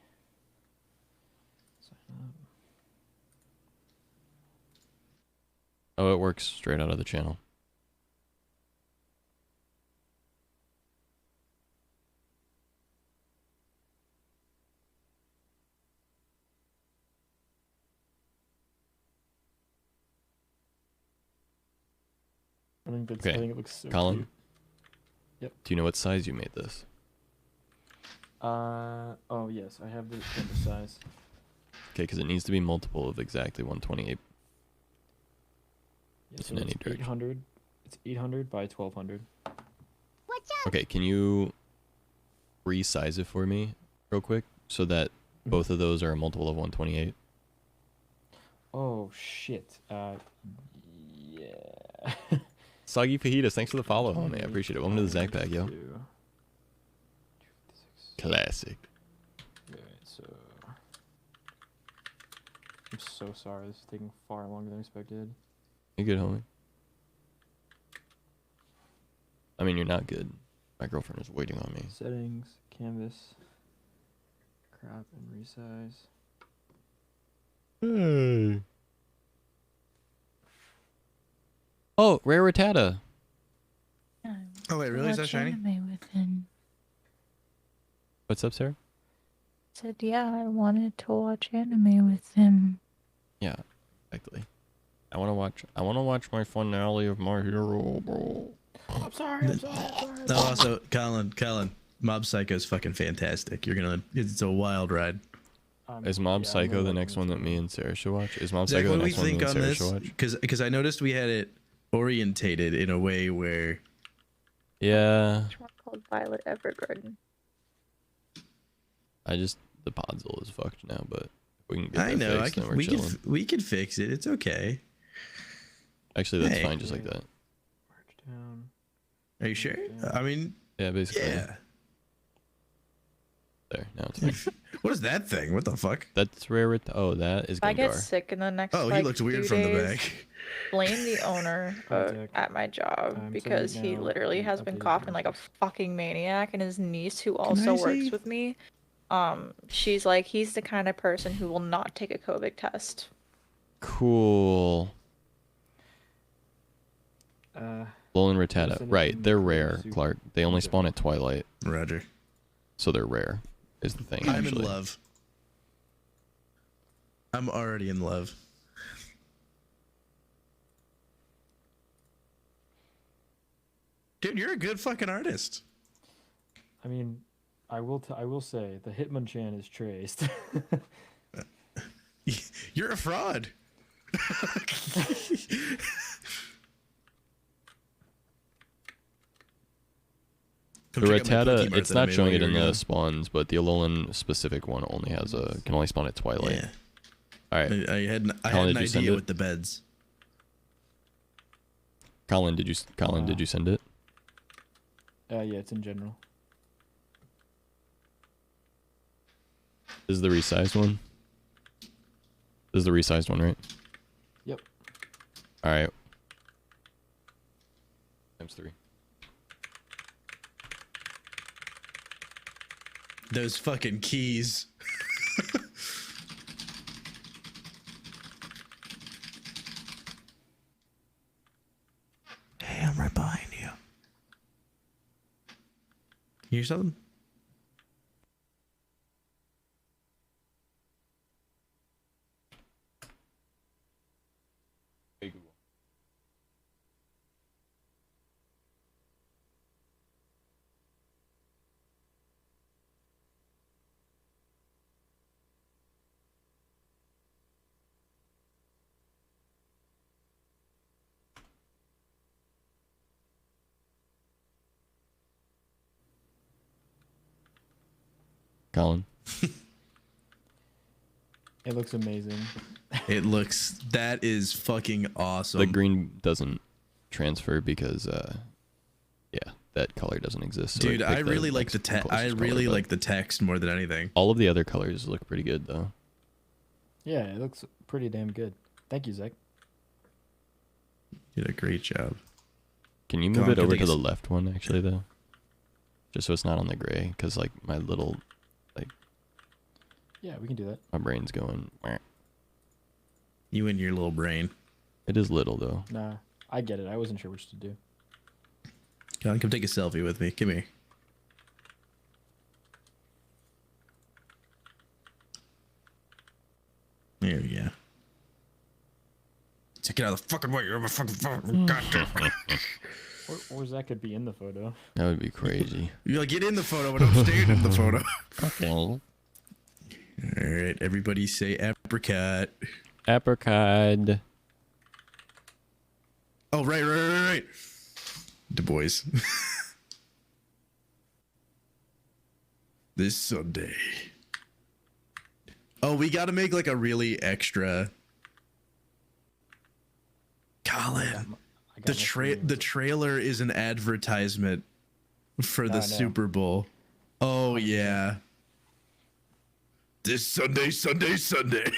Sign up. Oh, it works straight out of the channel. I think Okay, I think it looks so Colin? cute. Yep. Do you know what size you made this? Oh yes, I have the size. Okay, because it needs to be multiple of exactly 128. Yeah, It's so in any it's direction. 800. It's 800 by 1200. Okay, can you resize it for me real quick so that both of those are a multiple of 128? Oh shit. Yeah. Soggy Fajitas, thanks for the follow, homie. I appreciate it. Welcome to the Zach Pack, yo. 256. Classic. Alright, so I'm so sorry. This is taking far longer than expected. You good, homie? I mean, you're not good. My girlfriend is waiting on me. Settings, canvas, crop, and resize. Hey. Oh, Raritata. Oh wait, really? Is that shiny? With him. What's up, Sarah? Said, yeah, I wanted to watch anime with him. Yeah, exactly. I want to watch my finale of My Hero, bro. I'm sorry. No, also, Colin, Mob Psycho is fucking fantastic. It's a wild ride. Is Mob yeah, I'm Psycho really the liking next this one that one. me and Sarah should watch? Is Mob Zach, Psycho what the do we next one me think and on Sarah this? should watch? Because I noticed we had it orientated in a way where Yeah, Which one called Violet Evergarden? the podzol is fucked now, but if we can get I that know fixed, then we're chilling. we can fix it. It's okay. Actually, that's Hey. fine just like that. Merge down. Are you sure? Yeah. I mean, Yeah, basically. yeah. There, now it's fine. What is that thing? What the fuck? That's Raritata. Oh, that is If I get Gengar. sick in the next Oh, he like, looked weird 2 from the days, back. blame the owner Contact. at my job I'm because sending it he now. literally has been Updated coughing like a photos. fucking maniac, and his niece, who I also works see? with me, she's like, he's the kind of person who will not take a COVID test. Cool. Alolan Rattata. send it Right, to they're me, rare, Super. Clark. They only Okay. spawn at Twilight, Roger. so they're rare. Is the thing. I'm actually. in love. I'm already in love. Dude, you're a good fucking artist. I mean, I will say the Hitmonchan is traced. You're a fraud. The Come check out my Rattata, Pokemart it's that I not made showing while it you in were the gone. spawns, but the Alolan specific one only has can only spawn at Twilight. Yeah. All right. I had Colin, an did you send idea it? with the beds. Colin, did you send it? Yeah, it's in general. This is the resized one? This is the resized one, right? Yep. All right. Times 3. Those fucking keys. Hey, I'm right behind you. Can you hear something? Hey, Google. Colin. It looks amazing. That is fucking awesome. The green doesn't transfer because yeah, that color doesn't exist. So Dude, I really like the text. I really color, like the text more than anything. all of the other colors look pretty good though. Yeah, it looks pretty damn good. Thank you, Zach. You did a great job. Can you move it over to the left one actually though? Just so it's not on the gray, because like my little Yeah, we can do that. my brain's going. Meh. You and your little brain. It is little though. Nah, I get it. I wasn't sure which to do. Come take a selfie with me. Come here. There we go. Take it out of the fucking way. You're a fucking goddamn. Or Zach could be in the photo. That would be crazy. You're like, get in the photo, but I'm staying in the photo. Okay. All right, everybody say apricot. Apricot. Oh, right. Du Bois. This Sunday. Oh, we got to make like a really extra. Colin, the trailer is an advertisement for the Super Bowl. Oh yeah. This Sunday. This Sunday.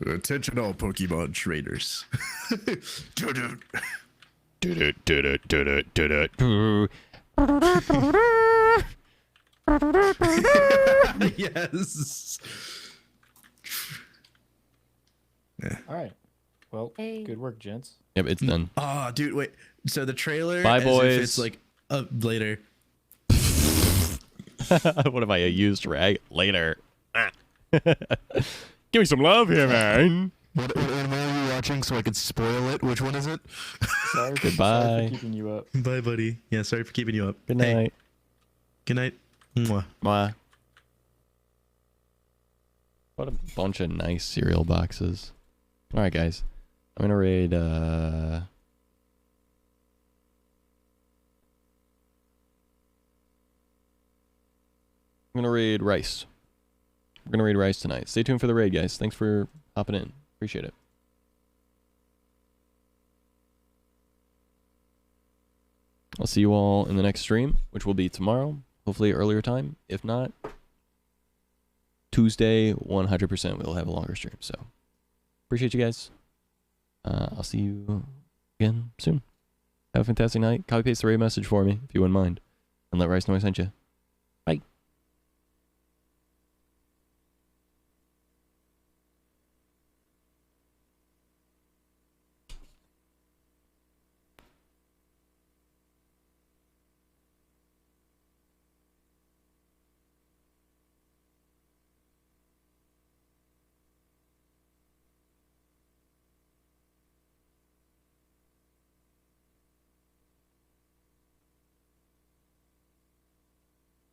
Attention all Pokemon traders. Yes. All right. Well, good work, gents. Yep, it's done. Oh, dude, wait. So the trailer. Bye, as boys. If it's like later. What have I used rag later? Give me some love here, man. What anime are you watching so I could spoil it? Which one is it? Sorry Goodbye. for keeping you up. Bye, buddy. Yeah, sorry for keeping you up. Good night. Hey. Good night. Mwah. Mwah. What a bunch of nice cereal boxes. Alright, guys. I'm gonna raid, I'm gonna raid Rice. We're gonna raid Rice tonight. Stay tuned for the raid, guys. Thanks for hopping in. Appreciate it. I'll see you all in the next stream, which will be tomorrow. Hopefully earlier time. If not, Tuesday, 100% we'll have a longer stream. So, appreciate you guys. I'll see you again soon. Have a fantastic night. Copy paste the raid message for me if you wouldn't mind. And let Rice know I sent you.